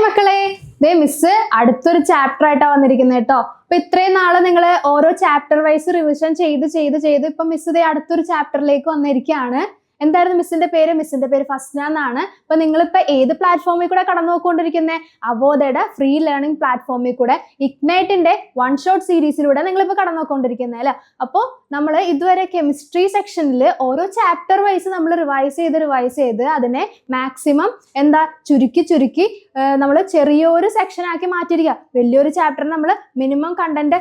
Hi മക്കളെ, miss അടുത്തൊരു chapter ആയിട്ടാണ് വന്നിരിക്കുന്നത് കേട്ടോ. അപ്പൊ ഇത്രയും നാള് നിങ്ങൾ ഓരോ ചാപ്റ്റർ വൈസ് റിവിഷൻ ചെയ്ത് ഇപ്പൊ മിസ് അടുത്തൊരു ചാപ്റ്ററിലേക്ക് വന്നിരിക്കുകയാണ്. എന്തായിരുന്നു മിസ്സിന്റെ പേര്? മിസ്സിന്റെ പേര് ഫസ്ന എന്നാണ്. അപ്പൊ നിങ്ങളിപ്പോ ഏത് പ്ലാറ്റ്ഫോമിൽ കൂടെ കടന്നു പോയിക്കൊണ്ടിരിക്കുന്നത്? അവോധയുടെ ഫ്രീ ലേണിംഗ് പ്ലാറ്റ്ഫോമിൽ കൂടെ ഇഗ്നൈറ്റിന്റെ വൺ ഷോട്ട് സീരീസിലൂടെ നിങ്ങളിപ്പോ കടന്നു പോയിക്കൊണ്ടിരിക്കുന്നത് അല്ലെ. അപ്പോൾ നമ്മൾ ഇതുവരെ കെമിസ്ട്രി സെക്ഷനിൽ ഓരോ ചാപ്റ്റർ വൈസ് നമ്മൾ റിവൈസ് ചെയ്ത് അതിനെ മാക്സിമം ചുരുക്കി നമ്മൾ ചെറിയൊരു സെക്ഷൻ ആക്കി മാറ്റിയിരിക്കുക. വലിയൊരു ചാപ്റ്റർ നമ്മൾ മിനിമം കണ്ടന്റ്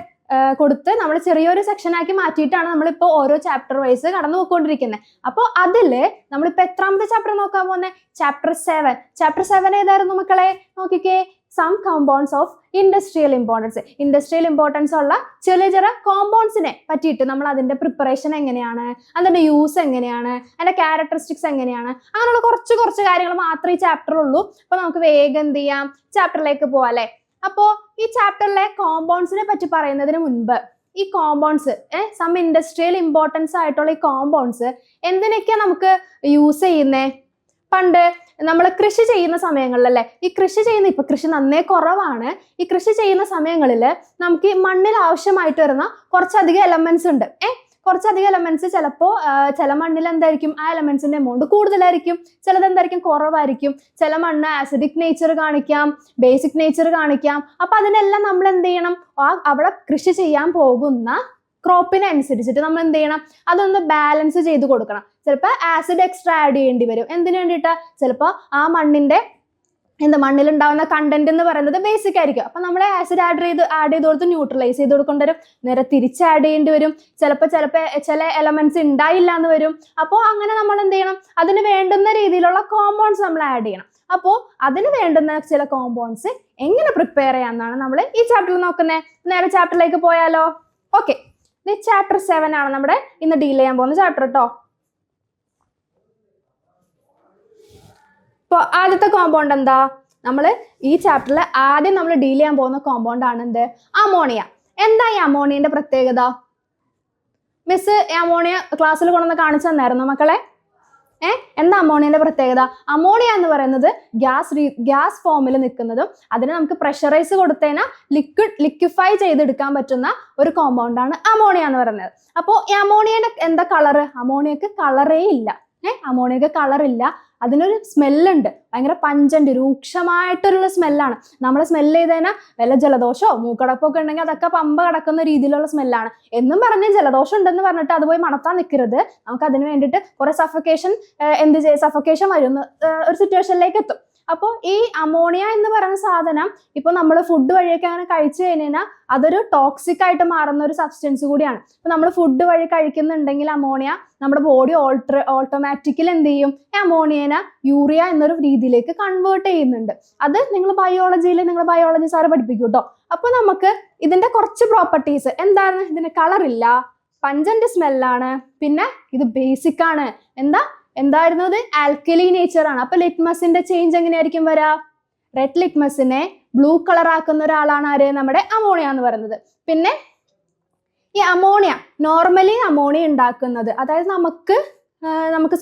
കൊടുത്ത് നമ്മൾ ചെറിയൊരു സെക്ഷൻ ആക്കി മാറ്റിയിട്ടാണ് നമ്മളിപ്പോൾ ഓരോ ചാപ്റ്റർ വൈസ് കടന്നു പോയിക്കൊണ്ടിരിക്കുന്നത്. അപ്പോൾ അതില് നമ്മളിപ്പോൾ എത്രാമത്തെ ചാപ്റ്റർ നോക്കാൻ പോകുന്നത്? ചാപ്റ്റർ 7. ചാപ്റ്റർ 7 ഏതായിരുന്നു മക്കളെ? നോക്കിക്കേ, some compounds of industrial importance. Industrial importance ഉള്ള ചെറിയ കോമ്പൗണ്ട്സിനെ പറ്റിയിട്ട് നമ്മൾ അതിന്റെ പ്രിപ്പറേഷൻ എങ്ങനെയാണ്, അതിന്റെ യൂസ് എങ്ങനെയാണ്, അതിന്റെ ക്യാരക്ടറിസ്റ്റിക്സ് എങ്ങനെയാണ്, അങ്ങനെയുള്ള കുറച്ച് കാര്യങ്ങൾ മാത്രമേ ഈ ചാപ്റ്ററുള്ളൂ. അപ്പൊ നമുക്ക് വേഗം എന്ത് ചെയ്യാം, ചാപ്റ്ററിലേക്ക് പോവാം അല്ലെ. അപ്പോ ഈ ചാപ്റ്ററിലെ കോമ്പൗണ്ട്സിനെ പറ്റി പറയുന്നതിന് മുൻപ് ഈ കോമ്പൗണ്ട്സ് സം ഇൻഡസ്ട്രിയൽ ഇമ്പോർട്ടൻസ് ആയിട്ടുള്ള ഈ കോമ്പൗണ്ട്സ് എന്തിനൊക്കെയാ നമുക്ക് യൂസ് ചെയ്യുന്നേ? പണ്ട് നമ്മൾ കൃഷി ചെയ്യുന്ന സമയങ്ങളിലല്ലേ, ഈ കൃഷി ചെയ്യുന്ന ഇപ്പൊ കൃഷി നന്നേ കുറവാണ്. ഈ കൃഷി ചെയ്യുന്ന സമയങ്ങളിൽ നമുക്ക് ഈ മണ്ണിൽ ആവശ്യമായിട്ട് വരുന്ന കുറച്ചധികം എലമെന്റ്സ് ഉണ്ട്. കുറച്ചധികം എലമെന്റ്സ് ചിലപ്പോൾ ചില മണ്ണിൽ എന്തായിരിക്കും, ആ എലമെന്റ്സിന്റെ എമൗണ്ട് കൂടുതലായിരിക്കും, ചിലത് എന്തായിരിക്കും, കുറവായിരിക്കും. ചില മണ്ണ് ആസിഡിക് നേച്ചർ കാണിക്കാം, ബേസിക് നേച്ചർ കാണിക്കാം. അപ്പൊ അതിനെല്ലാം നമ്മൾ എന്ത് ചെയ്യണം, അവിടെ കൃഷി ചെയ്യാൻ പോകുന്ന ക്രോപ്പിനനുസരിച്ചിട്ട് നമ്മൾ എന്ത് ചെയ്യണം, അതൊന്ന് ബാലൻസ് ചെയ്ത് കൊടുക്കണം. ചിലപ്പോൾ ആസിഡ് എക്സ്ട്രാ ആഡ് ചെയ്യേണ്ടി വരും. എന്തിനു വേണ്ടിയിട്ടാ? ചിലപ്പോൾ ആ മണ്ണിലുണ്ടാവുന്ന കണ്ടന്റ് എന്ന് പറയുന്നത് ബേസിക് ആയിരിക്കും. അപ്പൊ നമ്മൾ ആസിഡ് ആഡ് ചെയ്ത് കൊടുത്ത് ന്യൂട്രലൈസ് ചെയ്ത് കൊടുക്കേണ്ടി വരും. നേരെ തിരിച്ച് ആഡ് ചെയ്യേണ്ടി വരും. ചിലപ്പോൾ ചില എലമെന്റ്സ് ഉണ്ടായില്ല എന്ന് വരും. അപ്പോൾ അങ്ങനെ നമ്മൾ എന്ത് ചെയ്യണം, അതിന് വേണ്ടുന്ന രീതിയിലുള്ള കോമ്പൗണ്ട്സ് നമ്മൾ ആഡ് ചെയ്യണം. അപ്പോൾ അതിന് വേണ്ടുന്ന ചില കോമ്പൗണ്ട്സ് എങ്ങനെ പ്രിപ്പയർ ചെയ്യാമെന്നാണ് നമ്മൾ ഈ ചാപ്റ്ററിൽ നോക്കുന്നത്. നേരെ ചാപ്റ്ററിലേക്ക് പോയാലോ? ഓക്കെ, ഇത് ചാപ്റ്റർ 7 ആണ് നമ്മുടെ ഇന്ന് ഡീൽ ചെയ്യാൻ പോകുന്ന ചാപ്റ്റർ കേട്ടോ. ഇപ്പോൾ ആദ്യത്തെ കോമ്പൗണ്ട് എന്താ? നമ്മൾ ഈ ചാപ്റ്ററിൽ ആദ്യം നമ്മൾ ഡീൽ ചെയ്യാൻ പോകുന്ന കോമ്പൗണ്ട് ആണ് എന്ത്? അമോണിയ. എന്താ ഈ അമോണിയന്റെ പ്രത്യേകത? മിസ് അമോണിയ ക്ലാസ്സിൽ കൊണ്ടുവന്ന് കാണിച്ചു തന്നായിരുന്നു മക്കളെ. എന്താ അമോണിയന്റെ പ്രത്യേകത? അമോണിയ എന്ന് പറയുന്നത് ഗ്യാസ് ഫോമിൽ നിൽക്കുന്നതും അതിനെ നമുക്ക് പ്രഷറൈസ് കൊടുത്തതിനാൽ ലിക്വിഫൈ ചെയ്തെടുക്കാൻ പറ്റുന്ന ഒരു കോമ്പൗണ്ടാണ് അമോണിയ എന്ന് പറയുന്നത്. അപ്പോൾ ഈ അമോണിയന്റെ എന്താ കളറ്? അമോണിയക്ക് കളറേ ഇല്ല. അമോണിയക്ക് കളറില്ല. അതിനൊരു സ്മെല്ലുണ്ട്, ഭയങ്കര പഞ്ചന്റ് രൂക്ഷമായിട്ടുള്ള സ്മെല്ലാണ്. നമ്മൾ സ്മെല്ല് ചെയ്തതിനാൽ വല്ല ജലദോഷമോ മൂക്കടപ്പൊക്കെ ഉണ്ടെങ്കിൽ അതൊക്കെ പമ്പ കിടക്കുന്ന രീതിയിലുള്ള സ്മെല്ലാണ്. എന്നും പറഞ്ഞ് ജലദോഷം ഉണ്ടെന്ന് പറഞ്ഞിട്ട് അത് പോയി മണത്താൻ നിൽക്കരുത്. നമുക്ക് അതിന് വേണ്ടിയിട്ട് കുറെ സഫക്കേഷൻ വരുന്ന ഒരു സിറ്റുവേഷനിലേക്ക് എത്തും. അപ്പോൾ ഈ അമോണിയ എന്ന് പറയുന്ന സാധനം ഇപ്പൊ നമ്മൾ ഫുഡ് വഴിയൊക്കെ അങ്ങനെ കഴിച്ചു കഴിഞ്ഞാൽ അതൊരു ടോക്സിക് ആയിട്ട് മാറുന്ന ഒരു സബ്സ്റ്റൻസ് കൂടിയാണ്. ഇപ്പൊ നമ്മൾ ഫുഡ് വഴി കഴിക്കുന്നുണ്ടെങ്കിൽ അമോണിയ നമ്മുടെ ബോഡി ഓട്ടോമാറ്റിക്കലി എന്ത് ചെയ്യും, അമോണിയനെ യൂറിയ എന്നൊരു രീതിയിലേക്ക് കൺവേർട്ട് ചെയ്യുന്നുണ്ട്. അത് നിങ്ങൾ ബയോളജി സാറ് പഠിപ്പിക്കും കേട്ടോ. അപ്പൊ നമുക്ക് ഇതിന്റെ കുറച്ച് പ്രോപ്പർട്ടീസ് എന്താണ്? ഇതിന് കളറില്ല, പഞ്ചന്റ് സ്മെല്ലാണ്, പിന്നെ ഇത് ബേസിക് ആണ്. എന്തായിരുന്നു ഇത്? ആൽക്കലി നേച്ചർ ആണ്. അപ്പൊ ലിറ്റ്മസിന്റെ ചേഞ്ച് എങ്ങനെയായിരിക്കും വരാ? റെഡ് ലിറ്റ്മസിനെ ബ്ലൂ കളർ ആക്കുന്ന ഒരാളാണ് ആര്? നമ്മുടെ അമോണിയ എന്ന് പറയുന്നത്. പിന്നെ ഈ അമോണിയ നോർമലി അമോണിയ ഉണ്ടാക്കുന്നത്, അതായത് നമുക്ക്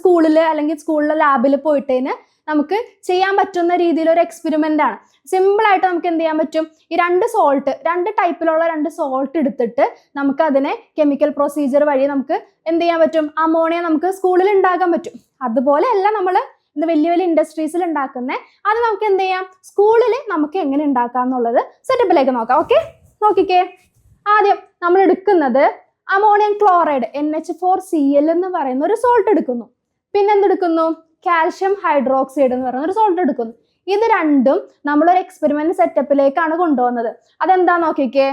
സ്കൂളിൽ അല്ലെങ്കിൽ സ്കൂളിലെ ലാബിൽ പോയിട്ടേന് നമുക്ക് ചെയ്യാൻ പറ്റുന്ന രീതിയിൽ ഒരു എക്സ്പെരിമെന്റ് ആണ്. സിമ്പിൾ ആയിട്ട് നമുക്ക് എന്ത് ചെയ്യാൻ പറ്റും, ഈ രണ്ട് ടൈപ്പിലുള്ള സോൾട്ട് എടുത്തിട്ട് നമുക്ക് അതിനെ കെമിക്കൽ പ്രൊസീജിയർ വഴി നമുക്ക് എന്ത് ചെയ്യാൻ പറ്റും, അമോണിയ നമുക്ക് സ്കൂളിൽ ഉണ്ടാക്കാൻ പറ്റും. അതുപോലെയല്ല നമ്മൾ വലിയ ഇൻഡസ്ട്രീസിൽ ഉണ്ടാക്കുന്നത്. അത് നമുക്ക് എന്ത് ചെയ്യാം, സ്കൂളിൽ നമുക്ക് എങ്ങനെ ഉണ്ടാക്കാം എന്നുള്ളത് സെറ്റപ്പിലേക്ക് നോക്കാം. ഓക്കെ, നോക്കിക്കേ. ആദ്യം നമ്മൾ എടുക്കുന്നത് അമോണിയം ക്ലോറൈഡ് NH4Cl എന്ന് പറയുന്ന ഒരു സോൾട്ട് എടുക്കുന്നു. പിന്നെ എന്തെടുക്കുന്നു? കാൽഷ്യം ഹൈഡ്രോക്സൈഡ് എന്ന് പറയുന്ന ഒരു സോൾട്ട് എടുക്കുന്നു. ഇത് രണ്ടും നമ്മളൊരു എക്സ്പെരിമെന്റ് സെറ്റപ്പിലേക്കാണ് കൊണ്ടുവന്നത്. അതെന്താ നോക്കിക്കേ.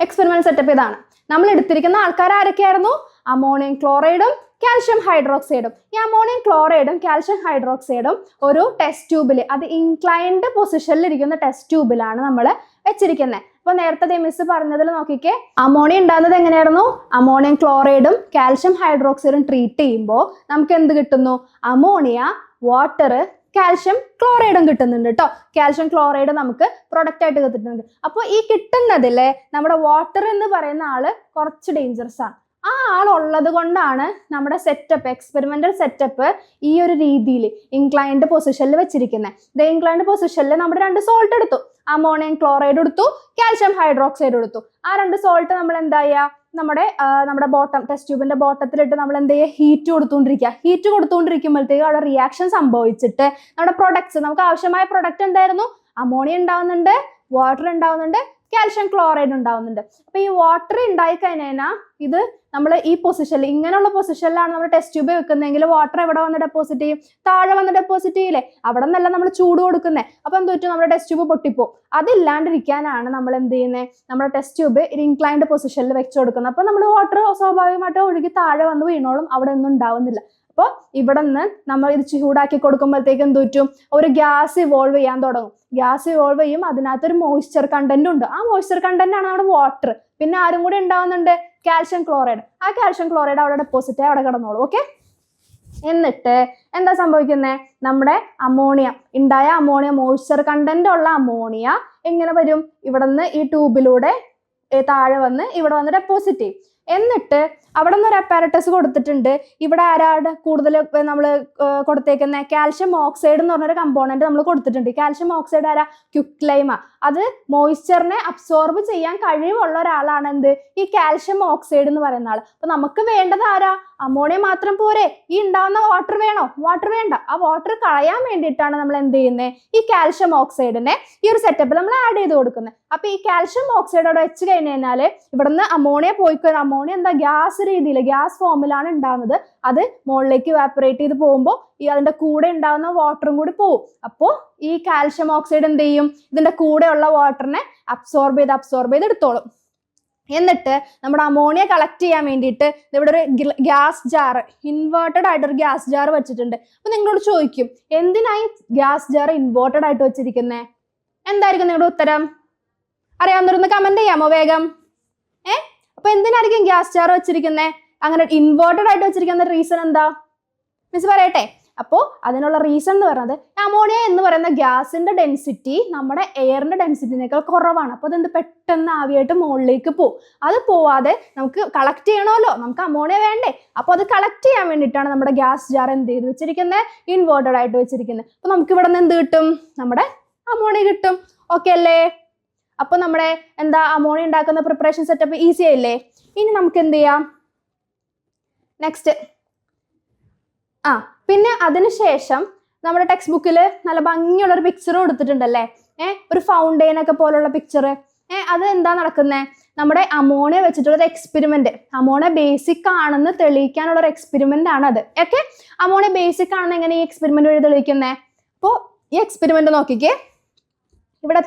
എക്സ്പെരിമെന്റ് സെറ്റപ്പ് ഇതാണ്. നമ്മൾ എടുത്തിരിക്കുന്ന ആൾക്കാർ ആരൊക്കെയായിരുന്നു? Ammonium ക്ലോറൈഡും calcium ഹൈഡ്രോക്സൈഡും. ഈ അമോണിയം ക്ലോറൈഡും കാൽഷ്യം ഹൈഡ്രോക്സൈഡും ഒരു ടെസ്റ്റ് ട്യൂബിൽ, അത് ഇൻക്ലൈൻഡ് പൊസിഷനിൽ ഇരിക്കുന്ന ടെസ്റ്റ് ട്യൂബിലാണ് നമ്മൾ വെച്ചിരിക്കുന്നത്. അപ്പൊ നേരത്തെ മിസ് പറഞ്ഞതിൽ നോക്കിക്കേ, അമോണിയ ഉണ്ടാകുന്നത് എങ്ങനെയായിരുന്നു? അമോണിയം ക്ലോറൈഡും കാൽഷ്യം ഹൈഡ്രോക്സൈഡും ട്രീറ്റ് ചെയ്യുമ്പോൾ നമുക്ക് എന്ത് കിട്ടുന്നു? അമോണിയ, വാട്ടർ, കാൽഷ്യം ക്ലോറൈഡും കിട്ടുന്നുണ്ട് കേട്ടോ. കാൽഷ്യം ക്ലോറൈഡ് നമുക്ക് പ്രൊഡക്റ്റ് ആയിട്ട് കിട്ടുന്നുണ്ട്. അപ്പോൾ ഈ കിട്ടുന്നതിലെ നമ്മുടെ വാട്ടർ എന്ന് പറയുന്ന ആള് കുറച്ച് ഡേഞ്ചറസ് ആണ്. ആ ആളുള്ളത് കൊണ്ടാണ് നമ്മുടെ സെറ്റപ്പ്, എക്സ്പെരിമെന്റൽ സെറ്റപ്പ് ഈ ഒരു രീതിയിൽ ഇൻക്ലൈൻഡ് പൊസിഷനിൽ വെച്ചിരിക്കുന്നത്. ഇത് ഇൻക്ലൈൻഡ് പൊസിഷനിൽ നമ്മുടെ 2 സോൾട്ട് എടുത്തു, അമോണിയം ക്ലോറൈഡ് എടുത്തു, കാൽഷ്യം ഹൈഡ്രോക്സൈഡ് എടുത്തു. ആ 2 സോൾട്ട് നമ്മൾ എന്താ ചെയ്യുക, നമ്മുടെ ബോട്ടം ടെസ്റ്റ് ട്യൂബിന്റെ ബോട്ടത്തിലിട്ട് നമ്മൾ എന്ത് ചെയ്യുക, ഹീറ്റ് കൊടുത്തുകൊണ്ടിരിക്കുമ്പോഴത്തേക്ക് അവിടെ റിയാക്ഷൻ സംഭവിച്ചിട്ട് നമ്മുടെ പ്രൊഡക്ട്സ്, നമുക്ക് ആവശ്യമായ പ്രൊഡക്റ്റ് എന്തായിരുന്നു, അമോണിയ ഉണ്ടാവുന്നുണ്ട്, വാട്ടർ ഉണ്ടാവുന്നുണ്ട്, കാൽഷ്യം ക്ലോറൈഡ് ഉണ്ടാവുന്നുണ്ട്. അപ്പൊ ഈ വാട്ടർ ഉണ്ടായി കഴിഞ്ഞാൽ ഇത് നമ്മൾ ഈ പൊസിഷനിൽ, ഇങ്ങനെയുള്ള പൊസിഷനിലാണ് നമ്മൾ ടെസ്റ്റ് ട്യൂബ് വെക്കുന്നതെങ്കിൽ വാട്ടർ എവിടെ വന്ന് ഡെപ്പോസിറ്റ് ചെയ്യും, താഴെ വന്ന് ഡെപ്പോസിറ്റ് ചെയ്യില്ലേ, അവിടെ നിന്നല്ല നമ്മൾ ചൂട് കൊടുക്കുന്നത്. അപ്പൊ എന്ത് പറ്റും, നമ്മുടെ ടെസ്റ്റ് ട്യൂബ് പൊട്ടിപ്പോ. അതില്ലാണ്ടിരിക്കാനാണ് നമ്മൾ എന്ത് ചെയ്യുന്നത്, നമ്മുടെ ടെസ്റ്റ് ട്യൂബ് ഇൻക്ലൈൻഡ് പൊസിഷനിൽ വെച്ച് കൊടുക്കുന്നത്. അപ്പൊ നമ്മൾ വാട്ടർ സ്വാഭാവികമായിട്ട് ഒഴുകി താഴെ വന്ന് വീണോളും, അവിടെ ഒന്നും ഉണ്ടാവുന്നില്ല. അപ്പോൾ ഇവിടെ നിന്ന് നമ്മൾ ഇത് ചൂടാക്കി കൊടുക്കുമ്പോഴത്തേക്ക് എന്ത് പറ്റും, ഒരു ഗ്യാസ് ഇവോൾവ് ചെയ്യാൻ തുടങ്ങും. ഗ്യാസ് ഇവോൾവ് ചെയ്യും, അതിനകത്തൊരു മോയ്സ്ചർ കണ്ടന്റ് ഉണ്ട്. ആ മോയ്സ്ചർ കണ്ടന്റ് ആണ് നമ്മുടെ വാട്ടർ. പിന്നെ ആരും കൂടി ഉണ്ടാവുന്നുണ്ട്, കാൽഷ്യം ക്ലോറൈഡ്. ആ കാൽഷ്യം ക്ലോറൈഡ് അവിടെ ഡെപ്പോസിറ്റ് ആയി അവിടെ കിടന്നോളൂ. ഓക്കെ, എന്നിട്ട് എന്താ സംഭവിക്കുന്നത്, നമ്മുടെ അമോണിയ ഉണ്ടായ അമോണിയ, മോയ്സ്ചർ കണ്ടന്റ് ഉള്ള അമോണിയ എങ്ങനെ വരും, ഇവിടെ നിന്ന് ഈ ട്യൂബിലൂടെ താഴെ വന്ന് ഇവിടെ വന്ന് ഡെപ്പോസിറ്റ് ചെയ്യും. എന്നിട്ട് അവിടെ നിന്ന് ഒരു അപ്പാരറ്റസ് കൊടുത്തിട്ടുണ്ട്. ഇവിടെ ആരാണ് കൂടുതൽ നമ്മൾ കൊടുത്തേക്കുന്ന, കാൽഷ്യം ഓക്സൈഡ് എന്ന് പറഞ്ഞൊരു കമ്പോണന്റ് നമ്മൾ കൊടുത്തിട്ടുണ്ട്. കാൽഷ്യം ഓക്സൈഡ് ആരാ, ക്വിക്ലൈമ. അത് മോയ്സ്ചറിനെ അബ്സോർബ് ചെയ്യാൻ കഴിവുള്ള ഒരാളാണ് എന്ത്, ഈ കാൽഷ്യം ഓക്സൈഡ് എന്ന് പറയുന്ന ആൾ. അപ്പൊ നമുക്ക് വേണ്ടത് ആരാ, അമോണിയ മാത്രം പോരെ, ഈ ഉണ്ടാവുന്ന വാട്ടർ വേണോ, വാട്ടർ വേണ്ട. ആ വാട്ടർ കളയാൻ വേണ്ടിയിട്ടാണ് നമ്മൾ എന്ത് ചെയ്യുന്നത്, ഈ കാൽഷ്യം ഓക്സൈഡിനെ ഈ ഒരു സെറ്റപ്പിൽ നമ്മൾ ആഡ് ചെയ്ത് കൊടുക്കുന്നത്. അപ്പൊ ഈ കാൽഷ്യം ഓക്സൈഡ് അവിടെ വെച്ച് കഴിഞ്ഞാൽ ഇവിടുന്ന് അമോണിയ പോയിക്കഴിഞ്ഞാൽ, അമോണിയ എന്താ ഗ്യാസ് രീതിയിൽ, ഗ്യാസ് ഫോമിലാണ് ഉണ്ടാവുന്നത്. അത് മുകളിലേക്ക് ഇവാപ്പറേറ്റ് ചെയ്ത് പോകുമ്പോൾ ഈ അതിന്റെ കൂടെ ഉണ്ടാവുന്ന വാട്ടറും കൂടി പോകും. അപ്പോൾ ഈ കാൽഷ്യം ഓക്സൈഡ് എന്ത് ചെയ്യും, ഇതിന്റെ കൂടെയുള്ള വാട്ടറിനെ അബ്സോർബ് ചെയ്ത് എടുത്തോളും. എന്നിട്ട് നമ്മുടെ അമോണിയ കളക്ട് ചെയ്യാൻ വേണ്ടിയിട്ട് ഇവിടെ ഒരു ഗ്യാസ് ജാർ, ഇൻവേർട്ടഡ് ആയിട്ടൊരു ഗ്യാസ് ജാർ വെച്ചിട്ടുണ്ട്. അപ്പൊ നിങ്ങളോട് ചോദിക്കും, എന്തിനായി ഗ്യാസ് ജാർ ഇൻവേർട്ടഡ് ആയിട്ട് വെച്ചിരിക്കുന്നത്? എന്തായിരിക്കും നിങ്ങളുടെ ഉത്തരം? അറിയാവുന്നവരൊന്ന് കമന്റ് ചെയ്യാമോ വേഗം? അപ്പൊ എന്തിനായിരിക്കും ഗ്യാസ് ജാർ വെച്ചിരിക്കുന്നത്, അങ്ങനെ ഇൻവേർട്ടഡ് ആയിട്ട് വെച്ചിരിക്കുന്ന റീസൺ എന്താ, മിസ് പറയട്ടെ? അപ്പോൾ അതിനുള്ള റീസൺ എന്ന് പറയുന്നത്, അമോണിയ എന്ന് പറയുന്ന ഗ്യാസിന്റെ ഡെൻസിറ്റി നമ്മുടെ എയറിന്റെ ഡെൻസിറ്റിനേക്കാൾ കുറവാണ്. അപ്പോൾ അതെന്ത് പെട്ടെന്ന് ആവിയായിട്ട് മുകളിലേക്ക് പോകും. അത് പോവാതെ നമുക്ക് കളക്ട് ചെയ്യണമല്ലോ, നമുക്ക് അമോണിയ വേണ്ടേ? അപ്പോൾ അത് കളക്ട് ചെയ്യാൻ വേണ്ടിയിട്ടാണ് നമ്മുടെ ഗ്യാസ് ജാർ എന്ത് ചെയ്ത് വെച്ചിരിക്കുന്നത്, ഇൻവേർട്ടഡ് ആയിട്ട് വെച്ചിരിക്കുന്നത്. അപ്പോൾ നമുക്ക് ഇവിടെ നിന്ന് എന്ത് കിട്ടും, നമ്മുടെ അമോണിയ കിട്ടും. ഓക്കെ അല്ലേ? അപ്പോൾ നമ്മുടെ എന്താ അമോണിയ ഉണ്ടാക്കുന്ന പ്രിപ്പറേഷൻ സെറ്റപ്പ് ഈസി ആയില്ലേ? ഇനി നമുക്ക് എന്ത് ചെയ്യാം, നെക്സ്റ്റ് പിന്നെ അതിനുശേഷം നമ്മുടെ ടെക്സ്റ്റ് ബുക്കിൽ നല്ല ഭംഗിയുള്ള ഒരു പിക്ചർ കൊടുത്തിട്ടുണ്ടല്ലേ, ഒരു ഫൗണ്ടെയിൻ ഒക്കെ പോലുള്ള പിക്ചർ. അത് എന്താ നടക്കുന്നത്, നമ്മുടെ അമോണിയ വെച്ചിട്ടുള്ള ഒരു എക്സ്പെരിമെന്റ്, അമോണിയ ബേസിക് ആണെന്ന് തെളിയിക്കാനുള്ള ഒരു എക്സ്പെരിമെന്റ് ആണ് അത്. ഓക്കെ, അമോണിയ ബേസിക് ആണെന്ന് എങ്ങനെ ഈ എക്സ്പെരിമെന്റ് വഴി തെളിയിക്കുന്നത്? അപ്പോൾ ഈ എക്സ്പെരിമെന്റ് നോക്കിക്കേ, ഇവിടെ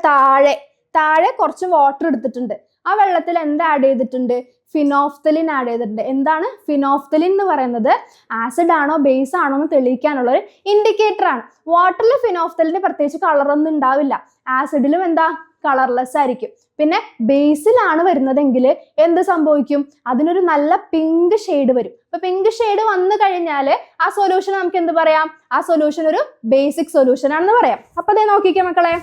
താഴെ കുറച്ച് വാട്ടർ എടുത്തിട്ടുണ്ട്. ആ വെള്ളത്തിൽ എന്ത് ആഡ് ചെയ്തിട്ടുണ്ട്, ഫിനോഫ്തലിൻ ആഡ് ചെയ്തിട്ടുണ്ട്. എന്താണ് ഫിനോഫ്തലിൻ എന്ന് പറയുന്നത്? ആസിഡ് ആണോ ബേസ് ആണോ എന്ന് തെളിയിക്കാനുള്ള ഒരു ഇൻഡിക്കേറ്റർ ആണ്. വാട്ടറിൽ ഫിനോഫ്തലിന് പ്രത്യേകിച്ച് കളറൊന്നും ഉണ്ടാവില്ല, ആസിഡിലും എന്താ കളർലെസ് ആയിരിക്കും. പിന്നെ ബേസിലാണ് വരുന്നതെങ്കിൽ എന്ത് സംഭവിക്കും, അതിനൊരു നല്ല പിങ്ക് ഷെയ്ഡ് വരും. അപ്പൊ പിങ്ക് ഷെയ്ഡ് വന്നു കഴിഞ്ഞാൽ ആ സൊല്യൂഷൻ നമുക്ക് എന്ത് പറയാം, ആ സൊല്യൂഷൻ ഒരു ബേസിക് സൊല്യൂഷൻ ആണെന്ന് പറയാം. അപ്പൊ അതേ നോക്കിക്കേ മക്കളെ,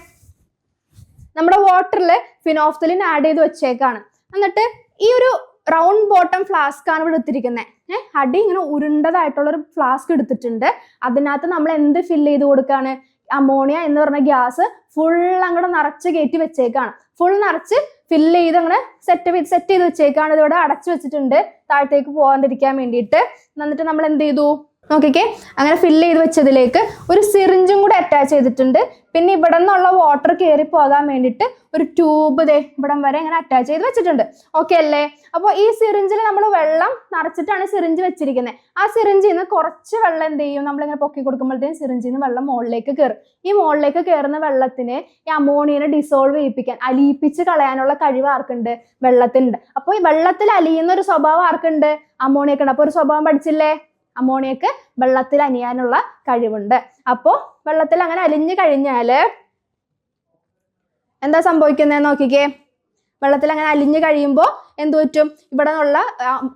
നമ്മുടെ വാട്ടറിൽ ഫിനോഫ്തലിൻ ആഡ് ചെയ്ത് വെച്ചേക്കാണ്. എന്നിട്ട് ഈ ഒരു റൗണ്ട് ബോട്ടം ഫ്ലാസ്ക് ആണ് ഇവിടെ എടുത്തിരിക്കുന്നത്. അടി ഇങ്ങനെ ഉരുണ്ടതായിട്ടുള്ള ഒരു ഫ്ലാസ്ക് എടുത്തിട്ടുണ്ട്. അതിനകത്ത് നമ്മൾ എന്ത് ഫില്ല് ചെയ്ത് കൊടുക്കാണ്, അമോണിയ എന്ന് പറഞ്ഞ ഗ്യാസ് ഫുൾ അങ്ങോട്ട് നിറച്ച് കയറ്റി വെച്ചേക്കാണ്. ഫുൾ നിറച്ച് ഫില്ല് ചെയ്ത് അങ്ങനെ സെറ്റ് ചെയ്ത് വെച്ചേക്കാണ്. ഇതിവിടെ അടച്ചു വെച്ചിട്ടുണ്ട് താഴത്തേക്ക് പോകാണ്ടിരിക്കാൻ വേണ്ടിയിട്ട്. എന്നിട്ട് നമ്മൾ എന്ത് ചെയ്തു നോക്കിക്കേ, അങ്ങനെ ഫില്ല് ചെയ്ത് വെച്ചതിലേക്ക് ഒരു സിറിഞ്ചും കൂടെ അറ്റാച്ച് ചെയ്തിട്ടുണ്ട്. പിന്നെ ഇവിടെ നിന്നുള്ള വാട്ടർ കയറി പോകാൻ വേണ്ടിയിട്ട് ഒരു ട്യൂബ് ഇവിടം വരെ ഇങ്ങനെ അറ്റാച്ച് ചെയ്ത് വെച്ചിട്ടുണ്ട്. ഓക്കെ അല്ലേ? അപ്പോൾ ഈ സിറിഞ്ചിൽ നമ്മൾ വെള്ളം നിറച്ചിട്ടാണ് സിറിഞ്ച് വെച്ചിരിക്കുന്നത്. ആ സിറിഞ്ചിൽ നിന്ന് കുറച്ച് വെള്ളം എന്ത് ചെയ്യും, നമ്മളിങ്ങനെ പൊക്കി കൊടുക്കുമ്പോഴത്തേക്കും സിറിഞ്ചിൽ നിന്ന് വെള്ളം മുകളിലേക്ക് കയറും. ഈ മുകളിലേക്ക് കയറുന്ന വെള്ളത്തിന് ഈ അമോണിയനെ ഡിസോൾവ് ചെയ്യിപ്പിക്കാൻ, അലിയിപ്പിച്ച് കളയാനുള്ള കഴിവ് ആർക്കുണ്ട്, വെള്ളത്തിനുണ്ട്. അപ്പോൾ ഈ വെള്ളത്തിൽ അലിയുന്ന ഒരു സ്വഭാവം ആർക്കുണ്ട്, അമോണിയക്കുണ്ട്. അപ്പോൾ ഒരു സ്വഭാവം പഠിച്ചില്ലേ, അമോണിയക്ക് വെള്ളത്തിൽ അലിയാനുള്ള കഴിവുണ്ട്. അപ്പോൾ വെള്ളത്തിൽ അങ്ങനെ അലിഞ്ഞു കഴിഞ്ഞാല് എന്താ സംഭവിക്കുന്നത് നോക്കിക്കേ, വെള്ളത്തിൽ അങ്ങനെ അലിഞ്ഞു കഴിയുമ്പോൾ എന്ത് പറ്റും, ഇവിടെ നിന്നുള്ള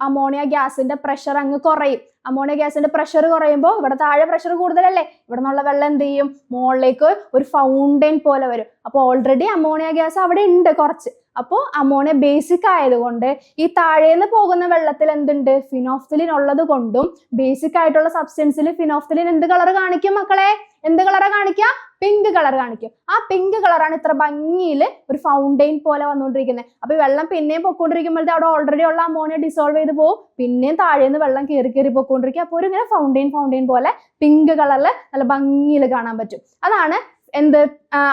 അമോണിയ ഗ്യാസിന്റെ പ്രഷർ അങ്ങ് കുറയും. അമോണിയ ഗ്യാസിന്റെ പ്രഷർ കുറയുമ്പോൾ ഇവിടെ താഴെ പ്രഷർ കൂടുതലല്ലേ, ഇവിടെ നിന്നുള്ള വെള്ളം എന്ത് ചെയ്യും, മുകളിലേക്ക് ഒരു ഫൗണ്ടെയിൻ പോലെ വരും. അപ്പോൾ ഓൾറെഡി അമോണിയ ഗ്യാസ് അവിടെ ഉണ്ട് കുറച്ച്. അപ്പോൾ അമോണിയ ബേസിക് ആയതുകൊണ്ട് ഈ താഴേന്ന് പോകുന്ന വെള്ളത്തിൽ എന്തുണ്ട്, ഫിനോഫ്തലിൻ ഉള്ളത് കൊണ്ടും ബേസിക് ആയിട്ടുള്ള സബ്സ്റ്റൻസിൽ ഫിനോഫ്തലിൻ എന്ത് കളർ കാണിക്കും മക്കളെ? എന്ത് കളറാ കാണിക്കുക? പിങ്ക് കളർ കാണിക്കും. ആ പിങ്ക് കളറാണ് ഇത്ര ഭംഗിയിൽ ഒരു ഫൗണ്ടെയിൻ പോലെ വന്നുകൊണ്ടിരിക്കുന്നത്. അപ്പൊ ഈ വെള്ളം പിന്നെയും പൊക്കോണ്ടിരിക്കുമ്പോഴത്തെ അവിടെ ഓൾറെഡി ഉള്ള അമോണിയ ഡിസോൾവ് ചെയ്ത് പോകും, പിന്നെയും താഴേന്ന് വെള്ളം കയറി പൊക്കോണ്ടിരിക്കും. അപ്പോൾ ഒരു ഇങ്ങനെ ഫൗണ്ടെയിൻ പോലെ പിങ്ക് കളറിൽ നല്ല ഭംഗിയിൽ കാണാൻ പറ്റും. അതാണ് എന്ത്,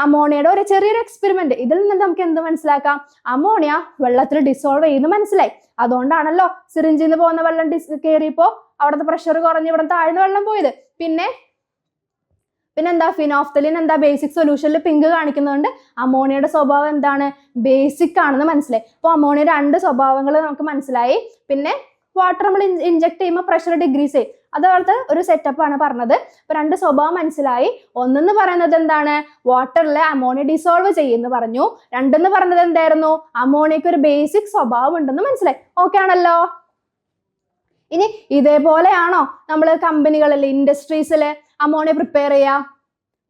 അമോണിയയുടെ ഒരു ചെറിയൊരു എക്സ്പെരിമെന്റ്. ഇതിൽ നിന്ന് നമുക്ക് എന്ത് മനസ്സിലാക്കാം? അമോണിയ വെള്ളത്തിൽ ഡിസോൾവ് ചെയ്യുന്നു മനസ്സിലായി. അതുകൊണ്ടാണല്ലോ സിറിഞ്ചിൽ നിന്ന് പോകുന്ന വെള്ളം കയറിയപ്പോ അവിടുത്തെ പ്രഷർ കുറഞ്ഞ് ഇവിടെ താഴ്ന്ന വെള്ളം പോയത്. പിന്നെ എന്താ, ഫിനോഫ്തലിൻ എന്താ ബേസിക് സൊല്യൂഷനിൽ പിങ്ക് കാണിക്കുന്നതുകൊണ്ട് അമോണിയയുടെ സ്വഭാവം എന്താണ്, ബേസിക് ആണെന്ന് മനസ്സിലായി. അപ്പോൾ അമോണിയ 2 സ്വഭാവങ്ങൾ നമുക്ക് മനസ്സിലായി. പിന്നെ വാട്ടർ നമ്മൾ ഇൻജെക്ട് ചെയ്യുമ്പോൾ പ്രഷർ ഡിഗ്രീസ് ചെയ്യും, അതോടത്ത് ഒരു സെറ്റപ്പ് ആണ് പറഞ്ഞത്. അപ്പൊ 2 സ്വഭാവം മനസ്സിലായി. ഒന്നെന്ന് പറയുന്നത് എന്താണ്, വാട്ടറിലെ അമോണിയ ഡിസോൾവ് ചെയ്യുമെന്ന് പറഞ്ഞു. 2 പറഞ്ഞത് എന്തായിരുന്നു, അമോണിയക്ക് ഒരു ബേസിക് സ്വഭാവം ഉണ്ടെന്ന് മനസ്സിലായി. ഓക്കെ ആണല്ലോ. ഇനി ഇതേപോലെയാണോ നമ്മൾ കമ്പനികളിൽ ഇൻഡസ്ട്രീസിൽ അമോണിയ പ്രിപ്പയർ ചെയ്യുക?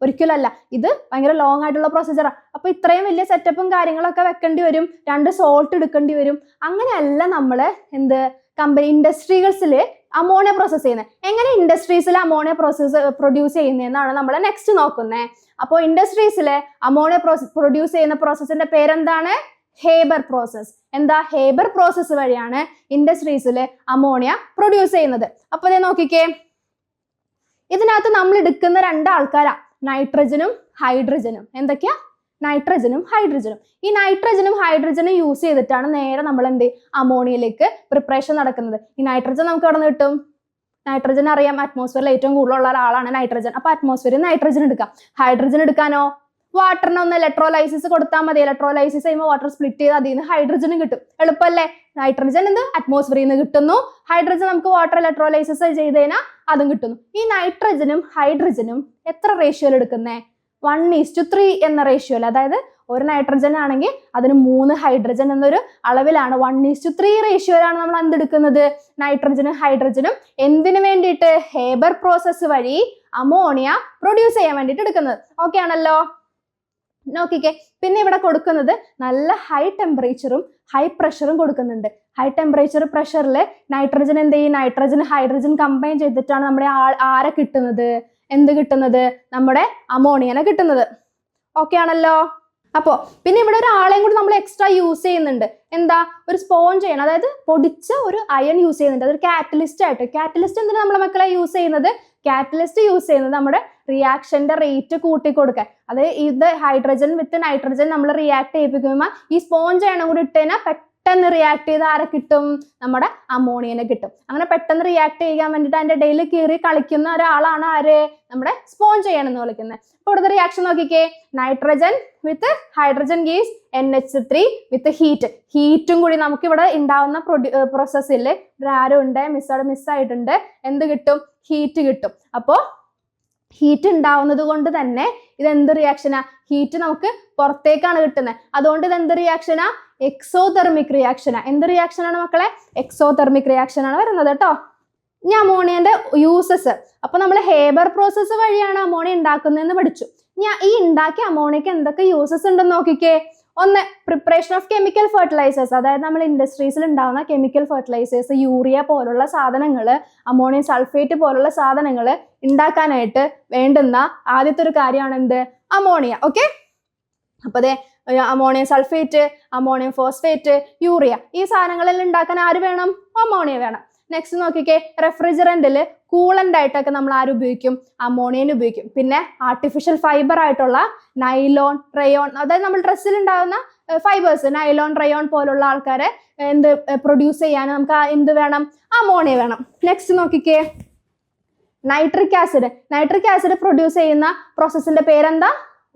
ഒരിക്കലല്ല. ഇത് ഭയങ്കര ലോങ് ആയിട്ടുള്ള പ്രൊസീജിയറാണ്. അപ്പൊ ഇത്രയും വലിയ സെറ്റപ്പും കാര്യങ്ങളൊക്കെ വെക്കേണ്ടി വരും, 2 സോൾട്ട് എടുക്കേണ്ടി വരും. അങ്ങനെയല്ല നമ്മൾ എന്ത് ഇൻഡസ്ട്രീസിൽ അമോണിയ പ്രോസസ് ചെയ്യുന്നത്. എങ്ങനെ ഇൻഡസ്ട്രീസിൽ അമോണിയ പ്രൊഡ്യൂസ് ചെയ്യുന്നതെന്നാണ് നമ്മൾ നെക്സ്റ്റ് നോക്കുന്നത്. അപ്പോൾ ഇൻഡസ്ട്രീസിൽ അമോണിയ പ്രൊഡ്യൂസ് ചെയ്യുന്ന പ്രോസസ്സിന്റെ പേരെന്താണ്? Haber process. എന്താ, ഹേബർ പ്രോസസ് വഴിയാണ് ഇൻഡസ്ട്രീസിൽ അമോണിയ പ്രൊഡ്യൂസ് ചെയ്യുന്നത്. അപ്പൊ ഇത് നോക്കിക്കേ, ഇതിനകത്ത് നമ്മൾ എടുക്കുന്ന 2 ആൾക്കാരാ, നൈട്രജനും ഹൈഡ്രജനും. എന്തൊക്കെയാ? നൈട്രജനും ഹൈഡ്രജനും. ഈ നൈട്രജനും ഹൈഡ്രജനും യൂസ് ചെയ്തിട്ടാണ് നേരെ നമ്മൾ അമോണിയയിലേക്ക് പ്രിപ്പറേഷൻ നടക്കുന്നത്. ഈ നൈട്രജൻ നമുക്ക് എവിടെ നിന്ന് കിട്ടും? നൈട്രജൻ അറിയാം, അറ്റ്മോസ്ഫിയറിൽ ഏറ്റവും കൂടുതലുള്ള ഒരാളാണ് നൈട്രജൻ. അപ്പൊ അറ്റ്മോസ്ഫിയറിൽ നൈട്രജൻ എടുക്കാം. ഹൈഡ്രജൻ എടുക്കാനോ? വാട്ടറിന് ഒന്ന് ഇലക്ട്രോലൈസിസ് കൊടുത്താൽ മതി. ഇലക്ട്രോലൈസിസ് ചെയ്യുമ്പോൾ വാട്ടർ സ്പ്ലിറ്റ് ചെയ്ത് അതിൽ നിന്ന് ഹൈഡ്രജനും കിട്ടും. എളുപ്പമല്ലേ? നൈട്രജൻ എന്ത് അറ്റ്മോസ്ഫിയറിൽ നിന്ന് കിട്ടുന്നു, ഹൈഡ്രജൻ നമുക്ക് വാട്ടർ ഇലക്ട്രോലൈസിസ് ചെയ്ത് കഴിഞ്ഞാൽ അതും കിട്ടുന്നു. ഈ നൈട്രജനും ഹൈഡ്രജനും എത്ര റേഷ്യോയിൽ എടുക്കുന്നേ? 1:3 എന്ന റേഷ്യോയിൽ. അതായത് ഒരു നൈട്രജൻ ആണെങ്കിൽ അതിന് 3 ഹൈഡ്രജൻ എന്നൊരു അളവിലാണ്, 1:3 റേഷ്യോയിലാണ് നമ്മൾ എന്തെടുക്കുന്നത്, നൈട്രജനും ഹൈഡ്രജനും. എന്തിനു വേണ്ടിയിട്ട്? ഹേബർ പ്രോസസ് വഴി അമോണിയ പ്രൊഡ്യൂസ് ചെയ്യാൻ വേണ്ടിയിട്ട് എടുക്കുന്നത്. ഓക്കെ ആണല്ലോ. നോക്കിക്കേ, പിന്നെ ഇവിടെ കൊടുക്കുന്നത് നല്ല ഹൈ ടെമ്പറേച്ചറും ഹൈ പ്രഷറും കൊടുക്കുന്നുണ്ട്. ഹൈ ടെമ്പറേച്ചർ പ്രഷറിൽ നൈട്രജൻ എന്ത് ചെയ്യും? നൈട്രജൻ ഹൈഡ്രജൻ കമ്പൈൻ ചെയ്തിട്ടാണ് നമ്മുടെ ആരെ കിട്ടുന്നത്? എന്ത് കിട്ടുന്നത്? നമ്മുടെ അമോണിയനെ കിട്ടുന്നത്. ഓക്കെ ആണല്ലോ. അപ്പോ പിന്നെ ഇവിടെ ഒരു ആളെയും കൂടി നമ്മൾ എക്സ്ട്രാ യൂസ് ചെയ്യുന്നുണ്ട്. എന്താ? ഒരു സ്പോഞ്ച് ചെയ്യണം, അതായത് പൊടിച്ച ഒരു അയൺ യൂസ് ചെയ്യുന്നുണ്ട്. അതൊരു കാറ്റലിസ്റ്റ് ആയിട്ട്. കാറ്റലിസ്റ്റ് എന്തിനാ നമ്മളെ മക്കളെ യൂസ് ചെയ്യുന്നത്? കാറ്റലിസ്റ്റ് യൂസ് ചെയ്യുന്നത് നമ്മുടെ റിയാക്ഷന്റെ റേറ്റ് കൂട്ടി കൊടുക്കാൻ. അത് ഇത് ഹൈഡ്രജൻ വിത്ത് നൈട്രജൻ നമ്മൾ റിയാക്ട് ചെയ്യിപ്പിക്കുമ്പോൾ ഈ സ്പോഞ്ച് അയൺ കൂടി ഇട്ട് കഴിഞ്ഞാൽ പെട്ടെന്ന് റിയാക്ട് ചെയ്ത് ആരെ കിട്ടും? നമ്മുടെ അമോണിയനെ കിട്ടും. അങ്ങനെ പെട്ടെന്ന് റിയാക്ട് ചെയ്യാൻ വേണ്ടിയിട്ട് അതിന്റെ ഇടയിൽ കയറി കളിക്കുന്ന ഒരാളാണ് ആര്? നമ്മുടെ സ്പോഞ്ച് അയൺ എന്ന് വിളിക്കുന്നത്. അപ്പോൾ ഇവിടുത്തെ റിയാക്ഷൻ നോക്കിക്കേ, nitrogen with hydrogen gives NH3 with heat. ഹീറ്റും കൂടി നമുക്ക് ഇവിടെ ഉണ്ടാവുന്ന പ്രോസസ്സിൽ ഒരു ആരോ ഉണ്ട്, മിസ്സായിട്ടുണ്ട്. എന്ത് കിട്ടും? ഹീറ്റ് കിട്ടും. അപ്പോൾ ഹീറ്റ് ഉണ്ടാവുന്നത് കൊണ്ട് തന്നെ ഇത് എന്ത് റിയാക്ഷനാ? ഹീറ്റ് നമുക്ക് പുറത്തേക്കാണ് കിട്ടുന്നത്. അതുകൊണ്ട് ഇത് എന്ത് റിയാക്ഷനാ? എക്സോതെർമിക് റിയാക്ഷനാ. എന്ത് റിയാക്ഷനാണ് മക്കളെ? എക്സോതെർമിക് റിയാക്ഷൻ ആണ് വരുന്നത് കേട്ടോ. ഇനി അമോണിയന്റെ യൂസസ്. അപ്പൊ നമ്മൾ ഹേബർ പ്രോസസ് വഴിയാണ് അമോണിയ ഉണ്ടാക്കുന്നതെന്ന് പഠിച്ചു. ഈ ഉണ്ടാക്കിയ അമോണിയക്ക് എന്തൊക്കെ യൂസസ് ഉണ്ടെന്ന് നോക്കിക്കേ. ഒന്ന്, പ്രിപ്പറേഷൻ ഓഫ് കെമിക്കൽ ഫെർട്ടിലൈസേഴ്സ്. അതായത് നമ്മൾ ഇൻഡസ്ട്രീസിൽ ഉണ്ടാകുന്ന കെമിക്കൽ ഫെർട്ടിലൈസേഴ്സ്, യൂറിയ പോലുള്ള സാധനങ്ങൾ, അമോണിയം സൾഫേറ്റ് പോലുള്ള സാധനങ്ങൾ ഉണ്ടാക്കാനായിട്ട് വേണ്ടുന്ന ആദ്യത്തെ ഒരു കാര്യമാണ് എന്ത്? അമോണിയ. ഓക്കെ. അപ്പൊ അതെ, ammonium sulphate, ammonium phosphate, urea, ഈ സാധനങ്ങളെല്ലാം ഉണ്ടാക്കാൻ ആര് വേണം? അമോണിയ വേണം. നെക്സ്റ്റ് നോക്കിക്കേ, റെഫ്രിജറന്റിൽ കൂളന്റ് ആയിട്ടൊക്കെ നമ്മൾ ആര് ഉപയോഗിക്കും? അമോണിയൻ ഉപയോഗിക്കും. പിന്നെ ആർട്ടിഫിഷ്യൽ ഫൈബർ ആയിട്ടുള്ള നൈലോൺ, റയോൺ, അതായത് നമ്മൾ ഡ്രസ്സിൽ ഉണ്ടാകുന്ന ഫൈബേഴ്സ്, നൈലോൺ, റയോൺ പോലുള്ള ആൾക്കാരെ എന്ത് പ്രൊഡ്യൂസ് ചെയ്യാൻ നമുക്ക് എന്ത് വേണം? അമോണിയ വേണം. നെക്സ്റ്റ് നോക്കിക്കേ, nitric acid. Nitric acid produce ചെയ്യുന്ന പ്രോസസ്സിന്റെ പേരെന്താ?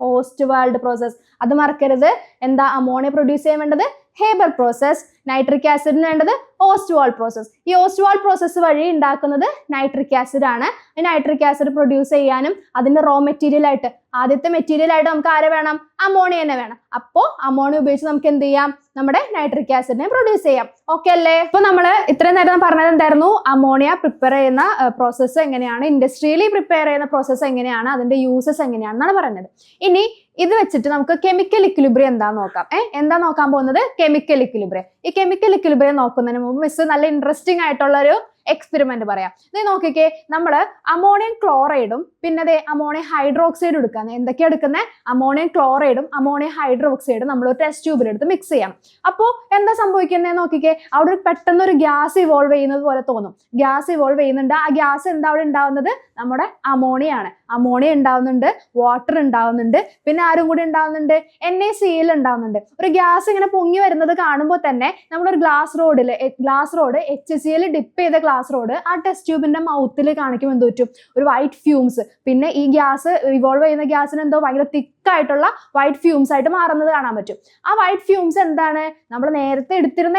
Ostwald process. അത് മറക്കരുത്. എന്താ അമോണിയ പ്രൊഡ്യൂസ് ചെയ്യാൻ വേണ്ടത്? Haber process. നൈട്രിക് ആസിഡിന് വേണ്ടത് ഓസ്റ്റുവാൾ പ്രോസസ്. ഈ ഓസ്റ്റുവാൾ പ്രോസസ്സ് വഴി ഉണ്ടാക്കുന്നത് നൈട്രിക് ആസിഡ് ആണ്. ഈ നൈട്രിക് ആസിഡ് പ്രൊഡ്യൂസ് ചെയ്യാനും അതിന്റെ റോ മെറ്റീരിയൽ ആയിട്ട് ആദ്യത്തെ മെറ്റീരിയൽ ആയിട്ട് നമുക്ക് ആരെ വേണം? അമോണിയ തന്നെ വേണം. അപ്പോൾ അമോണിയ ഉപയോഗിച്ച് നമുക്ക് എന്ത് ചെയ്യാം? നമ്മുടെ നൈട്രിക് ആസിഡിനെ പ്രൊഡ്യൂസ് ചെയ്യാം. ഓക്കെ അല്ലേ? ഇപ്പൊ നമ്മള് ഇത്രയും നേരം പറഞ്ഞത് എന്തായിരുന്നു? അമോണിയ പ്രിപ്പയർ ചെയ്യുന്ന പ്രോസസ്സ് എങ്ങനെയാണ്, ഇൻഡസ്ട്രിയലി പ്രിപ്പയർ ചെയ്യുന്ന പ്രോസസ്സ് എങ്ങനെയാണ്, അതിന്റെ യൂസസ് എങ്ങനെയാണെന്നാണ് പറഞ്ഞത്. ഇനി ഇത് വെച്ചിട്ട് നമുക്ക് കെമിക്കൽ ഇക്വിലിബ്രിയം എന്താന്ന് നോക്കാം. എന്താ നോക്കാൻ പോകുന്നത്? Chemical equilibrium. ഈ കെമിക്കൽ ഇക്വിലിബ്രിയം നോക്കുന്നതിന് മുമ്പ് മിസ് നല്ല ഇൻട്രസ്റ്റിംഗ് ആയിട്ടുള്ള ഒരു എക്സ്പെരിമെന്റ് പറയാം. ഇത് നോക്കിക്കേ, നമ്മള് അമോണിയം ക്ലോറൈഡും പിന്നെ അമോണിയം ഹൈഡ്രോക്സൈഡും എടുക്കാൻ. എന്തൊക്കെയാ എടുക്കുന്നത്? അമോണിയം ക്ലോറൈഡും അമോണിയം ഹൈഡ്രോക്സൈഡും നമ്മൾ ഒരു ടെസ്റ്റ് ട്യൂബിലെടുത്ത് മിക്സ് ചെയ്യണം. അപ്പോൾ എന്താ സംഭവിക്കുന്നത് നോക്കിക്കേ, അവിടെ പെട്ടെന്ന് ഒരു ഗ്യാസ് ഇവോൾവ് ചെയ്യുന്നത് പോലെ തോന്നും. ഗ്യാസ് ഇവോൾവ് ചെയ്യുന്നുണ്ട്. ആ ഗ്യാസ് എന്താ അവിടെ ഉണ്ടാവുന്നത്? നമ്മുടെ അമോണിയ ആണ്. അമോണിയ ഉണ്ടാവുന്നുണ്ട്, വാട്ടർ ഉണ്ടാവുന്നുണ്ട്, പിന്നെ ആരും കൂടി ഉണ്ടാവുന്നുണ്ട്? NaCl ഉണ്ടാവുന്നുണ്ട്. ഒരു ഗ്യാസ് ഇങ്ങനെ പൊങ്ങി വരുന്നത് കാണുമ്പോൾ തന്നെ നമ്മളൊരു ഗ്ലാസ് റോഡ് HCl ഡിപ്പ് ചെയ്ത ഗ്ലാസ് റോഡ് ആ ടെസ്റ്റ് ട്യൂബിന്റെ മൗത്തിൽ കാണിക്കുമ്പോൾ എന്ത് പറ്റും? ഒരു വൈറ്റ് ഫ്യൂംസ്. പിന്നെ ഈ ഗ്യാസ് ഇവോൾവ് ചെയ്യുന്ന ഗ്യാസിന് എന്തോ ഭയങ്കര തിക്കായിട്ടുള്ള വൈറ്റ് ഫ്യൂംസ് ആയിട്ട് മാറുന്നത് കാണാൻ പറ്റും. ആ വൈറ്റ് ഫ്യൂംസ് എന്താണ്? നമ്മൾ നേരത്തെ എടുത്തിരുന്ന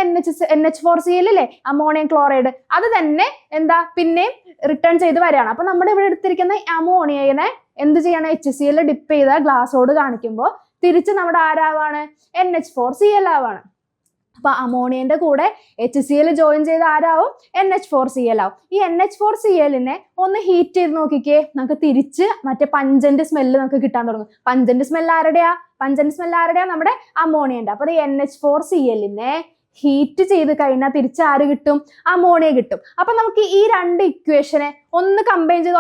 NH4Cl അല്ലേ, അമോണിയം ക്ലോറൈഡ്, അത് തന്നെ എന്താ പിന്നെയും റിട്ടേൺ ചെയ്ത് വരികയാണ്. അപ്പൊ നമ്മുടെ ഇവിടെ എടുത്തിരിക്കുന്ന അമോണിയനെ എന്ത് ചെയ്യണം? HCl ഡിപ്പ് ചെയ്ത ഗ്ലാസ് റോഡ് കാണിക്കുമ്പോൾ തിരിച്ച് നമ്മുടെ ആരാവാണ്? NH4Cl ആവാണ്. അപ്പൊ അമോണിയന്റെ കൂടെ HCl ജോയിൻ ചെയ്ത് ആരാവും? NH4Cl ആവും. ഈ NH4Cl-നെ ഒന്ന് ഹീറ്റ് ചെയ്ത് നോക്കിക്കേ, നമുക്ക് തിരിച്ച് മറ്റേ പഞ്ചന്റ് സ്മെല്ല് നമുക്ക് കിട്ടാൻ തുടങ്ങും. പഞ്ചന്റ് സ്മെല്ല് ആരുടെയാ? നമ്മുടെ അമോണിയന്റെ. അപ്പൊ NH4Cl-നെ ഹീറ്റ് ചെയ്ത് കഴിഞ്ഞാൽ തിരിച്ച് ആര് കിട്ടും? അമോണിയ കിട്ടും. അപ്പൊ നമുക്ക് ഈ രണ്ട് ഇക്വേഷനെ ഒന്ന് കമ്പൈൻ ചെയ്ത്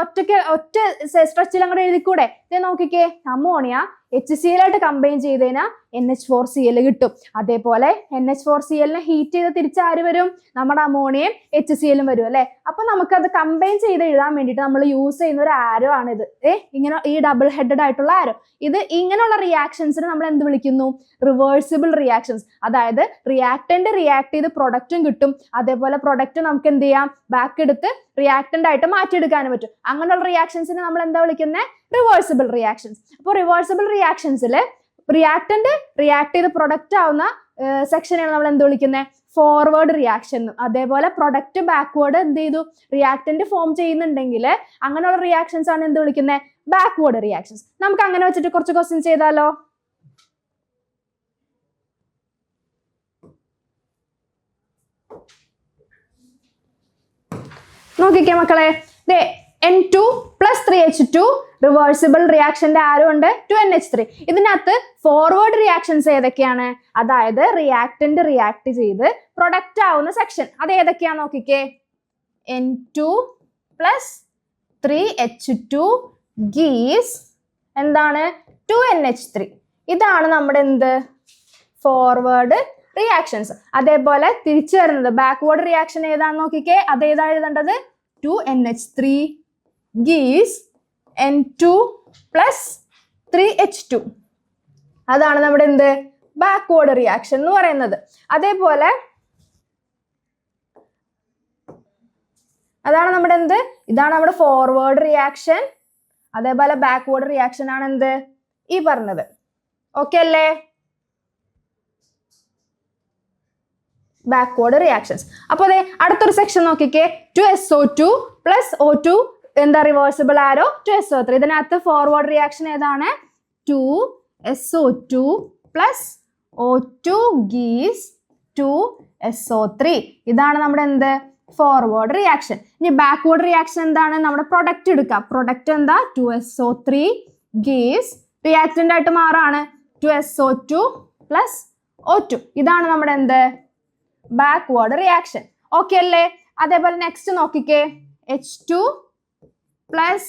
ഒറ്റ സ്ട്രെച്ചിൽ അങ്ങോട്ട് എഴുതിക്കൂടെ? ഇത് നോക്കിക്കേ, അമോണിയ HCl ആയിട്ട് കമ്പൈൻ ചെയ്ത് കഴിഞ്ഞാൽ NH4Cl കിട്ടും. അതേപോലെ NH4Cl-നെ ഹീറ്റ് ചെയ്ത് തിരിച്ച് ആര് വരും? നമ്മുടെ അമോണിയയും HCl-ഉം വരും അല്ലെ. അപ്പൊ നമുക്കത് കമ്പൈൻ ചെയ്ത് എഴുതാൻ വേണ്ടിയിട്ട് നമ്മൾ യൂസ് ചെയ്യുന്ന ഒരു ആരോ ആണിത്. ഇങ്ങനെ ഈ ഡബിൾ ഹെഡഡ് ആയിട്ടുള്ള ആരോ. ഇത് ഇങ്ങനെയുള്ള റിയാക്ഷൻസിന് നമ്മൾ എന്ത് വിളിക്കുന്നു? Reversible reactions. അതായത് റിയാക്ടന്റ് റിയാക്ട് ചെയ്ത് പ്രൊഡക്റ്റും കിട്ടും. അതേപോലെ പ്രൊഡക്റ്റ് നമുക്ക് എന്ത് ചെയ്യാം? ബാക്ക് എടുത്ത് റിയാക്ടന്റ് ആയിട്ട് മാറ്റിയെടുക്കാനും പറ്റും. അങ്ങനെയുള്ള റിയാക്ഷൻസിന് നമ്മൾ എന്താ വിളിക്കുന്നത്? Reversible reactions. അപ്പോൾ റിവേഴ്സിബിൾ റിയാക്ഷൻസിൽ റിയാക്ടന്റ് റിയാക്ട് ചെയ്ത് പ്രൊഡക്റ്റ് ആവുന്ന സെക്ഷനെയാണ് നമ്മൾ എന്ത് വിളിക്കുന്നത്? Forward reaction. അതേപോലെ പ്രൊഡക്റ്റ് ബാക്ക്വേർഡ് എന്ത് ചെയ്തു? റിയാക്ടന്റ് ഫോം ചെയ്യുന്നുണ്ടെങ്കിൽ അങ്ങനെയുള്ള റിയാക്ഷൻസ് ആണ് എന്ത് വിളിക്കുന്നത്? Backward reactions. നമുക്ക് അങ്ങനെ വെച്ചിട്ട് കുറച്ച് ക്വസ്റ്റ്യൻസ് ചെയ്താലോ? നോക്കിക്കേ മക്കളെ, N2 + 3H2 റിവേഴ്സിബിൾ റിയാക്ഷന്റെ ആരോ ഉണ്ട് 2NH3. ഇതിനകത്ത് ഫോർവേഡ് റിയാക്ഷൻസ് ഏതൊക്കെയാണ്? അതായത് റിയാക്ടന്റ് റിയാക്ട് ചെയ്ത് പ്രൊഡക്റ്റ് ആവുന്ന സെക്ഷൻ അത് ഏതൊക്കെയാ നോക്കിക്കേ. N2 + 3H2 ഗീസ് എന്താണ്? 2NH3. ഇതാണ് നമ്മുടെ എന്ത്? Forward reactions. അതേപോലെ തിരിച്ചു വരുന്നത് ബാക്ക്വേർഡ് റിയാക്ഷൻ ഏതാണെന്ന് നോക്കിക്കേ. അതേതാ എഴുതേണ്ടത്? 2NH3 gives N2 + 3H2. അതാണ് നമ്മുടെ എന്ത്? ബാക്ക്വേർഡ് റിയാക്ഷൻ എന്ന് പറയുന്നത്. അതേപോലെ അതാണ് നമ്മുടെ എന്ത്? ഇതാണ് നമ്മുടെ ഫോർവേഡ് റിയാക്ഷൻ. അതേപോലെ ബാക്ക്വേർഡ് റിയാക്ഷൻ ആണ് എന്ത്? ഈ പറഞ്ഞത്. ഓക്കെ അല്ലേ? Backward reactions. അപ്പോൾ അതെ അടുത്തൊരു സെക്ഷൻ നോക്കിക്കേ. 2SO2 + O2 എന്താ? റിവേഴ്സിബിൾ ആരോ 2SO3. ഇതിനകത്ത് ഫോർവേഡ് റിയാക്ഷൻ ഏതാണ്? 2SO2 + O2 gives 2SO3. ഇതാണ് നമ്മുടെ എന്ത്? Forward reaction. ഇനി ബാക്ക്വേർഡ് റിയാക്ഷൻ എന്താണ്? നമ്മുടെ പ്രൊഡക്റ്റ് എടുക്കാം. പ്രൊഡക്റ്റ് എന്താ? 2SO3 gives റിയാക്ടന്റ് ആയിട്ട് മാറാണ് 2SO2 + O2. ഇതാണ് നമ്മുടെ എന്ത്? Backward reaction. ഓക്കെ അല്ലേ? അതേപോലെ നെക്സ്റ്റ് നോക്കിക്കേ. H2 +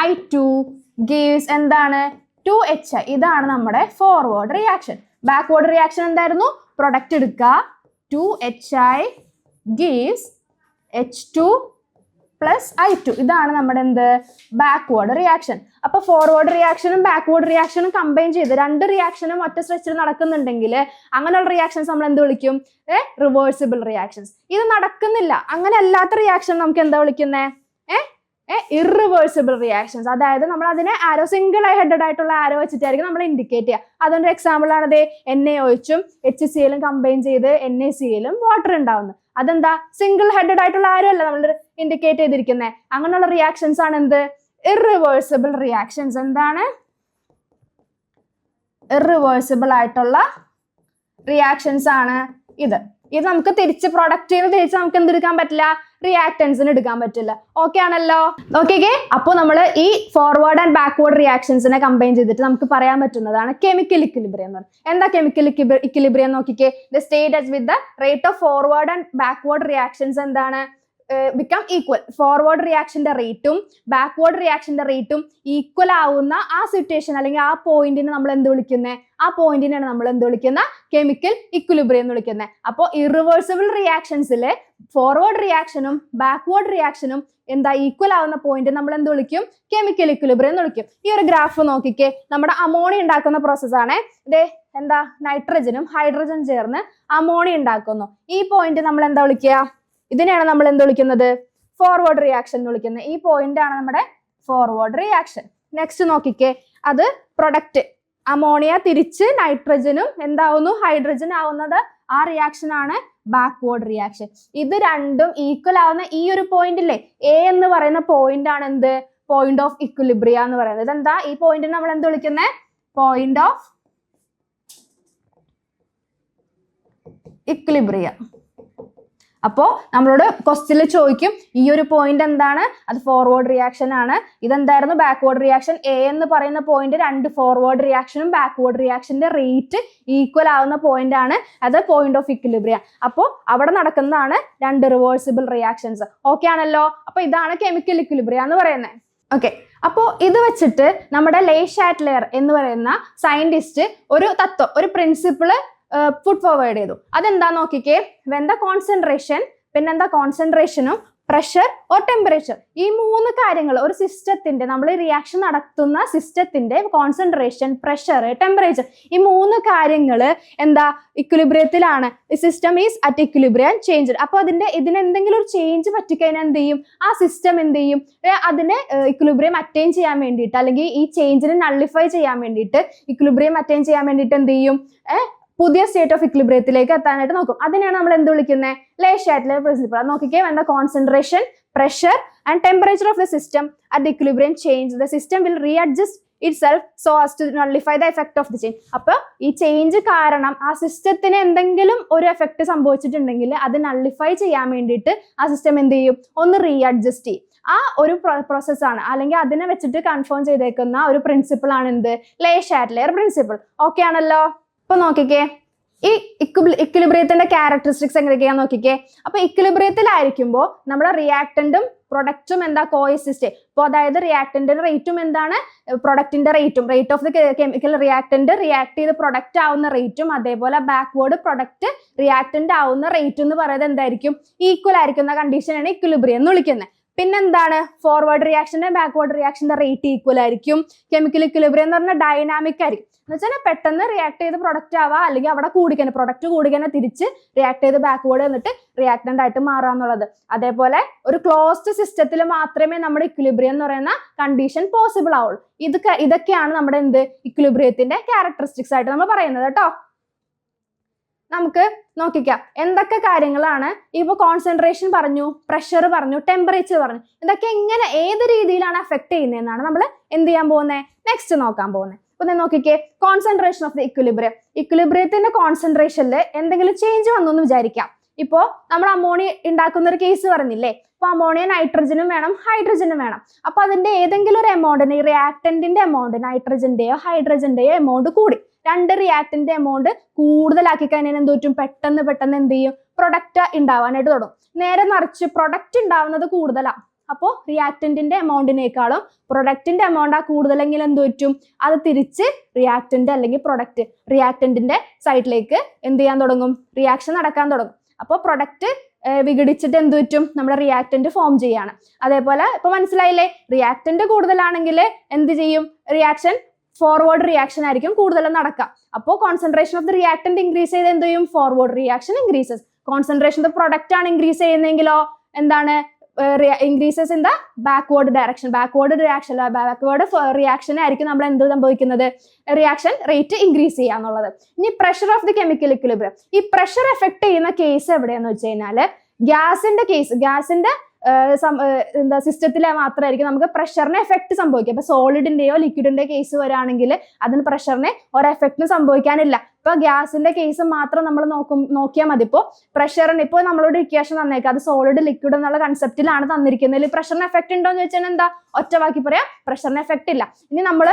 I2 gives എന്താണ്? 2HI. ഇതാണ് നമ്മുടെ ഫോർവേഡ് റിയാക്ഷൻ. ബാക്ക്വേർഡ് റിയാക്ഷൻ എന്തായിരുന്നു? പ്രൊഡക്റ്റ് എടുക്കുക. 2HI gives H2 + I2. ഇതാണ് നമ്മുടെ എന്ത്? Backward reaction. അപ്പൊ ഫോർവേഡ് റിയാക്ഷനും ബാക്ക്വേർഡ് റിയാക്ഷനും കമ്പൈൻ ചെയ്ത് രണ്ട് റിയാക്ഷനും ഒറ്റ സ്ട്രെച്ചിൽ നടക്കുന്നുണ്ടെങ്കിൽ അങ്ങനെയുള്ള റിയാക്ഷൻസ് നമ്മൾ എന്ത് വിളിക്കും? Reversible reactions. ഇത് നടക്കുന്നില്ല, അങ്ങനെ അല്ലാത്ത റിയാക്ഷൻ നമുക്ക് എന്താ വിളിക്കുന്നത്? Irreversible reactions. അതായത് നമ്മൾ അതിനെ ആരോ സിംഗിൾ ഹെഡഡ് ആയിട്ടുള്ള ആരോ വെച്ചിട്ടായിരിക്കും നമ്മൾ ഇൻഡിക്കേറ്റ് ചെയ്യുക. അതിന്റെ എക്സാമ്പിൾ ആണത് NaOHും HClഉം കമ്പൈൻ ചെയ്ത് NaClഉം വാട്ടർ ഉണ്ടാവുന്നത്. അതെന്താ സിംഗിൾ ഹെഡഡ് ആയിട്ടുള്ള ആരോ അല്ല നമ്മൾ ഇൻഡിക്കേറ്റ് ചെയ്തിരിക്കുന്നത്. അങ്ങനെയുള്ള റിയാക്ഷൻസ് ആണ് എന്ത് ഇറിവേഴ്സിബിൾ റിയാക്ഷൻസ്. എന്താണ് ഇറിവേഴ്സിബിൾ ആയിട്ടുള്ള റിയാക്ഷൻസ് ആണ് ഇത്. ഇത് നമുക്ക് തിരിച്ച് പ്രൊഡക്റ്റിന് തിരിച്ച് നമുക്ക് എന്തെടുക്കാൻ പറ്റില്ല, റിയാക്ടൻസിന് എടുക്കാൻ പറ്റില്ല. ഓക്കെ ആണല്ലോ. ഓക്കെ. അപ്പോൾ നമ്മൾ ഈ ഫോർവേഡ് ആൻഡ് ബാക്ക്വേർഡ് റിയാക്ഷൻസിനെ കമ്പൈൻ ചെയ്തിട്ട് നമുക്ക് പറയാൻ പറ്റുന്നതാണ് കെമിക്കൽ ഇക്വിലിബ്രിയം എന്ന് പറയുന്നത്. എന്താ കെമിക്കൽ ഇക്വിലിബ്രിയം നോക്കിക്കേ. The state with the rate of forward and backward reactions എന്താണ് ബിക്കം ഈക്വൽ. ഫോർവേഡ് റിയാക്ഷന്റെ റേറ്റും ബാക്ക്വേർഡ് റിയാക്ഷന്റെ റേറ്റും ഈക്വൽ ആവുന്ന ആ സിറ്റുവേഷൻ അല്ലെങ്കിൽ ആ പോയിന്റിനെ നമ്മൾ എന്ത് വിളിക്കുന്നത്, ആ പോയിന്റിനാണ് നമ്മൾ എന്ത് വിളിക്കുന്ന കെമിക്കൽ ഇക്വിലിബ്രിയം എന്ന് വിളിക്കുന്നത്. അപ്പോൾ ഇറിവേഴ്സിബിൾ റിയാക്ഷൻസിലെ ഫോർവേഡ് റിയാക്ഷനും ബാക്ക്വേർഡ് റിയാക്ഷനും എന്താ ഈക്വൽ ആവുന്ന പോയിന്റ് നമ്മൾ എന്ത് വിളിക്കും, കെമിക്കൽ ഇക്വിലിബ്രിയം എന്ന് വിളിക്കും. ഈ ഒരു ഗ്രാഫ് നോക്കിക്കേ, നമ്മുടെ അമോണിയ ഉണ്ടാക്കുന്ന പ്രോസസ്സാണ്. ഇതേ എന്താ നൈട്രജനും ഹൈഡ്രജനും ചേർന്ന് അമോണിയ ഉണ്ടാക്കുന്നു. ഈ പോയിന്റ് നമ്മൾ എന്താ വിളിക്കുക, ഇതിനെയാണ് നമ്മൾ എന്ത് വിളിക്കുന്നത്, ഫോർവേഡ് റിയാക്ഷൻ എന്ന് വിളിക്കുന്നത്. ഈ പോയിന്റ് ആണ് നമ്മുടെ ഫോർവേഡ് റിയാക്ഷൻ. നെക്സ്റ്റ് നോക്കിക്കേ, അത് പ്രൊഡക്റ്റ് അമോണിയ തിരിച്ച് നൈട്രജനും എന്താവുന്നു ഹൈഡ്രജൻ ആവുന്നത്, ആ റിയാക്ഷൻ ആണ് ബാക്ക്വേർഡ് റിയാക്ഷൻ. ഇത് രണ്ടും ഈക്വൽ ആവുന്ന ഈ ഒരു പോയിന്റ് ഇല്ലേ, എ എന്ന് പറയുന്ന പോയിന്റ് ആണ് എന്ത് പോയിന്റ് ഓഫ് ഇക്വിലിബ്രിയ എന്ന് പറയുന്നത്. ഇതെന്താ ഈ പോയിന്റിന് നമ്മൾ എന്ത് വിളിക്കുന്നത്, പോയിന്റ് ഓഫ് ഇക്വിലിബ്രിയ. അപ്പോ നമ്മളോട് ക്വസ്റ്റ്യനിൽ ചോദിക്കും ഈ ഒരു പോയിന്റ് എന്താണ്, അത് ഫോർവേഡ് റിയാക്ഷൻ ആണ്. ഇതെന്തായിരുന്നു ബാക്ക്വേർഡ് റിയാക്ഷൻ. എ എന്ന് പറയുന്ന പോയിന്റ് രണ്ട് ഫോർവേഡ് റിയാക്ഷനും ബാക്ക്വേർഡ് റിയാക്ഷന്റെ റേറ്റ് ഈക്വൽ ആവുന്ന പോയിന്റ് ആണ്, അത് പോയിന്റ് ഓഫ് ഇക്വിലിബ്രിയം. അപ്പോൾ അവിടെ നടക്കുന്നതാണ് രണ്ട് റിവേഴ്സിബിൾ റിയാക്ഷൻസ്. ഓക്കെ ആണല്ലോ. അപ്പൊ ഇതാണ് കെമിക്കൽ ഇക്വിലിബ്രിയം എന്ന് പറയുന്നത്. ഓക്കെ. അപ്പോൾ ഇത് വെച്ചിട്ട് നമ്മുടെ ലേ ഷാറ്റ്ലെയർ എന്ന് പറയുന്ന സയന്റിസ്റ്റ് ഒരു തത്വം, ഒരു പ്രിൻസിപ്പിള് പുട്ട് ഫോർവേഡ് ചെയ്തു. അതെന്താ നോക്കിക്കേ, വെൻ ദ കോൺസെൻട്രേഷൻ, പിന്നെന്താ കോൺസെൻട്രേഷനും പ്രഷർ ഓർ ടെമ്പറേച്ചർ, ഈ മൂന്ന് കാര്യങ്ങൾ ഒരു സിസ്റ്റത്തിന്റെ, നമ്മൾ റിയാക്ഷൻ നടത്തുന്ന സിസ്റ്റത്തിന്റെ കോൺസെൻട്രേഷൻ, പ്രഷർ, ടെമ്പറേച്ചർ, ഈ മൂന്ന് കാര്യങ്ങൾ എന്താ ഇക്വിലിബ്രിയത്തിലാണ്. System is at equilibrium change. അപ്പൊ ഇതിന് എന്തെങ്കിലും ഒരു ചേഞ്ച് പറ്റിക്കഴിഞ്ഞാൽ എന്ത് ചെയ്യും, ആ സിസ്റ്റം എന്ത് ചെയ്യും, അതിനെ ഇക്വിലിബ്രിയം അറ്റൈൻ ചെയ്യാൻ വേണ്ടിയിട്ട് അല്ലെങ്കിൽ ഈ ചേഞ്ചിനെ നള്ളിഫൈ ചെയ്യാൻ വേണ്ടിയിട്ട്, ഇക്വിലിബ്രിയം അറ്റൈൻ ചെയ്യാൻ വേണ്ടിയിട്ട് എന്ത് ചെയ്യും, പുതിയ സ്റ്റേറ്റ് ഓഫ് ഇക്വിലിബ്രിയത്തിലേക്ക് എത്താനായിട്ട് നോക്കും. അതിനെയാണ് നമ്മൾ എന്ത് വിളിക്കുന്നത്, ലേ ഷാറ്റ്ലെയർ പ്രിൻസിപ്പിൾ. അത് നോക്കിക്കേ, when the concentration, pressure and temperature of the system at the equilibrium change, the system will readjust itself so as to nullify the effect of the change. അപ്പൊ ഈ ചേഞ്ച് കാരണം ആ സിസ്റ്റത്തിന് എന്തെങ്കിലും ഒരു എഫക്ട് സംഭവിച്ചിട്ടുണ്ടെങ്കിൽ അത് നള്ളിഫൈ ചെയ്യാൻ വേണ്ടിയിട്ട് ആ സിസ്റ്റം എന്ത് ചെയ്യും, ഒന്ന് റീഅഡ്ജസ്റ്റ് ചെയ്യും. ആ ഒരു പ്രോസസ്സാണ്, അല്ലെങ്കിൽ അതിനെ വെച്ചിട്ട് കൺഫേം ചെയ്തേക്കുന്ന ഒരു പ്രിൻസിപ്പിൾ ആണ് എന്ത്, ലേ ഷാറ്റ്ലെയർ പ്രിൻസിപ്പിൾ. ഓക്കെ ആണല്ലോ. ഇപ്പൊ നോക്കിക്കേ, ഈ ഇക്വിലിബ്രിയത്തിന്റെ ക്യാരക്ടറിസ്റ്റിക്സ് എങ്ങനെയൊക്കെയാന്ന് നോക്കിക്കേ. അപ്പൊ ഇക്വിലിബ്രിയത്തിലായിരിക്കുമ്പോൾ നമ്മുടെ റിയാക്ടന്റും പ്രൊഡക്റ്റും എന്താ കോഎസിസ്റ്റ്. അപ്പോൾ അതായത് റിയാക്ടന്റിന്റെ റേറ്റും എന്താണ്, പ്രൊഡക്റ്റിന്റെ റേറ്റും, rate of the chemical reactant react ചെയ്ത് പ്രൊഡക്റ്റ് ആവുന്ന റേറ്റും, അതേപോലെ ബാക്ക്വേർഡ് പ്രൊഡക്റ്റ് റിയാക്ടന്റ് ആവുന്ന റേറ്റ് എന്ന് പറയുന്നത് എന്തായിരിക്കും, ഈക്വൽ ആയിരിക്കുന്ന കണ്ടീഷനാണ് ഇക്വിലിബ്രിയം എന്ന് വിളിക്കുന്നത്. പിന്നെന്താണ്, ഫോർവേഡ് റിയാക്ഷന്റെ ബാക്ക്വേർഡ് റിയാക്ഷന്റെ റേറ്റ് ഈക്വൽ ആയിരിക്കും. കെമിക്കൽ ഇക്വിലിബ്രിയം എന്ന് പറഞ്ഞാൽ ഡൈനാമിക് ആയിരിക്കും. എന്ന് വെച്ചാൽ പെട്ടെന്ന് റിയാക്ട് ചെയ്ത് പ്രൊഡക്റ്റ് ആവാ, അല്ലെങ്കിൽ അവിടെ കൂടിക്കന്നെ പ്രൊഡക്റ്റ് കൂടിക്കന്നെ തിരിച്ച് റിയാക്ട് ചെയ്ത് ബാക്ക്വേർഡ് വന്നിട്ട് റിയാക്ടന്റ് ആയിട്ട് മാറാന്നുള്ളത്. അതേപോലെ ഒരു ക്ലോസ്ഡ് സിസ്റ്റത്തിൽ മാത്രമേ നമ്മുടെ ഇക്വിലിബ്രിയം എന്ന് പറയുന്ന കണ്ടീഷൻ പോസിബിൾ ആവുള്ളൂ. ഇതൊക്കെയാണ് നമ്മുടെ എന്ത് ഇക്വിലിബ്രിയത്തിന്റെ ക്യാരക്ടറിസ്റ്റിക്സ് ആയിട്ട് നമ്മൾ പറയുന്നത് കേട്ടോ. നമുക്ക് നോക്കിക്കാം എന്തൊക്കെ കാര്യങ്ങളാണ് ഇപ്പൊ കോൺസെൻട്രേഷൻ പറഞ്ഞു, പ്രഷർ പറഞ്ഞു, ടെമ്പറേച്ചർ പറഞ്ഞു, ഇതൊക്കെ എങ്ങനെ ഏത് രീതിയിലാണ് അഫക്ട് ചെയ്യുന്നതെന്നാണ് നമ്മൾ എന്ത് ചെയ്യാൻ പോകുന്നത്, നെക്സ്റ്റ് നോക്കാൻ പോകുന്നത്. അപ്പൊ നോക്കിക്കേ, കോൺസെൻട്രേഷൻ ഓഫ് ദി ഇക്വിലിബ്രിയം. ഇക്വിലിബ്രിയത്തിന്റെ കോൺസെൻട്രേഷനിൽ എന്തെങ്കിലും ചേഞ്ച് വന്നു എന്ന് വിചാരിക്കാം. ഇപ്പോ നമ്മൾ അമോണിയ ഉണ്ടാക്കുന്ന ഒരു കേസ് പറഞ്ഞില്ലേ, അപ്പൊ അമോണിയ നൈട്രജനും വേണം ഹൈഡ്രജനും വേണം. അപ്പൊ അതിന്റെ ഏതെങ്കിലും ഒരു എമൗണ്ടിന്, ഈ റിയാക്ടന്റിന്റെ എമൗണ്ട്, നൈട്രജന്റെയോ ഹൈഡ്രജന്റെയോ എമൗണ്ട് കൂടി, രണ്ട് റിയാക്ടന്റ് എമൗണ്ട് കൂടുതലാക്കി കഴിഞ്ഞാൽ എന്ത് പറ്റും, പെട്ടെന്ന് എന്ത് ചെയ്യും, പ്രൊഡക്റ്റ് ഉണ്ടാവാനായിട്ട് തുടങ്ങും. നേരെ മറിച്ച് പ്രൊഡക്റ്റ് ഉണ്ടാവുന്നത് കൂടുതലാണ്. അപ്പോൾ റിയാക്ടന്റിന്റെ എമൗണ്ടിനേക്കാളും പ്രൊഡക്റ്റിന്റെ എമൗണ്ട് ആ കൂടുതലെങ്കിൽ എന്ത് പറ്റും, അത് തിരിച്ച് റിയാക്ടന്റ് അല്ലെങ്കിൽ പ്രൊഡക്റ്റ് റിയാക്ടന്റിന്റെ സൈഡിലേക്ക് എന്ത് ചെയ്യാൻ തുടങ്ങും, റിയാക്ഷൻ നടക്കാൻ തുടങ്ങും. അപ്പോൾ പ്രൊഡക്റ്റ് വിഘടിച്ചിട്ട് എന്ത് പറ്റും, നമ്മുടെ റിയാക്ടന്റ് ഫോം ചെയ്യാണ്. അതേപോലെ ഇപ്പൊ മനസ്സിലായില്ലേ, റിയാക്ടന്റ് കൂടുതലാണെങ്കിൽ എന്ത് ചെയ്യും, റിയാക്ഷൻ ഫോർവേഡ് റിയാക്ഷൻ ആയിരിക്കും കൂടുതലും നടക്കുക. അപ്പോൾ concentration of the reactant increase ചെയ്ത് എന്ത് ചെയ്യും, forward reaction increases. Concentration of product ആണ് ഇൻക്രീസ് ചെയ്യുന്നതെങ്കിലോ എന്താണ്, increases in the backward direction. Backward reaction ആയിരിക്കും നമ്മൾ എന്ത് സംഭവിക്കുന്നത്, റിയാക്ഷൻ റേറ്റ് ഇൻക്രീസ് ചെയ്യാന്നുള്ളത്. ഇനി pressure of the chemical equilibrium. ഈ പ്രഷർ എഫക്ട് ചെയ്യുന്ന കേസ് എവിടെയാന്ന് വെച്ച് കഴിഞ്ഞാൽ ഗ്യാസിന്റെ കേസ്, ഗ്യാസിന്റെ എന്താ സിസ്റ്റത്തിലെ മാത്രമായിരിക്കും നമുക്ക് പ്രഷറിന് എഫക്ട് സംഭവിക്കുക. ഇപ്പൊ സോളിഡിന്റെയോ ലിക്വിഡിന്റെയോ കേസ് വരാണെങ്കിൽ അതിന് പ്രഷറിന് ഒരു എഫക്റ്റും സംഭവിക്കാനില്ല. ഇപ്പൊ ഗ്യാസിന്റെ കേസ് മാത്രം നമ്മൾ നോക്കിയാൽ മതി. ഇപ്പോ പ്രഷറിന് ഇപ്പോൾ നമ്മളോട് ഇക്വേഷൻ തന്നേക്കാം, അത് സോളിഡ് ലിക്വിഡ് എന്നുള്ള കൺസെപ്റ്റിലാണ് തന്നിരിക്കുന്നതിൽ പ്രഷറിന് എഫക്ട് ഉണ്ടോ എന്ന് വെച്ചാൽ എന്താ ഒറ്റവാക്കി പറയാം, പ്രഷറിന് എഫക്ട് ഇല്ല. ഇനി നമ്മൾ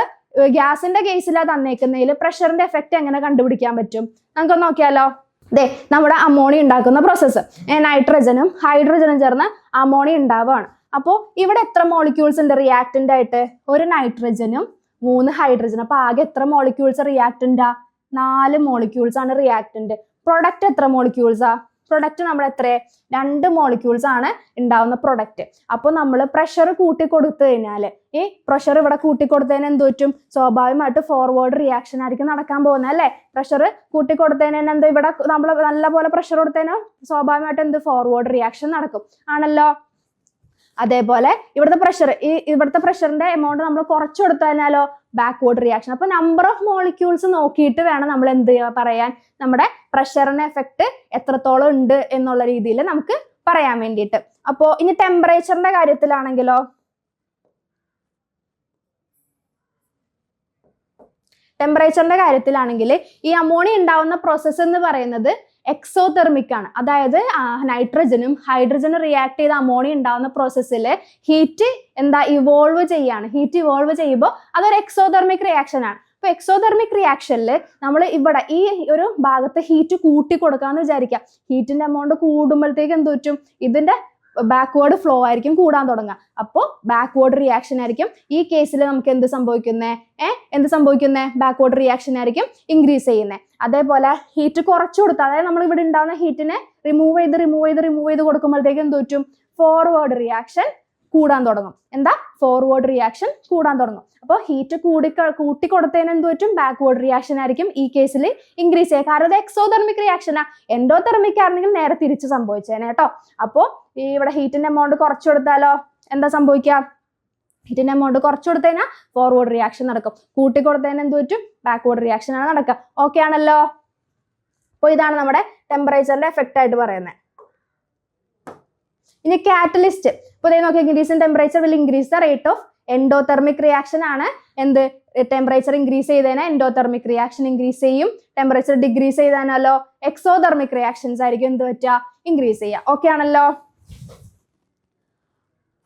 ഗ്യാസിന്റെ കേസിലാണ് തന്നേക്കുന്നതിൽ പ്രഷറിന്റെ എഫക്ട് എങ്ങനെ കണ്ടുപിടിക്കാൻ പറ്റും നമുക്ക് നോക്കിയാലോ. നമ്മുടെ അമോണിയ ഉണ്ടാക്കുന്ന പ്രോസസ്സ്, നൈട്രജനും ഹൈഡ്രജനും ചേർന്ന് അമോണിയ ഉണ്ടാവുകയാണ്. അപ്പോൾ ഇവിടെ എത്ര മോളിക്യൂൾസ് ഉണ്ട് റിയാക്റ്റന്റ് ആയിട്ട്? ഒരു നൈട്രജനും 3 ഹൈഡ്രജനും. അപ്പൊ ആകെ എത്ര മോളിക്യൂൾസ് റിയാക്റ്റന്റാ? 4 മോളിക്യൂൾസ് ആണ് റിയാക്റ്റന്റ്. പ്രൊഡക്റ്റ് എത്ര മോളിക്യൂൾസാ? പ്രൊഡക്റ്റ് നമ്മൾ എത്ര? 2 മോളിക്യൂൾസ് ആണ് ഉണ്ടാവുന്ന പ്രൊഡക്റ്റ്. അപ്പോൾ നമ്മൾ പ്രഷർ കൂട്ടി കൊടുത്തു കഴിഞ്ഞാൽ, ഈ പ്രഷർ ഇവിടെ കൂട്ടി കൊടുത്തതിന് എന്ത് പറ്റും? സ്വാഭാവികമായിട്ട് ഫോർവേഡ് റിയാക്ഷൻ ആയിരിക്കും നടക്കാൻ പോകുന്നത് അല്ലേ? പ്രഷർ കൂട്ടി കൊടുത്തതിന് എന്താ, ഇവിടെ നമ്മൾ നല്ലപോലെ പ്രഷർ കൊടുത്തതിന് സ്വാഭാവികമായിട്ട് എന്ത് ഫോർവേഡ് റിയാക്ഷൻ നടക്കും ആണല്ലോ. അതേപോലെ ഇവിടുത്തെ പ്രഷറിന്റെ എമൗണ്ട് നമ്മൾ കുറച്ച് കൊടുത്തു കഴിഞ്ഞാലോ ബാക്ക്വേർഡ് റിയാക്ഷൻ. അപ്പൊ നമ്പർ ഓഫ് മോളിക്യൂൾസ് നോക്കിയിട്ട് വേണം നമ്മൾ എന്ത് പറയാൻ, നമ്മുടെ പ്രഷറിന് എഫക്ട് എത്രത്തോളം ഉണ്ട് എന്നുള്ള രീതിയിൽ നമുക്ക് പറയാൻ വേണ്ടിയിട്ട്. അപ്പോ ഇനി ടെമ്പറേച്ചറിന്റെ കാര്യത്തിലാണെങ്കിലോ, ഈ അമോണിയ ഉണ്ടാവുന്ന പ്രോസസ്സ് എന്ന് പറയുന്നത് എക്സോതെർമിക് ആണ്. അതായത് നൈട്രജനും ഹൈഡ്രജനും റിയാക്ട് ചെയ്ത അമോണിയ ഉണ്ടാവുന്ന പ്രോസസ്സിൽ ഹീറ്റ് ഇവോൾവ് ചെയ്യാണ്. ഹീറ്റ് ഇവോൾവ് ചെയ്യുമ്പോൾ അതൊരു എക്സോതെർമിക് റിയാക്ഷൻ ആണ്. അപ്പൊ എക്സോതെർമിക് റിയാക്ഷനിൽ നമ്മൾ ഇവിടെ ഈ ഒരു ഭാഗത്ത് ഹീറ്റ് കൂട്ടി കൊടുക്കാന്ന് വിചാരിക്കാം. ഹീറ്റിന്റെ എമൗണ്ട് കൂടുമ്പോഴത്തേക്ക് എന്ത് പറ്റും, ഇതിന്റെ ബാക്ക്വേർഡ് ഫ്ലോ ആയിരിക്കും കൂടാൻ തുടങ്ങുക. അപ്പോൾ ബാക്ക്വേർഡ് റിയാക്ഷൻ ആയിരിക്കും ഈ കേസിൽ നമുക്ക് എന്ത് സംഭവിക്കുന്നേ ബാക്ക്വേർഡ് റിയാക്ഷൻ ആയിരിക്കും ഇൻക്രീസ് ചെയ്യുന്നത്. അതേപോലെ ഹീറ്റ് കുറച്ചു കൊടുത്താൽ, അതായത് നമ്മൾ ഇവിടെ ഉണ്ടാകുന്ന ഹീറ്റിനെ റിമൂവ് ചെയ്ത് കൊടുക്കുമ്പോഴത്തേക്ക് എന്ത് പറ്റും, ഫോർവേഡ് റിയാക്ഷൻ കൂടാൻ തുടങ്ങും. ഫോർവേഡ് റിയാക്ഷൻ കൂടാൻ തുടങ്ങും. അപ്പോൾ ഹീറ്റ് കൂട്ടി കൊടുത്തതിന് എന്ത് പറ്റും, ബാക്ക്വേർഡ് റിയാക്ഷൻ ആയിരിക്കും ഈ കേസിൽ ഇൻക്രീസ് ചെയ്യുക. കാരണം ഇത് എക്സോതെർമിക് റിയാക്ഷനാ. എൻഡോതെർമിക് ആണെങ്കിൽ നേരെ തിരിച്ച് സംഭവിച്ചേനെ കേട്ടോ. അപ്പോൾ ഇവിടെ ഹീറ്റിന്റെ എമൗണ്ട് കുറച്ചു കൊടുത്താലോ എന്താ സംഭവിക്കുക, ഹീറ്റിന്റെ എമൗണ്ട് കുറച്ചു കൊടുത്തതിനാൽ ഫോർവേഡ് റിയാക്ഷൻ നടക്കും. കൂട്ടി കൊടുത്തതിന് എന്ത് പറ്റും, ബാക്ക്വേർഡ് റിയാക്ഷൻ ആണ് നടക്കുക. ഓക്കെ ആണല്ലോ. അപ്പോൾ ഇതാണ് നമ്മുടെ ടെമ്പറേച്ചറിന്റെ എഫക്റ്റ് ആയിട്ട് പറയുന്നത്. ഇനി കാറ്റലിസ്റ്റ്. ഇപ്പോൾ നോക്കി, increase in temperature will increase the rate of endothermic reaction ആണ്. ടെമ്പറേച്ചർ ഇൻക്രീസ് ചെയ്തതിന് എൻഡോതെർമിക് റിയാക്ഷൻ ഇൻക്രീസ് ചെയ്യും. ടെമ്പറേച്ചർ ഡിക്രീസ് ചെയ്താലോ എക്സോതെർമിക് റിയാക്ഷൻസ് ആയിരിക്കും എന്ത് പറ്റുക, ഇൻക്രീസ് ചെയ്യുക. ഓക്കെ ആണല്ലോ.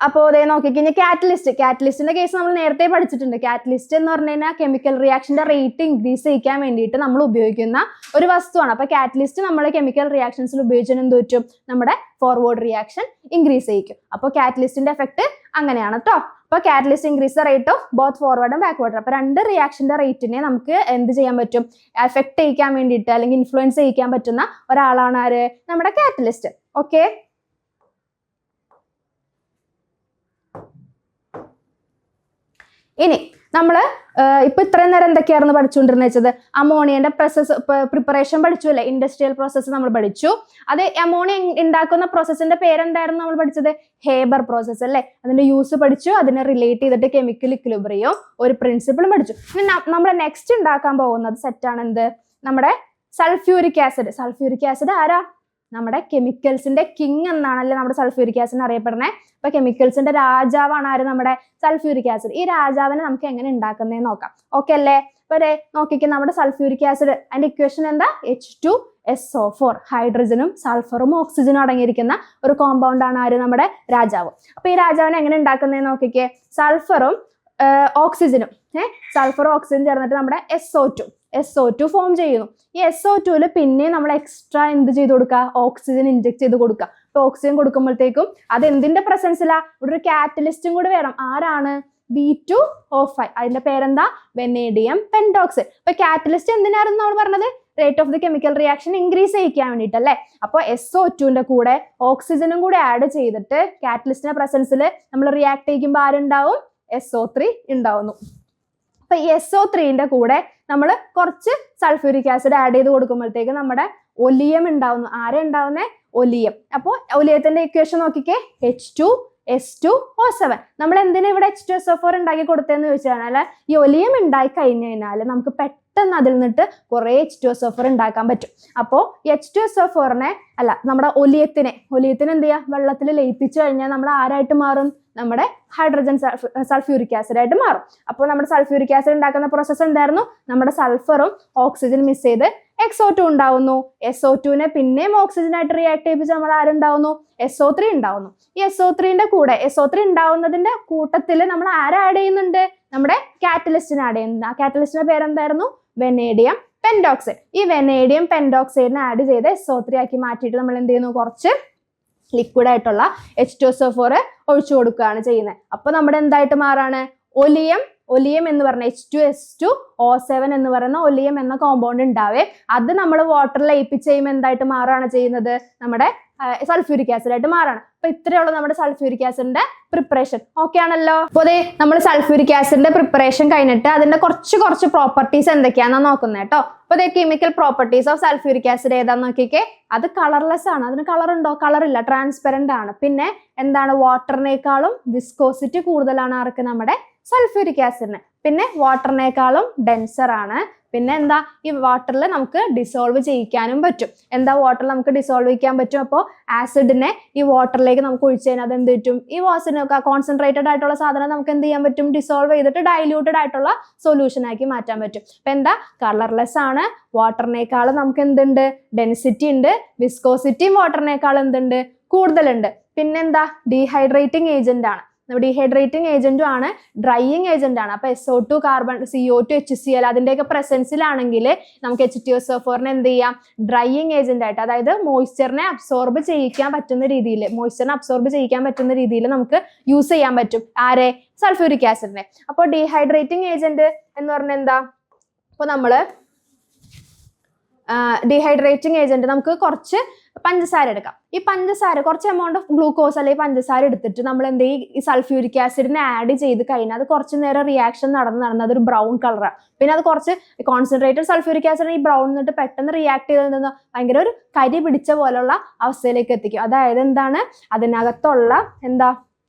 അപ്പോൾ നോക്കിക്കഴിഞ്ഞാൽ കാറ്റലിസ്റ്റിന്റെ കേസ് നമ്മൾ നേരത്തെ പഠിച്ചിട്ടുണ്ട്. കാറ്റലിസ്റ്റ് എന്ന് പറഞ്ഞു കഴിഞ്ഞാൽ കെമിക്കൽ റിയാക്ഷന്റെ റേറ്റ് ഇൻക്രീസ് ചെയ്യിക്കാൻ വേണ്ടിയിട്ട് നമ്മൾ ഉപയോഗിക്കുന്ന ഒരു വസ്തുവാണ്. അപ്പൊ കാറ്റലിസ്റ്റ് നമ്മൾ കെമിക്കൽ റിയാക്ഷൻസിൽ ഉപയോഗിച്ചാൽ എന്ത് പറ്റും, നമ്മുടെ ഫോർവേഡ് റിയാക്ഷൻ ഇൻക്രീസ് ചെയ്യിക്കും. അപ്പോൾ കാറ്റലിസ്റ്റിന്റെ എഫക്ട് അങ്ങനെയാണ് കേട്ടോ. അപ്പോൾ catalyst increase the rate of both ഫോർവേഡും ബാക്ക്വേർഡും. അപ്പൊ 2 റിയാക്ഷന്റെ റേറ്റിനെ നമുക്ക് എന്ത് ചെയ്യാൻ പറ്റും, എഫക്ട് ചെയ്യിക്കാൻ വേണ്ടിയിട്ട് അല്ലെങ്കിൽ ഇൻഫ്ലുവൻസ് ചെയ്യിക്കാൻ പറ്റുന്ന ഒരാളാണ് ആര്, നമ്മുടെ കാറ്റലിസ്റ്റ്. ഓക്കെ. ഇനി നമ്മൾ ഇപ്പൊ ഇത്രയും നേരം എന്തൊക്കെയായിരുന്നു പഠിച്ചുകൊണ്ടിരുന്ന വെച്ചത്, അമോണിയന്റെ പ്രിപ്പറേഷൻ പഠിച്ചു അല്ലെ, ഇൻഡസ്ട്രിയൽ പ്രോസസ്സ് നമ്മൾ പഠിച്ചു. അത് അമോണിയ ഉണ്ടാക്കുന്ന പ്രോസസ്സിന്റെ പേരെന്തായിരുന്നു നമ്മൾ പഠിച്ചത്, ഹേബർ പ്രോസസ്സ് അല്ലെ. അതിന്റെ യൂസ് പഠിച്ചു, അതിനെ റിലേറ്റ് ചെയ്തിട്ട് കെമിക്കൽ ഇക്വിലിബ്രിയം ഒരു പ്രിൻസിപ്പിളും പഠിച്ചു. ഇനി നമ്മൾ നെക്സ്റ്റ് ഉണ്ടാക്കാൻ പോകുന്നത് സെറ്റാണ് എന്ത്, നമ്മുടെ സൾഫ്യൂരിക് ആസിഡ് ആരാ, നമ്മുടെ കെമിക്കൽസിന്റെ കിങ് എന്നാണല്ലേ നമ്മുടെ സൾഫ്യൂരിക് ആസിഡ് അറിയപ്പെടുന്നത്. അപ്പൊ കെമിക്കൽസിന്റെ രാജാവാണ് ആര്, നമ്മുടെ സൾഫ്യൂരിക് ആസിഡ്. ഈ രാജാവിനെ നമുക്ക് എങ്ങനെ ഉണ്ടാക്കുന്നതെന്ന് നോക്കാം. ഓക്കെ അല്ലേ. അപ്പൊ നോക്കിക്കാൻ നമ്മുടെ സൾഫ്യൂരിക് ആസിഡ് അതിന്റെ ഇക്വേഷൻ എന്താ, H2SO4. ഹൈഡ്രജനും സൾഫറും ഓക്സിജനും അടങ്ങിയിരിക്കുന്ന ഒരു കോമ്പൗണ്ട് ആണ് ആര്, നമ്മുടെ രാജാവ്. അപ്പൊ ഈ രാജാവിനെ എങ്ങനെ ഉണ്ടാക്കുന്നതെന്ന് നോക്കിക്കേ. സൾഫറും ഓക്സിജനും സൾഫറും ഓക്സിജൻ ചേർന്നിട്ട് നമ്മുടെ SO2 ഫോം ചെയ്യുന്നു. ഈ SO2 പിന്നെ നമ്മൾ എക്സ്ട്രാ എന്ത് ചെയ്ത് കൊടുക്കുക, ഓക്സിജൻ ഇൻജെക്ട് ചെയ്ത് കൊടുക്കുക. അപ്പൊ ഓക്സിജൻ കൊടുക്കുമ്പോഴത്തേക്കും അത് എന്തിന്റെ പ്രസൻസിലാ, ഇവിടെ ഒരു കാറ്റലിസ്റ്റും കൂടി വേണം. ആരാണ്, V2O5. അതിന്റെ പേരെന്താ, വെനേഡിയം പെന്റോക്സൈഡ്. അപ്പൊ കാറ്റലിസ്റ്റ് എന്തിനായിരുന്നു നമ്മൾ പറഞ്ഞത്, rate of the chemical reaction increase ചെയ്യിക്കാൻ വേണ്ടിയിട്ടല്ലേ. അപ്പോൾ SO2ന്റെ കൂടെ ഓക്സിജനും കൂടെ ആഡ് ചെയ്തിട്ട് കാറ്റലിസ്റ്റിന്റെ പ്രസൻസിൽ നമ്മൾ റിയാക്ട് ചെയ്യിക്കുമ്പോൾ ആരുണ്ടാവും, SO3 ഉണ്ടാവുന്നു. അപ്പൊ ഈ SO3ന്റെ കൂടെ നമ്മൾ കുറച്ച് സൾഫ്യൂരിക് ആസിഡ് ആഡ് ചെയ്ത് കൊടുക്കുമ്പോഴത്തേക്ക് നമ്മുടെ ഒലിയം ഉണ്ടാവുന്നു. ആരെ ഉണ്ടാവുന്നേ, ഒലിയം. അപ്പോൾ ഒലിയത്തിന്റെ ഇക്വേഷൻ നോക്കിക്കേ, H2S2O7. നമ്മൾ എന്തിനാ ഇവിടെ H2SO4 ഉണ്ടാക്കി കൊടുത്തതെന്ന് ചോദിച്ചാൽ, ഈ ഒലിയം ഉണ്ടായി കഴിഞ്ഞു കഴിഞ്ഞാൽ നമുക്ക് പെട്ടെന്ന് അതിൽ നിന്നിട്ട് കുറെ H2SO4 ഉണ്ടാക്കാൻ പറ്റും. അപ്പോൾ ഈ H2SO4നെ അല്ല നമ്മുടെ ഒലിയത്തിനെ എന്ത് ചെയ്യുക, വെള്ളത്തിൽ ലയിപ്പിച്ചു കഴിഞ്ഞാൽ നമ്മൾ ആരായിട്ട് മാറും, നമ്മുടെ ഹൈഡ്രജൻ സൾഫ്യൂരിക് ആസിഡ് ആയിട്ട് മാറും. അപ്പോൾ നമ്മുടെ സൾഫ്യൂരിക് ആസിഡ് ഉണ്ടാക്കുന്ന പ്രോസസ്സ് എന്തായിരുന്നു, നമ്മുടെ സൾഫറും ഓക്സിജൻ മിസ് ചെയ്ത് XO2 ഉണ്ടാവുന്നു. SO2നെ പിന്നെയും ഓക്സിജൻ ആയിട്ട് റിയാക്ട് ചെയ്യിപ്പിച്ച് നമ്മൾ ആരുണ്ടാവുന്നു, SO3 ഉണ്ടാവുന്നു. ഈ SO3ന്റെ കൂടെ SO3 ഉണ്ടാവുന്നതിന്റെ കൂട്ടത്തിൽ നമ്മൾ ആരെ ആഡ് ചെയ്യുന്നുണ്ട്, നമ്മുടെ കാറ്റലിസ്റ്റിനെ ആഡ് ചെയ്യുന്നുണ്ട്. ആ കാറ്റലിസ്റ്റിന്റെ പേരെന്തായിരുന്നു, വെനേഡിയം പെന്റോക്സൈഡ്. ഈ വെനേഡിയം പെന്റോക്സൈഡിനെ ആഡ് ചെയ്ത് SO3 ആക്കി മാറ്റിയിട്ട് നമ്മൾ എന്ത് ചെയ്യുന്നു, കുറച്ച് ലിക്വിഡ് ആയിട്ടുള്ള H2SO4 ഒഴിച്ചു കൊടുക്കുകയാണ് ചെയ്യുന്നത്. അപ്പൊ നമ്മുടെ എന്തായിട്ട് മാറാണ്, ഒലിയം എന്ന് പറഞ്ഞ H2S2O7 എന്ന് പറയുന്ന ഒലിയം എന്ന കോമ്പൗണ്ട് ഉണ്ടാവേ. അത് നമ്മൾ വാട്ടറിൽ ലയിപ്പിച്ച് ചെയ്യുമ്പോൾ എന്തായിട്ട് മാറാണ് ചെയ്യുന്നത്, നമ്മുടെ സൾഫ്യൂരിക് ആസിഡ് ആയിട്ട് മാറാണ്. അപ്പൊ ഇത്രയുള്ള നമ്മുടെ സൾഫ്യൂരിക് ആസിഡിന്റെ പ്രിപ്പറേഷൻ. ഓക്കെ ആണല്ലോ. അപ്പോൾ അതെ നമ്മൾ സൾഫ്യൂരിക് ആസിഡിന്റെ പ്രിപ്പറേഷൻ കഴിഞ്ഞിട്ട് അതിന്റെ കുറച്ച് പ്രോപ്പർട്ടീസ് എന്തൊക്കെയാണെന്ന് നോക്കുന്നത് കേട്ടോ. അപ്പൊ അതെ chemical properties of sulphuric acid ഏതാന്ന് നോക്കിക്കേ. അത് കളർലെസ് ആണ്. അതിന് കളർ ഉണ്ടോ, കളർ ഇല്ല, ട്രാൻസ്പെറന്റ് ആണ്. പിന്നെ എന്താണ്, വാട്ടറിനേക്കാളും വിസ്കോസിറ്റി കൂടുതലാണ് ആർക്ക്, നമ്മുടെ സൾഫ്യൂരിക് ആസിഡിന്. പിന്നെ വാട്ടറിനേക്കാളും ഡെൻസർ ആണ്. പിന്നെ എന്താ, ഈ വാട്ടറിൽ നമുക്ക് ഡിസോൾവ് ചെയ്യിക്കാനും പറ്റും. എന്താ, വാട്ടറിൽ നമുക്ക് ഡിസോൾവ് ചെയ്യാൻ പറ്റും. അപ്പോൾ ആസിഡിനെ ഈ വാട്ടറിലേക്ക് നമുക്ക് ഒഴിച്ചു കഴിഞ്ഞാൽ അത് എന്ത് പറ്റും, ഈ വാസിനൊക്കെ കോൺസെൻട്രേറ്റഡ് ആയിട്ടുള്ള സാധനം നമുക്ക് എന്ത് ചെയ്യാൻ പറ്റും, ഡിസോൾവ് ചെയ്തിട്ട് ഡൈല്യൂട്ടഡ് ആയിട്ടുള്ള സൊല്യൂഷൻ ആക്കി മാറ്റാൻ പറ്റും. അപ്പൊ എന്താ, കളർലെസ് ആണ്. വാട്ടറിനേക്കാളും നമുക്ക് എന്തുണ്ട്, ഡെൻസിറ്റി ഉണ്ട്. വിസ്കോസിറ്റിയും വാട്ടറിനേക്കാളും എന്തുണ്ട്, കൂടുതലുണ്ട്. പിന്നെന്താ, ഡീഹൈഡ്രേറ്റിംഗ് ഏജന്റ് ആണ്. ഡീഹൈഡ്രേറ്റിംഗ് ഏജന്റും ആണ്, ഡ്രൈയിങ് ഏജന്റ് ആണ്. അപ്പൊ SO2, കാർബൺ, CO2, HCl അതിന്റെയൊക്കെ പ്രസൻസിലാണെങ്കിൽ നമുക്ക് H2SO4നെ എന്ത് ചെയ്യാം, ഡ്രൈയിങ് ഏജന്റ് ആയിട്ട്, അതായത് മോയ്സ്ചറിനെ അബ്സോർബ് ചെയ്യിക്കാൻ പറ്റുന്ന രീതിയിൽ നമുക്ക് യൂസ് ചെയ്യാൻ പറ്റും. ആരെ, സൾഫ്യൂരിക് ആസിഡിനെ. അപ്പോൾ ഡീഹൈഡ്രേറ്റിംഗ് ഏജന്റ് എന്ന് പറഞ്ഞാൽ എന്താ, അപ്പൊ നമ്മള് ഡീഹൈഡ്രേറ്റിംഗ് ഏജന്റ് നമുക്ക് കുറച്ച് പഞ്ചസാര എടുക്കാം. ഈ പഞ്ചസാര കുറച്ച് എമൗണ്ട് ഓഫ് ഗ്ലൂക്കോസ് അല്ലെങ്കിൽ പഞ്ചസാര എടുത്തിട്ട് നമ്മൾ എന്ത് ചെയ്യും, ഈ സൾഫ്യൂരിക് ആസിഡിനെ ആഡ് ചെയ്ത് കഴിഞ്ഞാൽ അത് കുറച്ച് നേരം റിയാക്ഷൻ നടന്ന് അതൊരു ബ്രൗൺ കളറാണ്. പിന്നെ അത് കുറച്ച് കോൺസെൻട്രേറ്റഡ് സൾഫ്യൂരിക് ആസിഡ് ഈ ബ്രൗൺ എന്നിട്ട് പെട്ടെന്ന് റിയാക്ട് ചെയ്ത് ഭയങ്കര ഒരു കരി പിടിച്ച പോലുള്ള അവസ്ഥയിലേക്ക് എത്തിക്കും. അതായത് എന്താണ്, അതിനകത്തുള്ള എന്താ,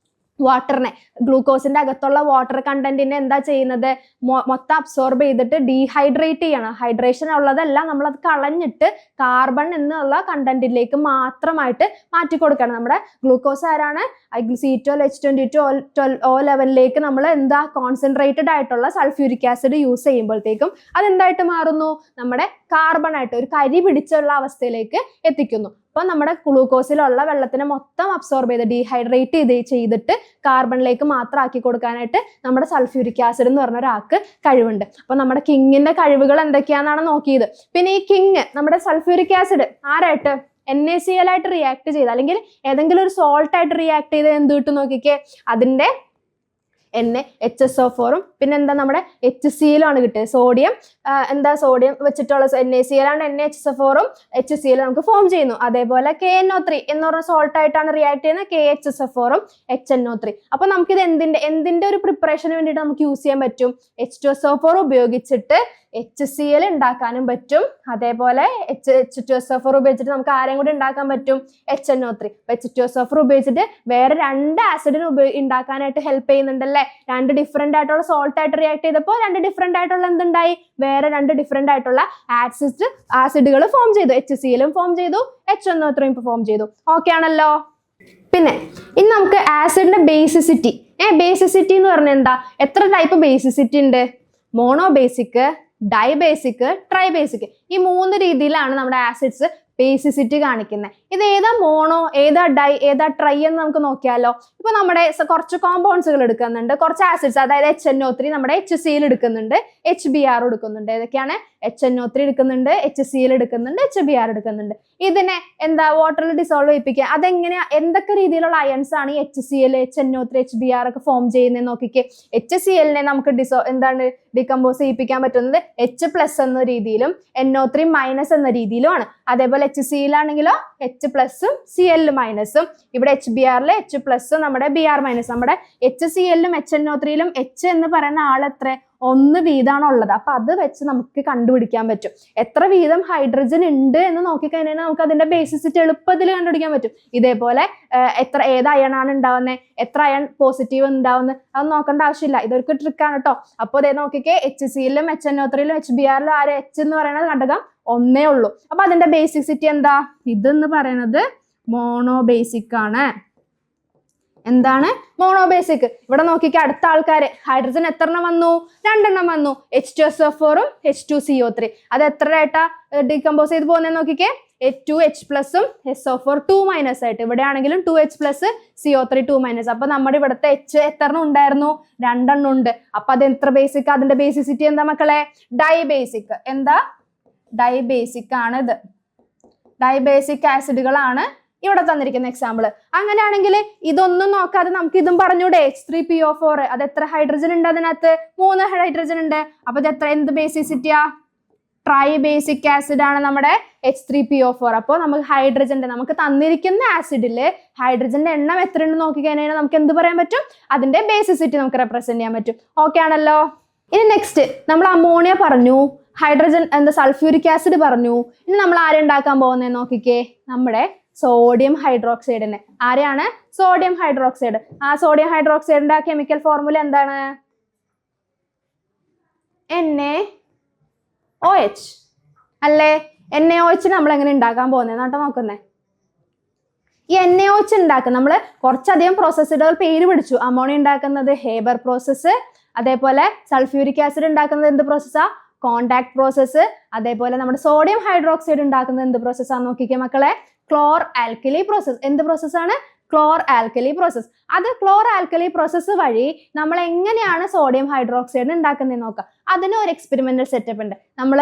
വാട്ടറിനെ, ഗ്ലൂക്കോസിന്റെ അകത്തുള്ള വാട്ടർ കണ്ടന്റിനെ എന്താ ചെയ്യുന്നത്, മൊത്തം അബ്സോർബ് ചെയ്തിട്ട് ഡീഹൈഡ്രേറ്റ് ചെയ്യണം. ഹൈഡ്രേഷൻ ഉള്ളതെല്ലാം നമ്മളത് കളഞ്ഞിട്ട് കാർബൺ എന്നുള്ള കണ്ടന്റിലേക്ക് മാത്രമായിട്ട് മാറ്റി കൊടുക്കണം. നമ്മുടെ ഗ്ലൂക്കോസ് ആരാണ്, C12, H22, O11 നമ്മൾ എന്താ, കോൺസെൻട്രേറ്റഡ് ആയിട്ടുള്ള സൾഫ്യൂരിക് ആസിഡ് യൂസ് ചെയ്യുമ്പോഴത്തേക്കും അതെന്തായിട്ട് മാറുന്നു, നമ്മുടെ കാർബൺ ആയിട്ട് ഒരു കരി പിടിച്ചുള്ള അവസ്ഥയിലേക്ക് എത്തിക്കുന്നു. അപ്പൊ നമ്മുടെ ഗ്ലൂക്കോസിലുള്ള വെള്ളത്തിനെ മൊത്തം അബ്സോർബ് ചെയ്ത് ഡീഹൈഡ്രേറ്റ് ചെയ്തിട്ട് കാർബണിലേക്ക് മാത്രം ആക്കി കൊടുക്കാനായിട്ട് നമ്മുടെ സൾഫ്യൂരിക് ആസിഡ് എന്ന് പറഞ്ഞ ഒരാൾക്ക് കഴിവുണ്ട്. അപ്പൊ നമ്മുടെ കിങ്ങിന്റെ കഴിവുകൾ എന്തൊക്കെയാണെന്നാണ് നോക്കിയത്. പിന്നെ ഈ കിങ് നമ്മുടെ സൾഫ്യൂരിക് ആസിഡ് ആരായിട്ട്, NaCl ആയിട്ട് റിയാക്ട് ചെയ്ത് അല്ലെങ്കിൽ ഏതെങ്കിലും ഒരു സോൾട്ട് ആയിട്ട് റിയാക്ട് ചെയ്ത് എന്ത് കിട്ടും നോക്കിക്കേ, അതിന്റെ HSO4ഉം പിന്നെ എന്താ, നമ്മുടെ HCl ആണ് കിട്ടിയത്. സോഡിയം സോഡിയം വെച്ചിട്ടുള്ള NaCl ആണ്, NaHSO4ഉം HCl നമുക്ക് ഫോം ചെയ്യുന്നു. അതേപോലെ KNO3 എന്ന് പറഞ്ഞ സോൾട്ട് ആയിട്ടാണ് റിയാക്ട് ചെയ്യുന്നത്, KHSO4ഉം HNO3. അപ്പൊ നമുക്കിത് എന്തിന്റെ ഒരു പ്രിപ്പറേഷന് വേണ്ടിയിട്ട് നമുക്ക് യൂസ് ചെയ്യാൻ പറ്റും, H2SO4 ഉപയോഗിച്ചിട്ട് HCl ഉണ്ടാക്കാനും പറ്റും. അതേപോലെ H2SO4 ഉപയോഗിച്ചിട്ട് നമുക്ക് ആരെയും കൂടി ഉണ്ടാക്കാൻ പറ്റും, HNO3. H2SO4 ഉപയോഗിച്ചിട്ട് വേറെ 2 ആസിഡിന് ഉണ്ടാക്കാനായിട്ട് ഹെൽപ്പ് ചെയ്യുന്നുണ്ടല്ലേ. 2 ഡിഫറെന്റ് ആയിട്ടുള്ള സോൾട്ട് ആയിട്ട് റിയാക്ട് ചെയ്തപ്പോൾ 2 ഡിഫറെന്റ് ആയിട്ടുള്ള എന്തുണ്ടായി, വേറെ 2 ഡിഫറെന്റ് ആയിട്ടുള്ള ആസിഡുകൾ ഫോം ചെയ്തു. HClഉം ഫോം ചെയ്തു, HNO3ഉം ഫോം ചെയ്തു. ഓക്കെ ആണല്ലോ. പിന്നെ ഇനി നമുക്ക് ആസിഡിന്റെ ബേസിസിറ്റി. ബേസിസിറ്റി എന്ന് പറഞ്ഞാൽ എന്താ, എത്ര ടൈപ്പ് ബേസിസിറ്റി ഉണ്ട്, മോണോ ബേസിക്, ഡൈബേസിക്, ട്രൈബേസിക്. ഈ 3 രീതിയിലാണ് നമ്മുടെ ആസിഡ്സ് ബേസിസിറ്റി കാണിക്കുന്നത്. ഇത് ഏതാ മോണോ, ഏതാ ഡൈ, ഏതാ ട്രൈ എന്ന് നമുക്ക് നോക്കിയാലോ. ഇപ്പൊ നമ്മുടെ കുറച്ച് കോമ്പൗണ്ട്സുകൾ എടുക്കുന്നുണ്ട്, കുറച്ച് ആസിഡ്സ്, അതായത് HNO3 നമ്മുടെ HCl എടുക്കുന്നുണ്ട്, HBr എടുക്കുന്നുണ്ട്. ഏതൊക്കെയാണ്, HNO3 എടുക്കുന്നുണ്ട്, HCl എടുക്കുന്നുണ്ട്, HBr എടുക്കുന്നുണ്ട്. ഇതിനെ എന്താ, വാട്ടറിൽ ഡിസോൾവ് ചെയ്യിപ്പിക്കുക. അതെങ്ങനെയാ, എന്തൊക്കെ രീതിയിലുള്ള അയൺസ് ആണ് ഈ HCl, HNO3, HBr ഒക്കെ ഫോം ചെയ്യുന്നത് നോക്കിക്കേ. HClനെ നമുക്ക് ഡികമ്പോസ് ചെയ്യിപ്പിക്കാൻ പറ്റുന്നത് H+ എന്ന രീതിയിലും NO3- എന്ന രീതിയിലുമാണ്. അതേപോലെ HCl ആണെങ്കിലോ H+ഉം Cl-ഉം. ഇവിടെ HBrല് H+ഉം നമ്മുടെ Br-, നമ്മുടെ HClലും HNO3ലും H എന്ന് പറയുന്ന ആൾ എത്ര, 1 വീതമാണ് ഉള്ളത്. അപ്പൊ അത് വെച്ച് നമുക്ക് കണ്ടുപിടിക്കാൻ പറ്റും എത്ര വീതം ഹൈഡ്രജൻ ഉണ്ട് എന്ന് നോക്കിക്കഴിഞ്ഞാൽ നമുക്ക് അതിന്റെ ബേസിസിറ്റി എളുപ്പത്തിൽ കണ്ടുപിടിക്കാൻ പറ്റും. ഇതേപോലെ ഏത് അയൺ ആണ് ഉണ്ടാവുന്നത്, എത്ര അയൺ പോസിറ്റീവ് ഉണ്ടാവുന്നത്, അത് നോക്കേണ്ട ആവശ്യമില്ല. ഇതൊരു ട്രിക്കാണ് കേട്ടോ. അപ്പൊ അതേ നോക്കിക്കേ, HCl-ലും HNO3-ലും HBr-ലും ആര് H എന്ന് പറയുന്നത് ഘടകം 1 ഉള്ളൂ. അപ്പൊ അതിന്റെ ബേസിസിറ്റി എന്താ? ഇതെന്ന് പറയുന്നത് മോണോബേസിക് ആണ്. എന്താണ്? മോണോബേസിക്. ഇവിടെ നോക്കിക്കേ, അടുത്ത ആൾക്കാര് ഹൈഡ്രജൻ എത്ര എണ്ണം വന്നു? 2 എണ്ണം വന്നു. H2SO4 ഉം H2CO3. അത് എത്ര ആയിട്ടാ ഡീകമ്പോസ് ചെയ്ത് പോകുന്നത് നോക്കിക്കേ. 2H+ഉം SO4 2- ആയിട്ട്. ഇവിടെ ആണെങ്കിലും 2H+, CO3 2-. അപ്പൊ നമ്മുടെ ഇവിടുത്തെ H എത്ര എണ്ണം ഉണ്ടായിരുന്നു? 2 എണ്ണം ഉണ്ട്. അപ്പൊ അത് എത്ര ബേസിക്? അതിന്റെ ബേസിസിറ്റി എന്താ മക്കളെ? ഡൈബേസിക്. എന്താ? ഡൈബേസിക് ആണ് ഇത്. ഡൈബേസിക് ആസിഡുകളാണ് ഇവിടെ തന്നിരിക്കുന്ന എക്സാമ്പിൾ. അങ്ങനെയാണെങ്കിൽ ഇതൊന്നും നോക്കാതെ നമുക്ക് ഇതും പറഞ്ഞൂടെ? H3PO4. അത് എത്ര ഹൈഡ്രജൻ ഉണ്ട് അതിനകത്ത്? 3 ഹൈഡ്രജൻ ഉണ്ട്. അപ്പൊ ഇത് എത്ര, എന്ത് ബേസിസിറ്റിയാ? ട്രൈബേസിക് ആസിഡ് ആണ് നമ്മുടെ H3PO4. അപ്പോൾ നമുക്ക് ഹൈഡ്രജന്റെ, നമുക്ക് തന്നിരിക്കുന്ന ആസിഡില് ഹൈഡ്രജന്റെ എണ്ണം എത്ര ഉണ്ട് നോക്കിക്കഴിഞ്ഞാൽ നമുക്ക് എന്ത് പറയാൻ പറ്റും? അതിന്റെ ബേസിസിറ്റി നമുക്ക് റെപ്രസെന്റ് ചെയ്യാൻ പറ്റും. ഓക്കെ ആണല്ലോ. ഇനി നെക്സ്റ്റ് നമ്മൾ അമോണിയ പറഞ്ഞു, ഹൈഡ്രജൻ സൾഫ്യൂരിക് ആസിഡ് പറഞ്ഞു. ഇനി നമ്മൾ ആരുണ്ടാക്കാൻ പോകുന്നത് നോക്കിക്കേ? നമ്മുടെ സോഡിയം ഹൈഡ്രോക്സൈഡിനെ. ആരെയാണ്? Sodium hydroxide. ആ സോഡിയം ഹൈഡ്രോക്സൈഡിന്റെ കെമിക്കൽ ഫോർമുല എന്താണ്? NaOH അല്ലേ? NaOH നമ്മൾ എങ്ങനെ ഉണ്ടാക്കാൻ പോകുന്നത് എന്നാട്ടോ നോക്കുന്നേ. ഈ NaOH ഉണ്ടാക്കുക നമ്മൾ കുറച്ചധികം പ്രോസസ്സുകൾ പേര് പിടിച്ചു. അമോണിയ ഉണ്ടാക്കുന്നത് ഹേബർ പ്രോസസ്സ്, അതേപോലെ സൾഫ്യൂരിക് ആസിഡ് ഉണ്ടാക്കുന്നത് എന്ത് പ്രോസസ്സാ? Contact process. അതേപോലെ നമ്മുടെ സോഡിയം ഹൈഡ്രോക്സൈഡ് ഉണ്ടാക്കുന്നത് എന്ത് പ്രോസസ്സാന്ന് നോക്കിക്കേ മക്കളെ? ക്ലോർ ആൽക്കലി പ്രോസസ്. എന്ത് പ്രോസസ്സാണ്? ക്ലോർ ആൽക്കലി പ്രോസസ്. അത് ക്ലോർ ആൽക്കലി പ്രോസസ്സ് വഴി നമ്മൾ എങ്ങനെയാണ് സോഡിയം ഹൈഡ്രോക്സൈഡ് ഉണ്ടാക്കുന്നത് നോക്കാം. അതിന് ഒരു എക്സ്പെരിമെന്റൽ സെറ്റപ്പ് ഉണ്ട്. നമ്മൾ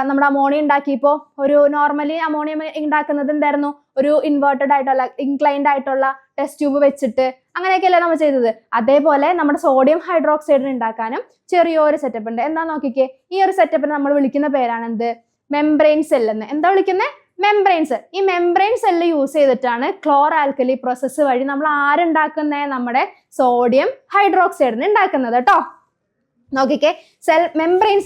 നമ്മുടെ അമോണിയ ഉണ്ടാക്കിയപ്പോൾ ഒരു നോർമലി അമോണിയ ഉണ്ടാക്കുന്നത് എന്തായിരുന്നു? ഒരു ഇൻവേർട്ടഡ് ആയിട്ടുള്ള ഇൻക്ലൈൻഡ് ആയിട്ടുള്ള ടെസ്റ്റ് ട്യൂബ് വെച്ചിട്ട് അങ്ങനെയൊക്കെയല്ലേ നമ്മൾ ചെയ്തത്. അതേപോലെ നമ്മുടെ സോഡിയം ഹൈഡ്രോക്സൈഡിന് ഉണ്ടാക്കാനും ചെറിയൊരു സെറ്റപ്പ് ഉണ്ട്. എന്താ നോക്കിക്കേ? ഈ ഒരു സെറ്റപ്പിന് നമ്മൾ വിളിക്കുന്ന പേരാണ് എന്ത്? മെംബ്രെയിൻ സെൽ എന്ന്. എന്താ വിളിക്കുന്നത്? മെംബ്രെയിൻസ്. ഈ മെംബ്രെയിൻ സെല്ല് യൂസ് ചെയ്തിട്ടാണ് ക്ലോർ ആൽക്കലി പ്രോസസ്സ് വഴി നമ്മൾ ആരുണ്ടാക്കുന്നത്? നമ്മുടെ സോഡിയം ഹൈഡ്രോക്സൈഡിന് ഉണ്ടാക്കുന്നത് കേട്ടോ. നോക്കിക്കേ, മെംബ്രെയിൻ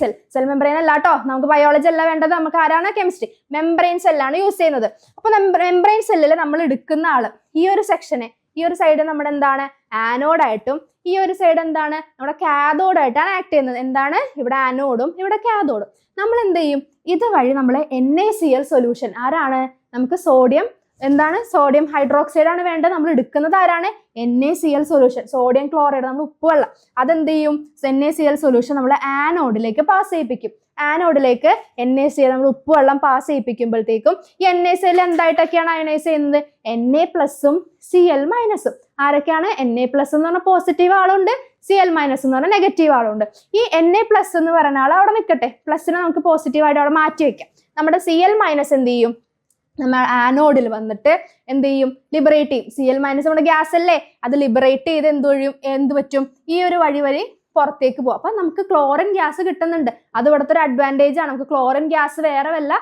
മെംബ്രെയിൻ അല്ല കേട്ടോ, നമുക്ക് ബയോളജി അല്ല വേണ്ടത്, നമുക്ക് ആരാണ്? കെമിസ്ട്രി. മെംബ്രെയിൻ സെല്ലാണ് യൂസ് ചെയ്യുന്നത്. അപ്പൊ മെംബ്രെയിൻ സെല്ലിൽ നമ്മൾ എടുക്കുന്ന ആള് ഈ ഒരു സെക്ഷനെ, ഈ ഒരു സൈഡ് നമ്മുടെ എന്താണ്? ആനോഡായിട്ടും ഈ ഒരു സൈഡ് എന്താണ്? നമ്മുടെ കാഥോഡായിട്ടാണ് ആക്ട് ചെയ്യുന്നത്. എന്താണ്? ഇവിടെ ആനോഡും ഇവിടെ കാഥോഡും. നമ്മൾ എന്ത് ചെയ്യും? ഇതുവഴി നമ്മൾ NaCl സൊല്യൂഷൻ, ആരാണ്? നമുക്ക് സോഡിയം സോഡിയം ഹൈഡ്രോക്സൈഡ് ആണ് വേണ്ടത്. നമ്മൾ എടുക്കുന്നത് ആരാണ്? NaCl സൊല്യൂഷൻ, സോഡിയം ക്ലോറൈഡ്, നമ്മൾ ഉപ്പുവെള്ളം. അതെന്ത് ചെയ്യും? NaCl സൊല്യൂഷൻ നമ്മൾ ആനോഡിലേക്ക് പാസ് ചെയ്യിപ്പിക്കും. ആനോഡിലേക്ക് NaCl നമ്മൾ ഉപ്പുവെള്ളം പാസ് ചെയ്യിപ്പിക്കുമ്പോഴത്തേക്കും ഈ NaCl എന്തായിട്ടൊക്കെയാണ് അയണൈസ് ചെയ്യുന്നത്? Na+ഉം Cl-ഉം. ആരൊക്കെയാണ്? Na+ എന്ന് പറഞ്ഞാൽ പോസിറ്റീവ് ആളുണ്ട്, Cl- എന്ന് പറഞ്ഞാൽ നെഗറ്റീവ് ആളുണ്ട്. ഈ Na+ എന്ന് പറയുന്ന ആൾ അവിടെ നിൽക്കട്ടെ, പ്ലസിനെ നമുക്ക് പോസിറ്റീവ് ആയിട്ട് അവിടെ മാറ്റി വെക്കാം. നമ്മുടെ Cl- എന്ത് ചെയ്യും? നമ്മൾ ആനോഡിൽ വന്നിട്ട് എന്ത് ചെയ്യും? ലിബറേറ്റ് ചെയ്യും. Cl- നമ്മുടെ ഗ്യാസ് അല്ലേ, അത് ലിബറേറ്റ് ചെയ്ത് എന്ത് പറ്റും? ഈ ഒരു വഴി പുറത്തേക്ക് പോകും. അപ്പൊ നമുക്ക് ക്ലോറിൻ ഗ്യാസ് കിട്ടുന്നുണ്ട്. അത് ഇവിടുത്തെ ഒരു അഡ്വാൻറ്റേജ് ആണ്. നമുക്ക് ക്ലോറിൻ ഗ്യാസ് വേറെ വല്ല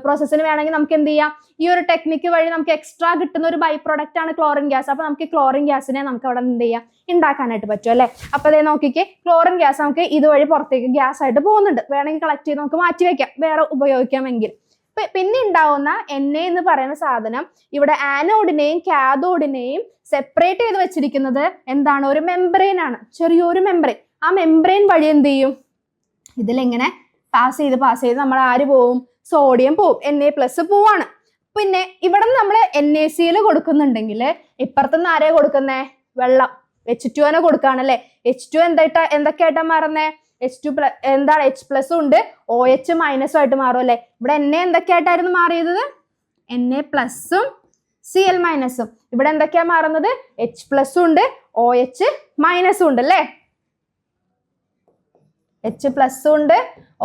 പ്രോസസ്സിന് വേണമെങ്കിൽ നമുക്ക് എന്ത് ചെയ്യാം? ഈ ഒരു ടെക്നിക്ക് വഴി നമുക്ക് എക്സ്ട്രാ കിട്ടുന്ന ഒരു ബൈ പ്രൊഡക്റ്റ് ആണ് ക്ലോറിൻ ഗ്യാസ്. അപ്പൊ നമുക്ക് ക്ലോറിൻ ഗ്യാസിനെ നമുക്ക് അവിടെ എന്ത് ചെയ്യാം? ഉണ്ടാക്കാനായിട്ട് പറ്റും അല്ലെ? അപ്പൊ അതേ നോക്കിക്കേ, ക്ലോറിൻ ഗ്യാസ് നമുക്ക് ഇതുവഴി പുറത്തേക്ക് ഗ്യാസ് ആയിട്ട് പോകുന്നുണ്ട്. വേണമെങ്കിൽ കളക്ട് ചെയ്ത് നമുക്ക് മാറ്റി വെക്കാം, വേറെ ഉപയോഗിക്കാമെങ്കിൽ. പിന്നെ ഉണ്ടാവുന്ന Na എന്ന് പറയുന്ന സാധനം ഇവിടെ ആനോഡിനെയും കാഥോഡിനെയും സെപ്പറേറ്റ് ചെയ്ത് വെച്ചിരിക്കുന്നത് എന്താണ്? ഒരു മെംബ്രെയിൻ ആണ്, ചെറിയൊരു മെംബ്രെയിൻ. ആ മെംബ്രെയിൻ വഴി എന്ത് ചെയ്യും? ഇതിലിങ്ങനെ പാസ് ചെയ്ത് നമ്മൾ ആര് പോവും? സോഡിയം പോവും, Na+ പോവാണ്. പിന്നെ ഇവിടെ നമ്മൾ NaCl കൊടുക്കുന്നുണ്ടെങ്കിൽ ഇപ്പുറത്തുനിന്ന് ആരെയാ കൊടുക്കുന്നേ? വെള്ളം, H2 കൊടുക്കുകയാണല്ലേ. H2 എന്തൊക്കെയായിട്ടാ മാറുന്നേ? H2+ എന്താണ്? H+ ഉണ്ട്, OH- ആയിട്ട് മാറും അല്ലെ. ഇവിടെ Na എന്തൊക്കെയായിട്ടായിരുന്നു മാറിയത്? Na+ഉം Cl-ഉം. ഇവിടെ എന്തൊക്കെയാ മാറുന്നത്? H+ ഉണ്ട്, OH- ഉണ്ട് അല്ലേ. H+ ഉണ്ട്,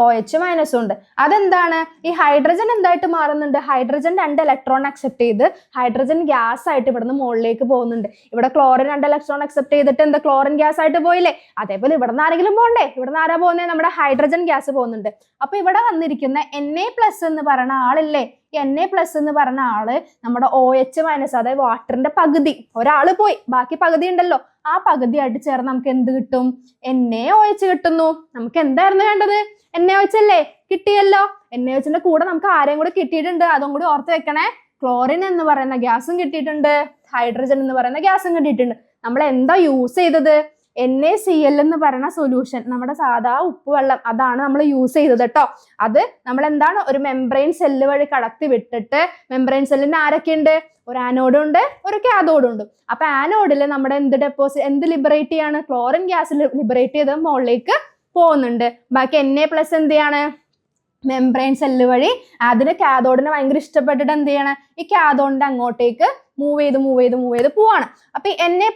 OH- ഉണ്ട്. അതെന്താണ്? ഈ ഹൈഡ്രജൻ എന്തായിട്ട് മാറുന്നുണ്ട്? ഹൈഡ്രജൻ 2 ഇലക്ട്രോൺ അക്സെപ്റ്റ് ചെയ്ത് ഹൈഡ്രജൻ ഗ്യാസ് ആയിട്ട് ഇവിടുന്ന് മുകളിലേക്ക് പോകുന്നുണ്ട്. ഇവിടെ ക്ലോറിൻ 2 ഇലക്ട്രോൺ അക്സെപ്റ്റ് ചെയ്തിട്ട് എന്താ ക്ലോറിൻ ഗ്യാസ് ആയിട്ട് പോയില്ലേ? അതേപോലെ ഇവിടുന്ന് ആരെങ്കിലും പോകണ്ടേ? ഇവിടുന്ന് ആരാ പോകുന്നത്? നമ്മുടെ ഹൈഡ്രജൻ ഗ്യാസ് പോകുന്നുണ്ട്. അപ്പൊ ഇവിടെ വന്നിരിക്കുന്ന Na+ എന്ന് പറയുന്ന ആളില്ലേ, Na+ എന്ന് പറഞ്ഞ ആള് നമ്മുടെ OH- അതായത് വാട്ടറിന്റെ പകുതി, ഒരാള് പോയി, ബാക്കി പകുതി ഉണ്ടല്ലോ, ആ പകുതിയായിട്ട് ചേർന്ന് നമുക്ക് എന്ത് കിട്ടും? NaOH കിട്ടുന്നു. നമുക്ക് എന്തായിരുന്നു വേണ്ടത്? NaOH അല്ലേ? കിട്ടിയല്ലോ. NaOHന്റെ കൂടെ നമുക്ക് ആരെയും കൂടെ കിട്ടിയിട്ടുണ്ട്, അതും കൂടി ഓർത്ത് വെക്കണേ. ക്ലോറിൻ എന്ന് പറയുന്ന ഗ്യാസും കിട്ടിയിട്ടുണ്ട്, ഹൈഡ്രജൻ എന്ന് പറയുന്ന ഗ്യാസും കിട്ടിയിട്ടുണ്ട്. നമ്മൾ എന്താ യൂസ് ചെയ്തത്? NaCl എന്ന് പറയുന്ന സൊല്യൂഷൻ, നമ്മുടെ സാധാ ഉപ്പുവെള്ളം, അതാണ് നമ്മൾ യൂസ് ചെയ്തത് കേട്ടോ. അത് നമ്മൾ എന്താണ്, ഒരു മെംബ്രെയിൻ സെല്ല് വഴി കടത്തി വിട്ടിട്ട്, മെംബ്രെയിൻ സെല്ലിന് ആരൊക്കെയുണ്ട്? ഒരു ആനോഡും ഉണ്ട്, ഒരു കാഥോഡും ഉണ്ട്. അപ്പൊ ആനോഡിൽ നമ്മുടെ എന്ത് ലിബറേറ്റ് ചെയ്യാണ്? ക്ലോറിൻ ഗ്യാസ് ലിബറേറ്റ് ചെയ്ത് മുകളിലേക്ക് പോകുന്നുണ്ട്. ബാക്കി Na+ എന്ത് ചെയ്യാണ്? മെംബ്രെയിൻ സെല്ല് വഴി അതിന് കാഥോഡിനെ ഭയങ്കര ഇഷ്ടപ്പെട്ടിട്ട് എന്ത് ചെയ്യണം? ഈ കാഥോഡിന്റെ അങ്ങോട്ടേക്ക് മൂവ് ചെയ്ത് പോവാണ്. അപ്പൊ ഈ Na+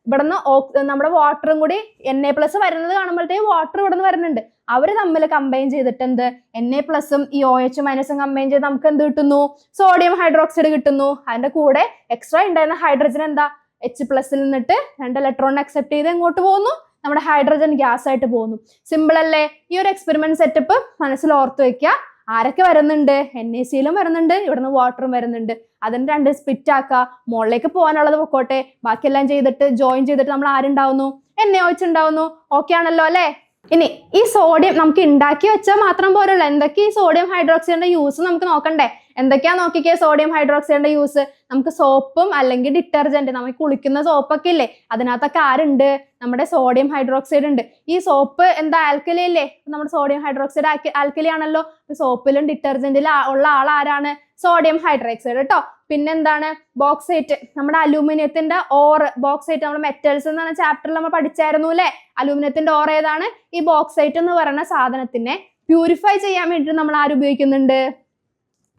ഇവിടുന്ന് നമ്മുടെ വാട്ടറും കൂടി Na+ വരുന്നത് കാണുമ്പോഴത്തേക്ക് വാട്ടർ ഇവിടുന്ന് വരുന്നുണ്ട്. അവര് തമ്മിൽ കമ്പൈൻ ചെയ്തിട്ട് എന്ത്? Na+ഉം ഈ OH- കമ്പൈൻ ചെയ്ത് നമുക്ക് എന്ത് കിട്ടുന്നു? സോഡിയം ഹൈഡ്രോക്സൈഡ് കിട്ടുന്നു. അതിന്റെ കൂടെ എക്സ്ട്രാ ഉണ്ടായിരുന്ന ഹൈഡ്രജൻ എന്താ? H+ നിന്നിട്ട് 2 ഇലക്ട്രോൺ അക്സെപ്റ്റ് ചെയ്ത് എങ്ങോട്ട് പോകുന്നു? നമ്മുടെ ഹൈഡ്രജൻ ഗ്യാസ് ആയിട്ട് പോകുന്നു. സിമ്പിൾ അല്ലേ? ഈ ഒരു എക്സ്പെരിമെന്റ് സെറ്റപ്പ് മനസ്സിൽ ഓർത്ത് വെക്കുക. ആരൊക്കെ വരുന്നുണ്ട്? NaCl വരുന്നുണ്ട്, ഇവിടുന്ന് വാട്ടറും വരുന്നുണ്ട്. അതിന് 2 സ്പ്ലിറ്റ് ആക്കുക, മുകളിലേക്ക് പോകാനുള്ളത് പൊക്കോട്ടെ, ബാക്കിയെല്ലാം ചെയ്തിട്ട് ജോയിൻ ചെയ്തിട്ട് നമ്മൾ ആരുണ്ടാവുന്നു? NaOH ഉണ്ടാവുന്നു. ഓക്കെ ആണല്ലോ അല്ലേ? ഇനി ഈ സോഡിയം നമുക്ക് ഉണ്ടാക്കി വെച്ചാൽ മാത്രം പോരല്ലോ, എന്തൊക്കെ ഈ സോഡിയം ഹൈഡ്രോക്സൈഡിന്റെ യൂസ് നമുക്ക് നോക്കണ്ടേ? എന്തൊക്കെയാ നോക്കിക്കേ സോഡിയം ഹൈഡ്രോക്സൈഡിന്റെ യൂസ്? നമുക്ക് സോപ്പും അല്ലെങ്കിൽ ഡിറ്റർജന്റ്, നമുക്ക് കുളിക്കുന്ന സോപ്പൊക്കെ ഇല്ലേ, അതിനകത്തൊക്കെ ആരുണ്ട്? നമ്മുടെ സോഡിയം ഹൈഡ്രോക്സൈഡ് ഉണ്ട്. ഈ സോപ്പ് എന്താ? ആൽക്കലി അല്ലേ? നമ്മുടെ സോഡിയം ഹൈഡ്രോക്സൈഡ് ആൽക്കലി ആണല്ലോ. സോപ്പിലും ഡിറ്റർജന്റിലും ഉള്ള ആൾ ആരാണ്? സോഡിയം ഹൈഡ്രോക്സൈഡ് കേട്ടോ. പിന്നെന്താണ്? ബോക്സൈറ്റ്, നമ്മുടെ അലൂമിനിയത്തിന്റെ ഓർ. ബോക്സൈറ്റ് നമ്മൾ മെറ്റൽസ് എന്ന് പറഞ്ഞ ചാപ്റ്ററിൽ നമ്മൾ പഠിച്ചായിരുന്നു അല്ലെ? അലൂമിനിയത്തിന്റെ ഓർ ഏതാണ്? ഈ ബോക്സൈറ്റ് എന്ന് പറയുന്ന സാധനത്തിനെ പ്യൂരിഫൈ ചെയ്യാൻ വേണ്ടിയിട്ട് നമ്മൾ ആര് ഉപയോഗിക്കുന്നുണ്ട്?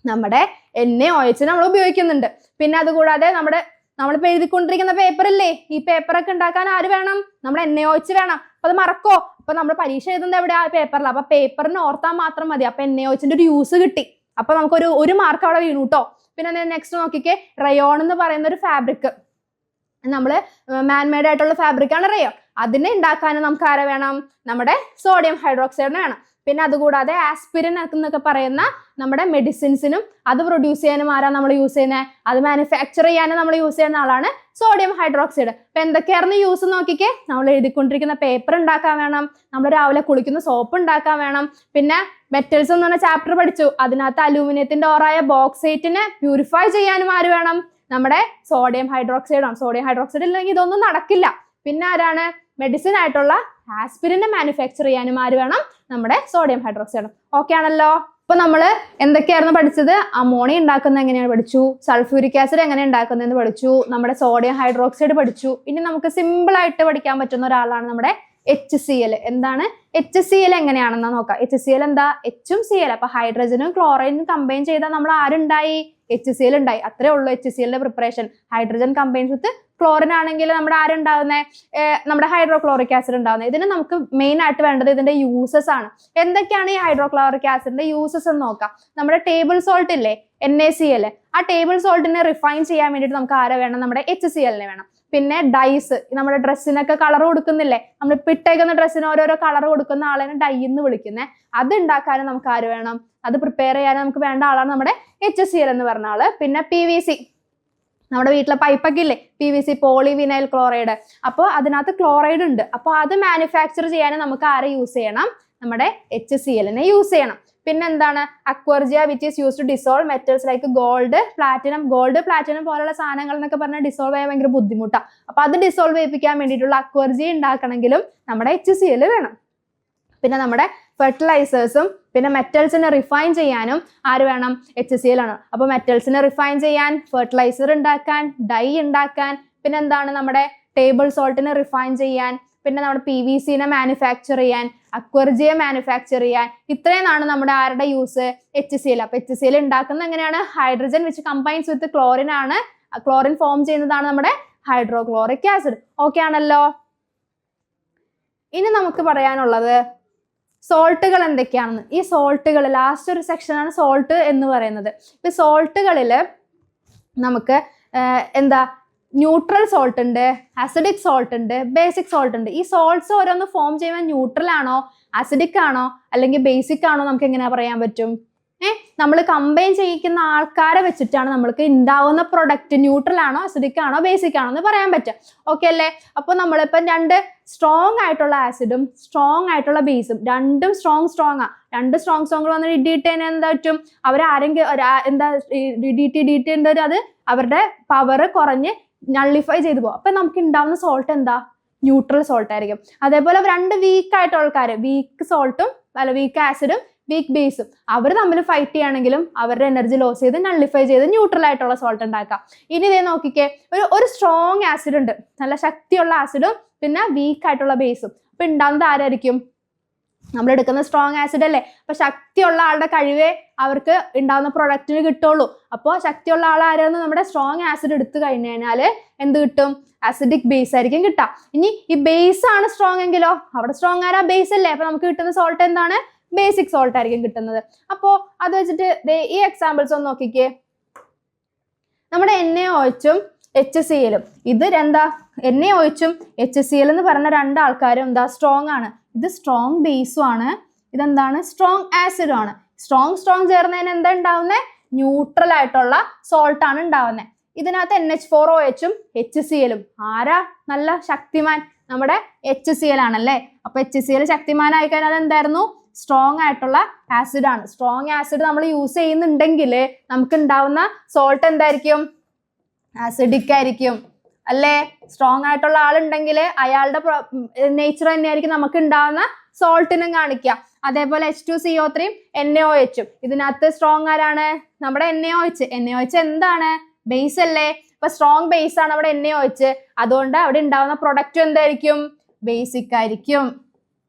നമ്മുടെ NaOH നമ്മൾ ഉപയോഗിക്കുന്നുണ്ട്. പിന്നെ അതുകൂടാതെ നമ്മളിപ്പോ എഴുതിക്കൊണ്ടിരിക്കുന്ന പേപ്പർ ഇല്ലേ, ഈ പേപ്പറൊക്കെ ഉണ്ടാക്കാൻ ആര് വേണം? നമ്മുടെ NaOH വേണം. അപ്പൊ അത് മറക്കോ? അപ്പൊ നമ്മൾ പരീക്ഷ എഴുതുന്നത് എവിടെയാ? പേപ്പറിൽ. അപ്പൊ പേപ്പറിന് ഓർത്താൽ മാത്രം മതി. അപ്പൊ NaOHന്റെ ഒരു യൂസ് കിട്ടി. അപ്പൊ നമുക്ക് ഒരു മാർക്ക് അവിടെ വീണു കേട്ടോ. പിന്നെ നെക്സ്റ്റ് നോക്കിക്കേ, റയോൺ എന്ന് പറയുന്ന ഒരു ഫാബ്രിക്, നമ്മള് മാൻമെയ്ഡ് ആയിട്ടുള്ള ഫാബ്രിക് ആണ് റയോൺ. അതിനെ ഉണ്ടാക്കാനും നമുക്ക് ആരെ വേണം? നമ്മുടെ സോഡിയം ഹൈഡ്രോക്സൈഡിനെ വേണം. പിന്നെ അതുകൂടാതെ ആസ്പിരിൻ എന്നൊക്കെ പറയുന്ന നമ്മുടെ മെഡിസിൻസിനും അത് പ്രൊഡ്യൂസ് ചെയ്യാനും ആരാ നമ്മൾ യൂസ് ചെയ്യുന്നത്? അത് മാനുഫാക്ചർ ചെയ്യാനും നമ്മൾ യൂസ് ചെയ്യുന്ന ആളാണ് സോഡിയം ഹൈഡ്രോക്സൈഡ്. അപ്പൊ എന്തൊക്കെയായിരുന്നു യൂസ് നോക്കിക്കേ? നമ്മൾ എഴുതിക്കൊണ്ടിരിക്കുന്ന പേപ്പർ ഉണ്ടാക്കാൻ വേണം, നമ്മൾ രാവിലെ കുളിക്കുന്ന സോപ്പ് ഉണ്ടാക്കാൻ വേണം. പിന്നെ മെറ്റൽസ് എന്ന് പറഞ്ഞ ചാപ്റ്റർ പഠിച്ചു, അതിനകത്ത് അലൂമിനിയത്തിന്റെ ഓറായ ബോക്സൈറ്റിനെ പ്യൂരിഫൈ ചെയ്യാനും ആര് വേണം? നമ്മുടെ സോഡിയം ഹൈഡ്രോക്സൈഡ് ആണ്. സോഡിയം ഹൈഡ്രോക്സൈഡ് ഇല്ലെങ്കിൽ ഇതൊന്നും നടക്കില്ല. പിന്നെ ആരാണ്? മെഡിസിൻ ആയിട്ടുള്ള ആസ്പിരിനെ മാനുഫാക്ചർ ചെയ്യാനും ആര് വേണം? നമ്മുടെ സോഡിയം ഹൈഡ്രോക്സൈഡ്. ഓക്കെ ആണല്ലോ? അപ്പൊ നമ്മൾ എന്തൊക്കെയായിരുന്നു പഠിച്ചത്? അമോണിയ ഉണ്ടാക്കുന്നത് എങ്ങനെയാണ് പഠിച്ചു, സൾഫ്യൂരിക് ആസിഡ് എങ്ങനെ ഉണ്ടാക്കുന്നതെന്ന് പഠിച്ചു, നമ്മുടെ സോഡിയം ഹൈഡ്രോക്സൈഡ് പഠിച്ചു. ഇനി നമുക്ക് സിമ്പിൾ ആയിട്ട് പഠിക്കാൻ പറ്റുന്ന ഒരാളാണ് നമ്മുടെ HCl. എന്താണ് HCl? എങ്ങനെയാണെന്ന് നോക്കാം. HCl എന്താ? Hഉം Cl. അപ്പൊ ഹൈഡ്രജനും ക്ലോറൈനും കമ്പൈൻ ചെയ്താൽ നമ്മൾ ആരുണ്ടായി? HCl ഉണ്ടായി. അത്രേ ഉള്ളൂ HClന്റെ preparation. Hydrogen combines with chlorine ആണെങ്കിൽ നമ്മുടെ ആരുണ്ടാവുന്നത്? നമ്മുടെ ഹൈഡ്രോക്ലോറിക് ആസിഡ് ഉണ്ടാവുന്നത്. ഇതിന് നമുക്ക് മെയിൻ ആയിട്ട് വേണ്ടത് ഇതിന്റെ യൂസസ് ആണ്. എന്തൊക്കെയാണ് ഈ ഹൈഡ്രോക്ലോറിക് ആസിഡിന്റെ യൂസസ് എന്ന് നോക്കാം. നമ്മുടെ ടേബിൾ സോൾട്ട് ഇല്ലേ, NaCl, ആ ടേബിൾ സോൾട്ടിനെ റിഫൈൻ ചെയ്യാൻ വേണ്ടിയിട്ട് നമുക്ക് ആരെ വേണം? നമ്മുടെ HClനെ വേണം. പിന്നെ ഡൈസ്, നമ്മുടെ ഡ്രസ്സിനൊക്കെ കളർ കൊടുക്കുന്നില്ലേ, നമ്മൾ ഇട്ടേക്കുന്ന ഡ്രസ്സിന് ഓരോരോ കളർ കൊടുക്കുന്ന ആളാണ് ഡൈ എന്ന് വിളിക്കുന്നത്. അത് ഉണ്ടാക്കാനും നമുക്ക് ആര് വേണം? അത് പ്രിപ്പയർ ചെയ്യാനും നമുക്ക് വേണ്ട ആളാണ് നമ്മുടെ HCl എന്ന് പറഞ്ഞ ആള്. പിന്നെ PVC, നമ്മുടെ വീട്ടിലെ പൈപ്പൊക്കെ ഇല്ലേ, PVC, പോളിവിനൈൽ ക്ലോറൈഡ്. അപ്പോൾ അതിനകത്ത് ക്ലോറൈഡ് ഉണ്ട്. അപ്പോൾ അത് മാനുഫാക്ചർ ചെയ്യാനും നമുക്ക് ആരെ യൂസ് ചെയ്യണം? നമ്മുടെ HClനെ യൂസ് ചെയ്യണം. പിന്നെ എന്താണ്? Aqua regia which is use to dissolve metals like gold, platinum പോലുള്ള സാധനങ്ങൾ എന്നൊക്കെ പറഞ്ഞാൽ ഡിസോൾവ് ചെയ്യാൻ ഭയങ്കര ബുദ്ധിമുട്ടാണ്. അപ്പൊ അത് ഡിസോൾവ് ചെയ്യിപ്പിക്കാൻ വേണ്ടിയിട്ടുള്ള അക്വർജിയ ഉണ്ടാക്കണമെങ്കിലും നമ്മുടെ HCl വേണം. പിന്നെ നമ്മുടെ ഫെർട്ടിലൈസേഴ്സും പിന്നെ മെറ്റൽസിനെ റിഫൈൻ ചെയ്യാനും ആര് വേണം? HCl ആണ്. അപ്പൊ മെറ്റൽസിനെ റിഫൈൻ ചെയ്യാൻ, ഫെർട്ടിലൈസർ ഉണ്ടാക്കാൻ, ഡൈ ഉണ്ടാക്കാൻ, പിന്നെ എന്താണ്? നമ്മുടെ ടേബിൾ സോൾട്ടിനെ റിഫൈൻ ചെയ്യാൻ, പിന്നെ നമ്മുടെ PVCനെ മാനുഫാക്ചർ ചെയ്യാൻ, അക്വർജിയെ മാനുഫാക്ചർ ചെയ്യാൻ. ഇത്രയുമാണ് നമ്മുടെ ആരുടെ യൂസ്? HCl. അപ്പൊ HCl ഉണ്ടാക്കുന്നത് എങ്ങനെയാണ്? Hydrogen which combines with chlorine ആണ്. ക്ലോറിൻ ഫോം ചെയ്യുന്നതാണ് നമ്മുടെ ഹൈഡ്രോക്ലോറിക് ആസിഡ്. ഓക്കെ ആണല്ലോ? ഇനി നമുക്ക് പറയാനുള്ളത് സോൾട്ടുകൾ എന്തൊക്കെയാണെന്ന്. ഈ സോൾട്ടുകൾ ലാസ്റ്റ് ഒരു സെക്ഷനാണ് സോൾട്ട് എന്ന് പറയുന്നത്. ഈ സോൾട്ടുകളിൽ നമുക്ക് എന്താ ന്യൂട്രൽ സോൾട്ട് ഉണ്ട്, അസിഡിക് സോൾട്ട് ഉണ്ട്, ബേസിക് സോൾട്ട് ഉണ്ട്. ഈ സോൾട്ട്സ് ഓരോന്ന് ഫോം ചെയ്യുമ്പോൾ ന്യൂട്രൽ ആണോ അസിഡിക് ആണോ അല്ലെങ്കിൽ ബേസിക് ആണോ നമുക്ക് എങ്ങനെ പറയാൻ പറ്റും? നമ്മൾ കമ്പൈൻ ചെയ്യിക്കുന്ന ആൾക്കാരെ വെച്ചിട്ടാണ് നമ്മൾക്ക് ഉണ്ടാവുന്ന പ്രൊഡക്റ്റ് ന്യൂട്രൽ ആണോ അസിഡിക് ആണോ ബേസിക് ആണോ എന്ന് പറയാൻ പറ്റുക. ഓക്കെ അല്ലേ? അപ്പോൾ നമ്മളിപ്പം രണ്ട് സ്ട്രോങ് ആയിട്ടുള്ള ആസിഡും സ്ട്രോങ് ആയിട്ടുള്ള ബേസും രണ്ടും സ്ട്രോങ് രണ്ട് സ്ട്രോങ് വന്ന് ഇടിയിട്ട് തന്നെ എന്താ പറ്റും? അവരാരെങ്കിലും എന്താ ഡിറ്റി എന്താ അത് അവരുടെ പവർ കുറഞ്ഞ് നള്ളിഫൈ ചെയ്തു പോകും. അപ്പം നമുക്ക് ഉണ്ടാവുന്ന സോൾട്ട് എന്താ? ന്യൂട്രൽ സോൾട്ട് ആയിരിക്കും. അതേപോലെ രണ്ട് വീക്ക് ആയിട്ടുള്ള ആൾക്കാർ, വീക്ക് സോൾട്ടും അല്ല വീക്ക് ആസിഡും വീക്ക് ബേസും, അവർ തമ്മിൽ ഫൈറ്റ് ചെയ്യുകയാണെങ്കിലും അവരുടെ എനർജി ലോസ് ചെയ്ത് നള്ളിഫൈ ചെയ്ത് ന്യൂട്രൽ ആയിട്ടുള്ള സോൾട്ട് ഉണ്ടാക്കാം. ഇനി ഇതേ നോക്കിക്കേ, ഒരു സ്ട്രോങ് ആസിഡ് ഉണ്ട്, നല്ല ശക്തിയുള്ള ആസിഡും പിന്നെ വീക്ക് ആയിട്ടുള്ള ബേസും. അപ്പൊ ഉണ്ടാവുന്നത് ആരായിരിക്കും? നമ്മൾ എടുക്കുന്ന സ്ട്രോങ് ആസിഡ് അല്ലേ? അപ്പൊ ശക്തിയുള്ള ആളുടെ കഴിവേ അവർക്ക് ഉണ്ടാവുന്ന പ്രൊഡക്റ്റിന് കിട്ടുള്ളൂ. അപ്പോൾ ശക്തിയുള്ള ആൾ ആരാന്ന് നമ്മുടെ സ്ട്രോങ് ആസിഡ് എടുത്തു കഴിഞ്ഞാൽ എന്ത് കിട്ടും? അസിഡിക് ബേസ് ആയിരിക്കും കിട്ടുക. ഇനി ഈ ബേസ് ആണ് സ്ട്രോങ് എങ്കിലോ അവിടെ സ്ട്രോങ് ആരാ? ബേസ് അല്ലേ? അപ്പൊ നമുക്ക് കിട്ടുന്ന സോൾട്ട് എന്താണ്? ബേസിക് സോൾട്ട് ആയിരിക്കും കിട്ടുന്നത്. അപ്പോൾ അത് വെച്ചിട്ട് ഈ എക്സാമ്പിൾസ് ഒന്ന് നോക്കിക്കേ. നമ്മുടെ NaOHും HClഉം ഇത് എന്താ? NaOHും HCl എന്ന് പറഞ്ഞ രണ്ടാൾക്കാരും എന്താ? സ്ട്രോങ് ആണ്. ഇത് സ്ട്രോങ് ബേസും ആണ്, ഇതെന്താണ്? സ്ട്രോങ് ആസിഡും ആണ്. സ്ട്രോങ് ചേർന്നതിന് എന്താ ഉണ്ടാവുന്നത്? ന്യൂട്രൽ ആയിട്ടുള്ള സോൾട്ട് ആണ് ഉണ്ടാവുന്നത്. ഇതിനകത്ത് NH4OHും HClഉം ആരാ നല്ല ശക്തിമാൻ? നമ്മുടെ HCl ആണല്ലേ. അപ്പൊ HCl ശക്തിമാനായി കഴിഞ്ഞാൽ എന്തായിരുന്നു? സ്ട്രോങ് ആയിട്ടുള്ള ആസിഡ് ആണ്. സ്ട്രോങ് ആസിഡ് നമ്മൾ യൂസ് ചെയ്യുന്നുണ്ടെങ്കിൽ നമുക്ക് ഉണ്ടാവുന്ന സോൾട്ട് എന്തായിരിക്കും? ആസിഡിക് ആയിരിക്കും അല്ലേ? സ്ട്രോങ് ആയിട്ടുള്ള ആളുണ്ടെങ്കിൽ അയാളുടെ നേച്ചർ തന്നെയായിരിക്കും നമുക്ക് ഉണ്ടാവുന്ന സോൾട്ടിനും കാണിക്കുക. അതേപോലെ H2CO3 NaOHും ഇതിനകത്ത് സ്ട്രോങ് ആരാണ്? നമ്മുടെ NaOH എന്താണ്? ബേസ് അല്ലേ? ഇപ്പൊ സ്ട്രോങ് ബേസ് ആണ് അവിടെ NaOH. അതുകൊണ്ട് അവിടെ ഉണ്ടാവുന്ന പ്രൊഡക്റ്റ് എന്തായിരിക്കും? ബേസിക് ആയിരിക്കും.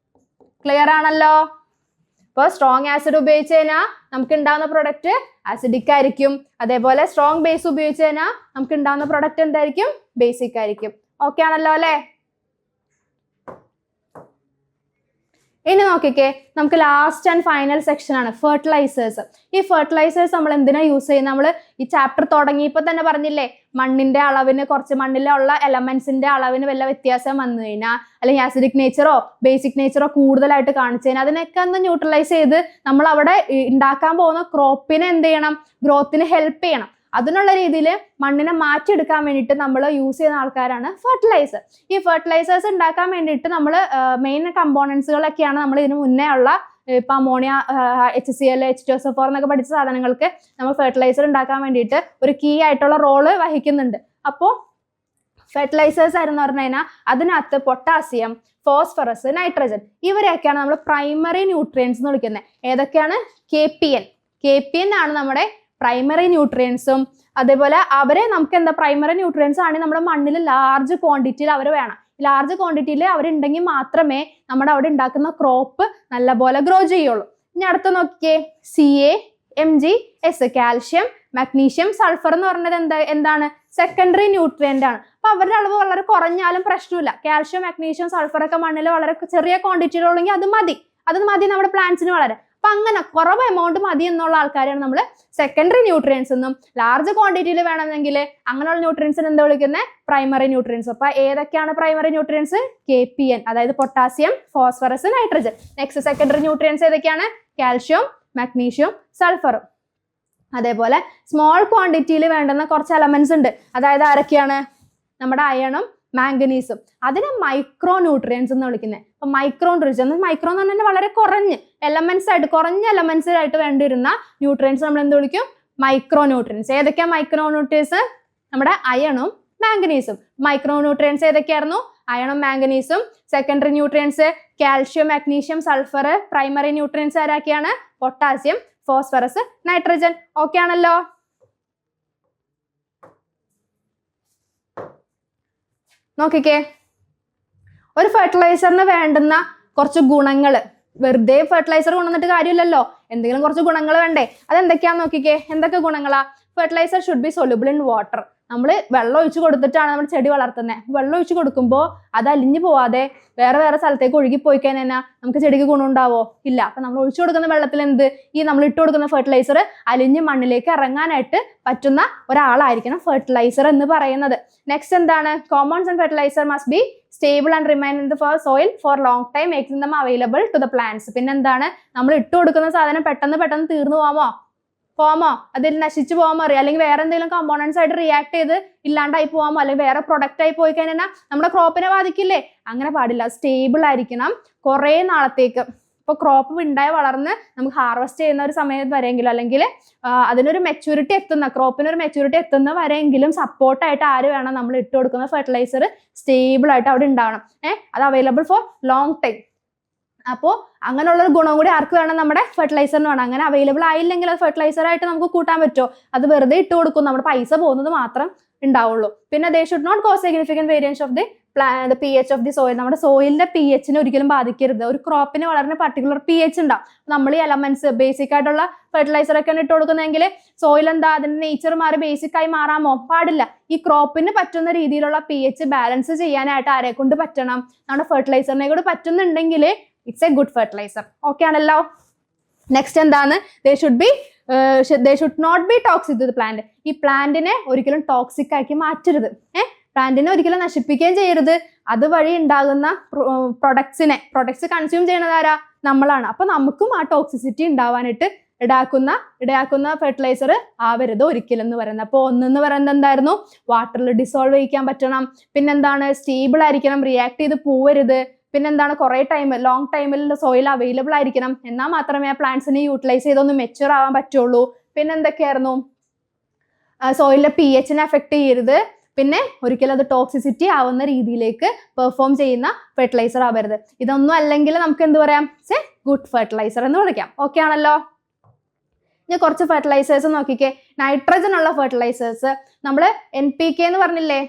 ക്ലിയർ ആണല്ലോ? ഇപ്പോൾ സ്ട്രോങ് ആസിഡ് ഉപയോഗിച്ച് കഴിഞ്ഞാൽ നമുക്ക് ഉണ്ടാകുന്ന പ്രൊഡക്റ്റ് ആസിഡിക് ആയിരിക്കും. അതേപോലെ സ്ട്രോങ് ബേസ് ഉപയോഗിച്ച് കഴിഞ്ഞാൽ നമുക്ക് ഉണ്ടാകുന്ന പ്രൊഡക്റ്റ് എന്തായിരിക്കും? ബേസിക് ആയിരിക്കും. ഓക്കെ ആണല്ലോ അല്ലേ? ഇനി നോക്കിക്കേ, നമുക്ക് ലാസ്റ്റ് ആൻഡ് ഫൈനൽ സെക്ഷൻ ആണ് ഫെർട്ടിലൈസേഴ്സ്. ഈ ഫെർട്ടിലൈസേഴ്സ് നമ്മൾ എന്തിനാ യൂസ് ചെയ്യുന്നത്? നമ്മൾ ഈ ചാപ്റ്റർ തുടങ്ങിയപ്പോൾ തന്നെ പറഞ്ഞില്ലേ, മണ്ണിന്റെ അളവിന് കുറച്ച് എലമെന്റ്സിന്റെ അളവിന് വല്ല വ്യത്യാസം വന്നു കഴിഞ്ഞാൽ അല്ലെങ്കിൽ ആസിഡിക് നേച്ചറോ ബേസിക് നേച്ചറോ കൂടുതലായിട്ട് കാണിച്ചു കഴിഞ്ഞാൽ അതിനൊക്കെ ഒന്ന് ന്യൂട്രലൈസ് ചെയ്ത് നമ്മൾ അവിടെ ഉണ്ടാക്കാൻ പോകുന്ന ക്രോപ്പിനെ എന്ത് ചെയ്യണം? ഗ്രോത്തിന് ഹെൽപ്പ് ചെയ്യണം. അതിനുള്ള രീതിയിൽ മണ്ണിനെ മാറ്റിയെടുക്കാൻ വേണ്ടിയിട്ട് നമ്മൾ യൂസ് ചെയ്യുന്ന ആൾക്കാരാണ് ഫെർട്ടിലൈസർ. ഈ ഫെർട്ടിലൈസേഴ്സ് ഉണ്ടാക്കാൻ വേണ്ടിയിട്ട് നമ്മൾ മെയിൻ കമ്പോണൻസുകളൊക്കെയാണ് നമ്മൾ ഇതിന് മുന്നേ ഉള്ള ഇപ്പം അമോണിയ, HCl, H2SO4 എന്നൊക്കെ പഠിച്ച സാധനങ്ങൾക്ക് നമ്മൾ ഫെർട്ടിലൈസർ ഉണ്ടാക്കാൻ വേണ്ടിയിട്ട് ഒരു കീ ആയിട്ടുള്ള റോള് വഹിക്കുന്നുണ്ട്. അപ്പോൾ ഫെർട്ടിലൈസേഴ്സ് ആയിരുന്നു പറഞ്ഞു കഴിഞ്ഞാൽ അതിനകത്ത് പൊട്ടാസ്യം, ഫോസ്ഫറസ്, നൈട്രജൻ ഇവരെയൊക്കെയാണ് നമ്മൾ പ്രൈമറി ന്യൂട്രിയൻസ് എന്ന് വിളിക്കുന്നത്. ഏതൊക്കെയാണ്? KPN ആണ് നമ്മുടെ പ്രൈമറി ന്യൂട്രിയൻസും. അതേപോലെ അവരെ നമുക്ക് എന്താ പ്രൈമറി ന്യൂട്രിയൻസ് ആണെങ്കിൽ നമ്മുടെ മണ്ണിൽ ലാർജ് ക്വാണ്ടിറ്റിയിൽ അവർ വേണം. ലാർജ് ക്വാണ്ടിറ്റിയിൽ അവരുണ്ടെങ്കിൽ മാത്രമേ നമ്മുടെ അവിടെ ഉണ്ടാക്കുന്ന ക്രോപ്പ് നല്ലപോലെ ഗ്രോ ചെയ്യുള്ളൂ. ഇനി അടുത്ത നോക്കിക്കേ, CaMgS കാൽഷ്യം, മഗ്നീഷ്യം, സൾഫർ എന്ന് പറഞ്ഞത് എന്താണ്? സെക്കൻഡറി ന്യൂട്രിയന്റ് ആണ്. അപ്പൊ അവരുടെ അളവ് വളരെ കുറഞ്ഞാലും പ്രശ്നമില്ല. കാൽഷ്യം, മഗ്നീഷ്യം, സൾഫർ ഒക്കെ മണ്ണിൽ വളരെ ചെറിയ ക്വാണ്ടിറ്റിയിലുള്ളെങ്കിൽ അത് മതി നമ്മുടെ പ്ലാന്റ്സിന് വളരാൻ. അപ്പൊ അങ്ങനെ കുറവ് എമൗണ്ട് മതി എന്നുള്ള ആൾക്കാരാണ് നമ്മൾ സെക്കൻഡറി ന്യൂട്രിയൻസ് എന്നും. ലാർജ് ക്വാണ്ടിറ്റിയിൽ വേണമെങ്കിൽ അങ്ങനെയുള്ള ന്യൂട്രിയൻസിന് എന്താ വിളിക്കുന്നത്? Primary nutrients. അപ്പൊ ഏതൊക്കെയാണ് പ്രൈമറി ന്യൂട്രിയൻസ്? KPN, അതായത് potassium, phosphorus, nitrogen. Next secondary nutrients ഏതൊക്കെയാണ്? കാൽഷ്യം, മഗ്നീഷ്യം, സൾഫറും. അതേപോലെ സ്മോൾ ക്വാണ്ടിറ്റിയിൽ വേണ്ടുന്ന കുറച്ച് എലമെന്റ്സ് ഉണ്ട്. അതായത് ആരൊക്കെയാണ്? നമ്മുടെ അയണും മാംഗനീസും. അതിനെ മൈക്രോ ന്യൂട്രിയൻസ് എന്ന് വിളിക്കുന്നത്. അപ്പൊ മൈക്രോ എന്ന് പറഞ്ഞാൽ വളരെ കുറഞ്ഞ എലമെന്റ്സ് ആയിട്ട് വേണ്ടിയിരുന്ന ന്യൂട്രിയൻസ് നമ്മൾ എന്ത് വിളിക്കും? Micro nutrients. ഏതൊക്കെയാ മൈക്രോ ന്യൂട്രിയൻസ്? നമ്മുടെ അയണും മാംഗനീസും. മൈക്രോ ന്യൂട്രിയൻസ് ഏതൊക്കെയായിരുന്നു? അയണും മാംഗനീസും. Secondary nutrients calcium, magnesium, sulphur. Primary nutrients ആരൊക്കെയാണ്? Potassium, phosphorus, nitrogen. ഓക്കെ ആണല്ലോ? നോക്കിക്കേ, ഒരു ഫെർട്ടിലൈസറിന് വേണ്ടുന്ന കുറച്ച് ഗുണങ്ങൾ. വെറുതെ ഫെർട്ടിലൈസർ കൊണ്ടുവന്നിട്ട് കാര്യമില്ലല്ലോ, എന്തെങ്കിലും കുറച്ച് ഗുണങ്ങൾ വേണ്ടേ? അതെന്തൊക്കെയാന്ന് നോക്കിക്കേ. എന്തൊക്കെ ഗുണങ്ങളാ? Fertiliser should be soluble in water. നമ്മൾ വെള്ളം ഒഴിച്ച് കൊടുത്തിട്ടാണ് നമ്മൾ ചെടി വളർത്തുന്നത്. വെള്ളം ഒഴിച്ച് കൊടുക്കുമ്പോൾ അത് അലിഞ്ഞു പോവാതെ വേറെ വേറെ സ്ഥലത്തേക്ക് ഒഴുകി പോയി കഴിഞ്ഞാൽ നമുക്ക് ചെടിക്ക് ഗുണമുണ്ടാവോ? ഇല്ല. അപ്പൊ നമ്മൾ ഒഴിച്ചു കൊടുക്കുന്ന വെള്ളത്തിൽ എന്ത്, ഈ നമ്മൾ ഇട്ട് കൊടുക്കുന്ന ഫെർട്ടിലൈസർ അലിഞ്ഞ് മണ്ണിലേക്ക് ഇറങ്ങാനായിട്ട് പറ്റുന്ന ഒരാളായിരിക്കണം ഫെർട്ടിലൈസർ എന്ന് പറയുന്നത്. നെക്സ്റ്റ് എന്താണ്? Compounds and fertiliser must be stable and remain in the soil for long time, making them available to the plants. പിന്നെ എന്താണ്? നമ്മൾ ഇട്ട് കൊടുക്കുന്ന സാധനം പെട്ടെന്ന് തീർന്നു പോവാമോ, അതിൽ നശിച്ചു പോകാമോ അറിയാം, അല്ലെങ്കിൽ വേറെ എന്തെങ്കിലും കമ്പോണൻസ് ആയിട്ട് റിയാക്ട് ചെയ്ത് ഇല്ലാണ്ടായി പോകാമോ, അല്ലെങ്കിൽ വേറെ പ്രൊഡക്റ്റ് ആയി പോയി കഴിഞ്ഞാൽ നമ്മുടെ ക്രോപ്പിനെ ബാധിക്കില്ലേ? അങ്ങനെ പാടില്ല. സ്റ്റേബിൾ ആയിരിക്കണം കുറേ നാളത്തേക്ക്. ഇപ്പോൾ ക്രോപ്പ് ഉണ്ടായി വളർന്ന് നമുക്ക് ഹാർവെസ്റ്റ് ചെയ്യുന്ന ഒരു സമയത്ത് വരെയെങ്കിലും, അല്ലെങ്കിൽ അതിനൊരു മെച്യൂരിറ്റി എത്തുന്ന, ക്രോപ്പിനൊരു മെച്യൂരിറ്റി എത്തുന്ന വരെയെങ്കിലും സപ്പോർട്ടായിട്ട് ആര് വേണം? നമ്മൾ ഇട്ട് കൊടുക്കുന്ന ഫെർട്ടിലൈസർ സ്റ്റേബിൾ ആയിട്ട് അവിടെ ഉണ്ടാവണം. അത് അവൈലബിൾ ഫോർ ലോങ് ടൈം. അപ്പോൾ അങ്ങനെയുള്ളൊരു ഗുണം കൂടി ആർക്ക് വേണം? നമ്മുടെ ഫെർട്ടിലൈസറിന് വേണം. അങ്ങനെ അവൈലബിൾ ആയില്ലെങ്കിൽ അത് ഫെർട്ടിലൈസർ ആയിട്ട് നമുക്ക് കൂട്ടാൻ പറ്റുമോ? അത് വെറുതെ ഇട്ട് കൊടുക്കും, നമ്മുടെ പൈസ പോകുന്നത് മാത്രം ഉണ്ടാവുള്ളൂ. പിന്നെ they should not cause significant variation of the pH of the soil. നമ്മുടെ സോയിലിന്റെ pHനെ ഒരിക്കലും ബാധിക്കരുത്. ഒരു ക്രോപ്പിന് വളരുന്ന പർട്ടിക്കുലർ pH ഉണ്ടാവും. നമ്മൾ ഈ എലമെന്റ്സ് ബേസിക് ആയിട്ടുള്ള ഫെർട്ടിലൈസർ ഒക്കെ ഇട്ട് കൊടുക്കുന്നതെങ്കിൽ സോയിൽ എന്താ, അതിന്റെ നേച്ചർ മാറി ബേസിക് ആയി മാറാമോ? പാടില്ല. ഈ ക്രോപ്പിന് പറ്റുന്ന രീതിയിലുള്ള pH ബാലൻസ് ചെയ്യാനായിട്ട് ആരെ കൊണ്ട് പറ്റണം? നമ്മുടെ ഫെർട്ടിലൈസറിനെ കൂടെ പറ്റുന്നുണ്ടെങ്കിൽ it's a good fertiliser. Okay ആണല്ലോ. നെക്സ്റ്റ് എന്താണ്? They should not be toxic to the plant. ഈ പ്ലാന്റിനെ ഒരിക്കലും ടോക്സിക് ആക്കി മാറ്റരുത്. പ്ലാന്റിനെ ഒരിക്കലും നശിപ്പിക്കുകയും ചെയ്യരുത്. അതുവഴി ഉണ്ടാകുന്ന പ്രൊഡക്ട്സ് കൺസ്യൂം ചെയ്യുന്നത് ആരാ? നമ്മളാണ്. അപ്പൊ നമുക്കും ആ ടോക്സിസിറ്റി ഉണ്ടാവാനായിട്ട് ഇടയാക്കുന്ന ഫെർട്ടിലൈസർ ആവരുത് ഒരിക്കലും എന്ന് പറയുന്നത്. അപ്പോൾ ഒന്നെന്ന് പറയുന്നത് എന്തായിരുന്നു? വാട്ടറിൽ ഡിസോൾവ് ചെയ്യിക്കാൻ പറ്റണം. പിന്നെന്താണ്? സ്റ്റേബിൾ ആയിരിക്കണം, റിയാക്ട് ചെയ്ത് പോവരുത്. പിന്നെന്താണ്? കുറേ ലോങ് ടൈമിൽ സോയിൽ അവൈലബിൾ ആയിരിക്കണം. എന്നാൽ മാത്രമേ ആ പ്ലാന്റ്സിനെ യൂട്ടിലൈസ് ചെയ്തൊന്ന് മെച്യൂർ ആവാൻ പറ്റുള്ളൂ. പിന്നെ എന്തൊക്കെയായിരുന്നു? സോയിലിലെ pHനെ അഫക്ട് ചെയ്യരുത്. പിന്നെ ഒരിക്കലും അത് ടോക്സിസിറ്റി ആവുന്ന രീതിയിലേക്ക് പെർഫോം ചെയ്യുന്ന ഫെർട്ടിലൈസർ ആവരുത്. ഇതൊന്നും അല്ലെങ്കിൽ നമുക്ക് എന്ത് പറയാം? ഗുഡ് ഫെർട്ടിലൈസർ എന്ന് വിളിക്കാം. ഓക്കെ ആണല്ലോ. ഇനി കുറച്ച് ഫെർട്ടിലൈസേഴ്സ് നോക്കിക്കേ. നൈട്രജൻ ഉള്ള ഫെർട്ടിലൈസേഴ്സ് നമ്മൾ NPK എന്ന് പറഞ്ഞില്ലേ,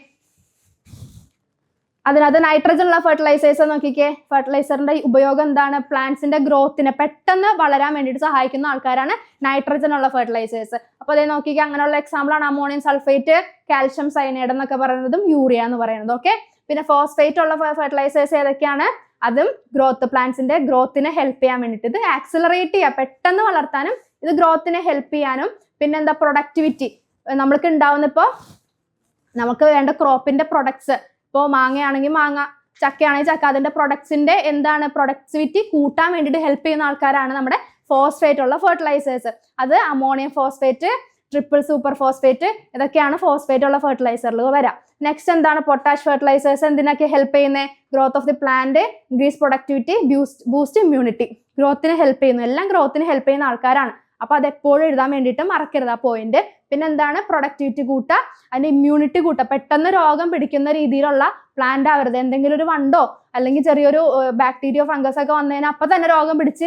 അതിനകത്ത് നൈട്രജൻ ഉള്ള ഫെർട്ടിലൈസേഴ്സ് നോക്കിക്കേ. ഫെർട്ടിലൈസറിന്റെ ഉപയോഗം എന്താണ്? പ്ലാന്റ്സിന്റെ ഗ്രോത്തിനെ പെട്ടെന്ന് വളരാൻ വേണ്ടിയിട്ട് സഹായിക്കുന്ന ആൾക്കാരാണ് നൈട്രജൻ ഉള്ള ഫെർട്ടിലൈസേഴ്സ്. അപ്പോൾ അതേ നോക്കിക്കേ, അങ്ങനെയുള്ള എക്സാമ്പിൾ ആണ് അമോണിയം സൾഫേറ്റ്, കാൽഷ്യം സയനൈഡ് എന്നൊക്കെ പറയുന്നതും യൂറിയ എന്ന് പറയുന്നത്. ഓക്കെ. പിന്നെ ഫോസ്ഫേറ്റ് ഉള്ള ഫെർട്ടിലൈസേഴ്സ് ഏതൊക്കെയാണ്? അതും പ്ലാന്റ്സിന്റെ ഗ്രോത്തിനെ ഹെൽപ്പ് ചെയ്യാൻ വേണ്ടിയിട്ട്, ഇത് ആക്സിലറേറ്റ് ചെയ്യുക, പെട്ടെന്ന് വളർത്താനും ഇത് ഗ്രോത്തിനെ ഹെൽപ്പ് ചെയ്യാനും. പിന്നെന്താ? പ്രൊഡക്ടിവിറ്റി. നമ്മൾക്ക് ഉണ്ടാവുന്ന ഇപ്പോൾ നമുക്ക് വേണ്ട ക്രോപ്പിന്റെ പ്രൊഡക്ട്സ്, ഇപ്പോൾ മാങ്ങയാണെങ്കിൽ മാങ്ങ, ചക്കയാണെങ്കിൽ ചക്ക, അതിന്റെ പ്രൊഡക്ട്സിന്റെ എന്താണ് പ്രൊഡക്ടിവിറ്റി കൂട്ടാൻ വേണ്ടിയിട്ട് ഹെൽപ്പ് ചെയ്യുന്ന ആൾക്കാരാണ് നമ്മുടെ ഫോസ്ഫേറ്റ് ഉള്ള ഫെർട്ടിലൈസേഴ്സ്. അത് ammonium phosphate, triple super phosphate, ഇതൊക്കെയാണ് ഫോസ്ഫേറ്റ് ഉള്ള ഫെർട്ടിലൈസറിൽ വരാം. നെക്സ്റ്റ് എന്താണ്? പൊട്ടാഷ് ഫെർട്ടിലൈസേഴ്സ് എന്തിനൊക്കെ ഹെൽപ്പ് ചെയ്യുന്നത്? Growth of the plant, increase productivity, boost immunity. ഗ്രോത്തിന് ഹെൽപ്പ് ചെയ്യുന്നു. എല്ലാം ഗ്രോത്തിന് ഹെൽപ്പ് ചെയ്യുന്ന ആൾക്കാരാണ്. അപ്പൊ അത് എപ്പോഴും എഴുതാൻ വേണ്ടിയിട്ട് മറക്കരുത് ആ പോയിന്റ്. പിന്നെ എന്താണ്? പ്രൊഡക്ടിവിറ്റി കൂട്ടുക, അതിന്റെ ഇമ്മ്യൂണിറ്റി കൂട്ടുക. പെട്ടെന്ന് രോഗം പിടിക്കുന്ന രീതിയിലുള്ള പ്ലാന്റ് ആവരുത്. എന്തെങ്കിലും ഒരു വണ്ടോ അല്ലെങ്കിൽ ചെറിയൊരു ബാക്ടീരിയോ ഫംഗസ് ഒക്കെ വന്നതിന് അപ്പൊ തന്നെ രോഗം പിടിച്ച്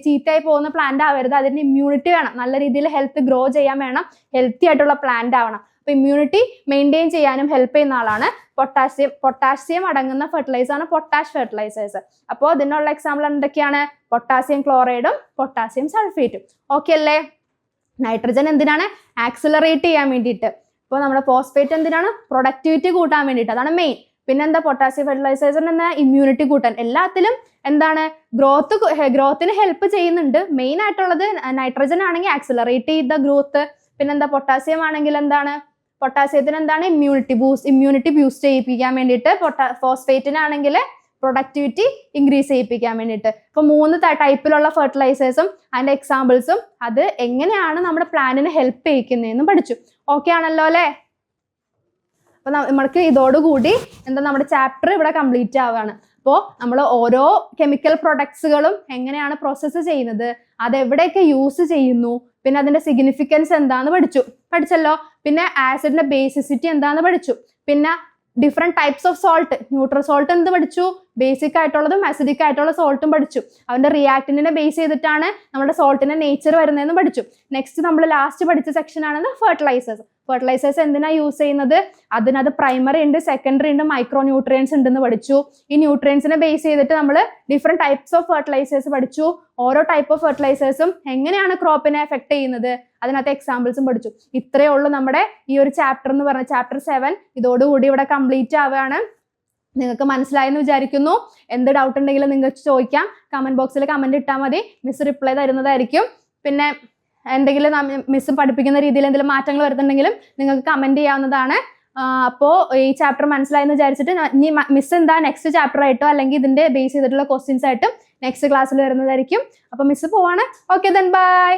ചീത്തയായി പോകുന്ന പ്ലാന്റ് ആവരുത്. അതിന്റെ ഇമ്മ്യൂണിറ്റി വേണം, നല്ല രീതിയിൽ ഹെൽത്ത് ഗ്രോ ചെയ്യാൻ വേണം, ഹെൽത്തി ആയിട്ടുള്ള പ്ലാന്റ് ആവണം. അപ്പൊ ഇമ്മ്യൂണിറ്റി മെയിൻറ്റെയിൻ ചെയ്യാനും ഹെൽപ്പ് ചെയ്യുന്ന ആളാണ് പൊട്ടാസ്യം അടങ്ങുന്ന ഫെർട്ടിലൈസർ ആണ് പൊട്ടാഷ് ഫെർട്ടിലൈസേഴ്സ്. അപ്പോൾ ഇതിനുള്ള എക്സാമ്പിൾ എന്തൊക്കെയാണ്? പൊട്ടാസ്യം ക്ലോറൈഡും പൊട്ടാസ്യം സൾഫേറ്റും. ഓക്കെ അല്ലേ? നൈട്രജൻ എന്തിനാണ്? ആക്സിലറേറ്റ് ചെയ്യാൻ വേണ്ടിയിട്ട്. ഇപ്പോൾ നമ്മുടെ ഫോസ്ഫേറ്റ് എന്തിനാണ്? പ്രൊഡക്ടിവിറ്റി കൂട്ടാൻ വേണ്ടിയിട്ട്, അതാണ് മെയിൻ. പിന്നെന്താ? പൊട്ടാസ്യം ഫെർട്ടിലൈസേഴ്സിന് എന്താ? ഇമ്മ്യൂണിറ്റി കൂട്ടാൻ. എല്ലാത്തിലും എന്താണ്? ഗ്രോത്തിന് ഹെൽപ്പ് ചെയ്യുന്നുണ്ട്. മെയിൻ ആയിട്ടുള്ളത് നൈട്രജൻ ആണെങ്കിൽ ആക്സിലറേറ്റ് ചെയ്ത ഗ്രോത്ത്. പിന്നെന്താ? പൊട്ടാസ്യം ആണെങ്കിൽ എന്താണ്? പൊട്ടാസ്യത്തിന് എന്താണ്? ഇമ്മ്യൂണിറ്റി ബൂസ്റ്റ് ചെയ്യിപ്പിക്കാൻ വേണ്ടിയിട്ട്. ഫോസ്ഫേറ്റിനാണെങ്കിൽ പ്രൊഡക്ടിവിറ്റി ഇൻക്രീസ് ചെയ്യിപ്പിക്കാൻ വേണ്ടിയിട്ട്. ഇപ്പൊ 3 ടൈപ്പിലുള്ള ഫെർട്ടിലൈസേഴ്സും അതിന്റെ എക്സാമ്പിൾസും അത് എങ്ങനെയാണ് നമ്മുടെ പ്ലാന്റിനെ ഹെൽപ്പ് ചെയ്യിക്കുന്നതെന്നും പഠിച്ചു. ഓക്കെ ആണല്ലോ അല്ലേ? അപ്പൊ നമ്മൾക്ക് ഇതോടുകൂടി നമ്മുടെ ചാപ്റ്റർ ഇവിടെ കംപ്ലീറ്റ് ആവുകയാണ്. അപ്പോൾ നമ്മൾ ഓരോ കെമിക്കൽ പ്രൊഡക്ട്സുകളും എങ്ങനെയാണ് പ്രോസസ്സ് ചെയ്യുന്നത്, അതെവിടെയൊക്കെ യൂസ് ചെയ്യുന്നു, പിന്നെ അതിന്റെ സിഗ്നിഫിക്കൻസ് എന്താന്ന് പഠിച്ചല്ലോ. പിന്നെ ആസിഡിന്റെ ബേസിസിറ്റി എന്താന്ന് പഠിച്ചു. പിന്നെ different types of salt, neutral salt എന്ത് പഠിച്ചു, ബേസിക് ആയിട്ടുള്ളതും അസിഡിക് ആയിട്ടുള്ള സോൾട്ടും പഠിച്ചു. അവന്റെ റിയാക്ടന്റിനെ ബേസ് ചെയ്തിട്ടാണ് നമ്മുടെ സോൾട്ടിന്റെ നേച്ചർ വരുന്നതെന്ന് പഠിച്ചു. നെക്സ്റ്റ് നമ്മൾ ലാസ്റ്റ് പഠിച്ച സെക്ഷൻ ആണെന്ന് ഫെർട്ടിലൈസേഴ്സ്. ഫെർട്ടിലൈസേഴ്സ് എന്തിനാ യൂസ് ചെയ്യുന്നത്? അതിനകത്ത് പ്രൈമറി ഉണ്ട്, സെക്കൻഡറി ഉണ്ട്, മൈക്രോ ന്യൂട്രിയൻസ് ഉണ്ടെന്ന് പഠിച്ചു. ഈ ന്യൂട്രിയൻസിനെ ബേസ് ചെയ്തിട്ട് നമ്മൾ ഡിഫറെന്റ് ടൈപ്സ് ഓഫ് ഫെർട്ടിലൈസേഴ്സ് പഠിച്ചു. ഓരോ ടൈപ്പ് ഓഫ് ഫെർട്ടിലൈസേഴ്സും എങ്ങനെയാണ് ക്രോപ്പിനെ എഫക്ട് ചെയ്യുന്നത്, അതിനകത്ത് എക്സാമ്പിൾസും പഠിച്ചു. ഇത്രയേ ഉള്ളൂ നമ്മുടെ ഈ ഒരു ചാപ്റ്റർ എന്ന് പറഞ്ഞ ചാപ്റ്റർ 7 ഇതോടുകൂടി ഇവിടെ കംപ്ലീറ്റ് ആവുകയാണ്. നിങ്ങൾക്ക് മനസ്സിലായെന്ന് വിചാരിക്കുന്നു. എന്ത് ഡൗട്ട് ഉണ്ടെങ്കിലും നിങ്ങൾക്ക് ചോദിക്കാം, കമന്റ് ബോക്സിൽ കമന്റ് ഇട്ടാൽ മതി, മിസ് റിപ്ലൈ തരുന്നതായിരിക്കും. പിന്നെ എന്തെങ്കിലും മിസ് പഠിപ്പിക്കുന്ന രീതിയിൽ എന്തെങ്കിലും മാറ്റങ്ങൾ വരുന്നുണ്ടെങ്കിലും നിങ്ങൾക്ക് കമന്റ് ചെയ്യാവുന്നതാണ്. അപ്പോൾ ഈ ചാപ്റ്റർ മനസ്സിലായെന്ന് വിചാരിച്ചിട്ട് ഇനി മിസ് എന്താ നെക്സ്റ്റ് ചാപ്റ്റർ ആയിട്ടോ അല്ലെങ്കിൽ ഇതിന്റെ ബേസ് ചെയ്തിട്ടുള്ള ക്വസ്റ്റ്യൻസ് ആയിട്ടും നെക്സ്റ്റ് ക്ലാസ്സിൽ വരുന്നതായിരിക്കും. അപ്പോൾ മിസ് പോവാണ്. Okay then bye.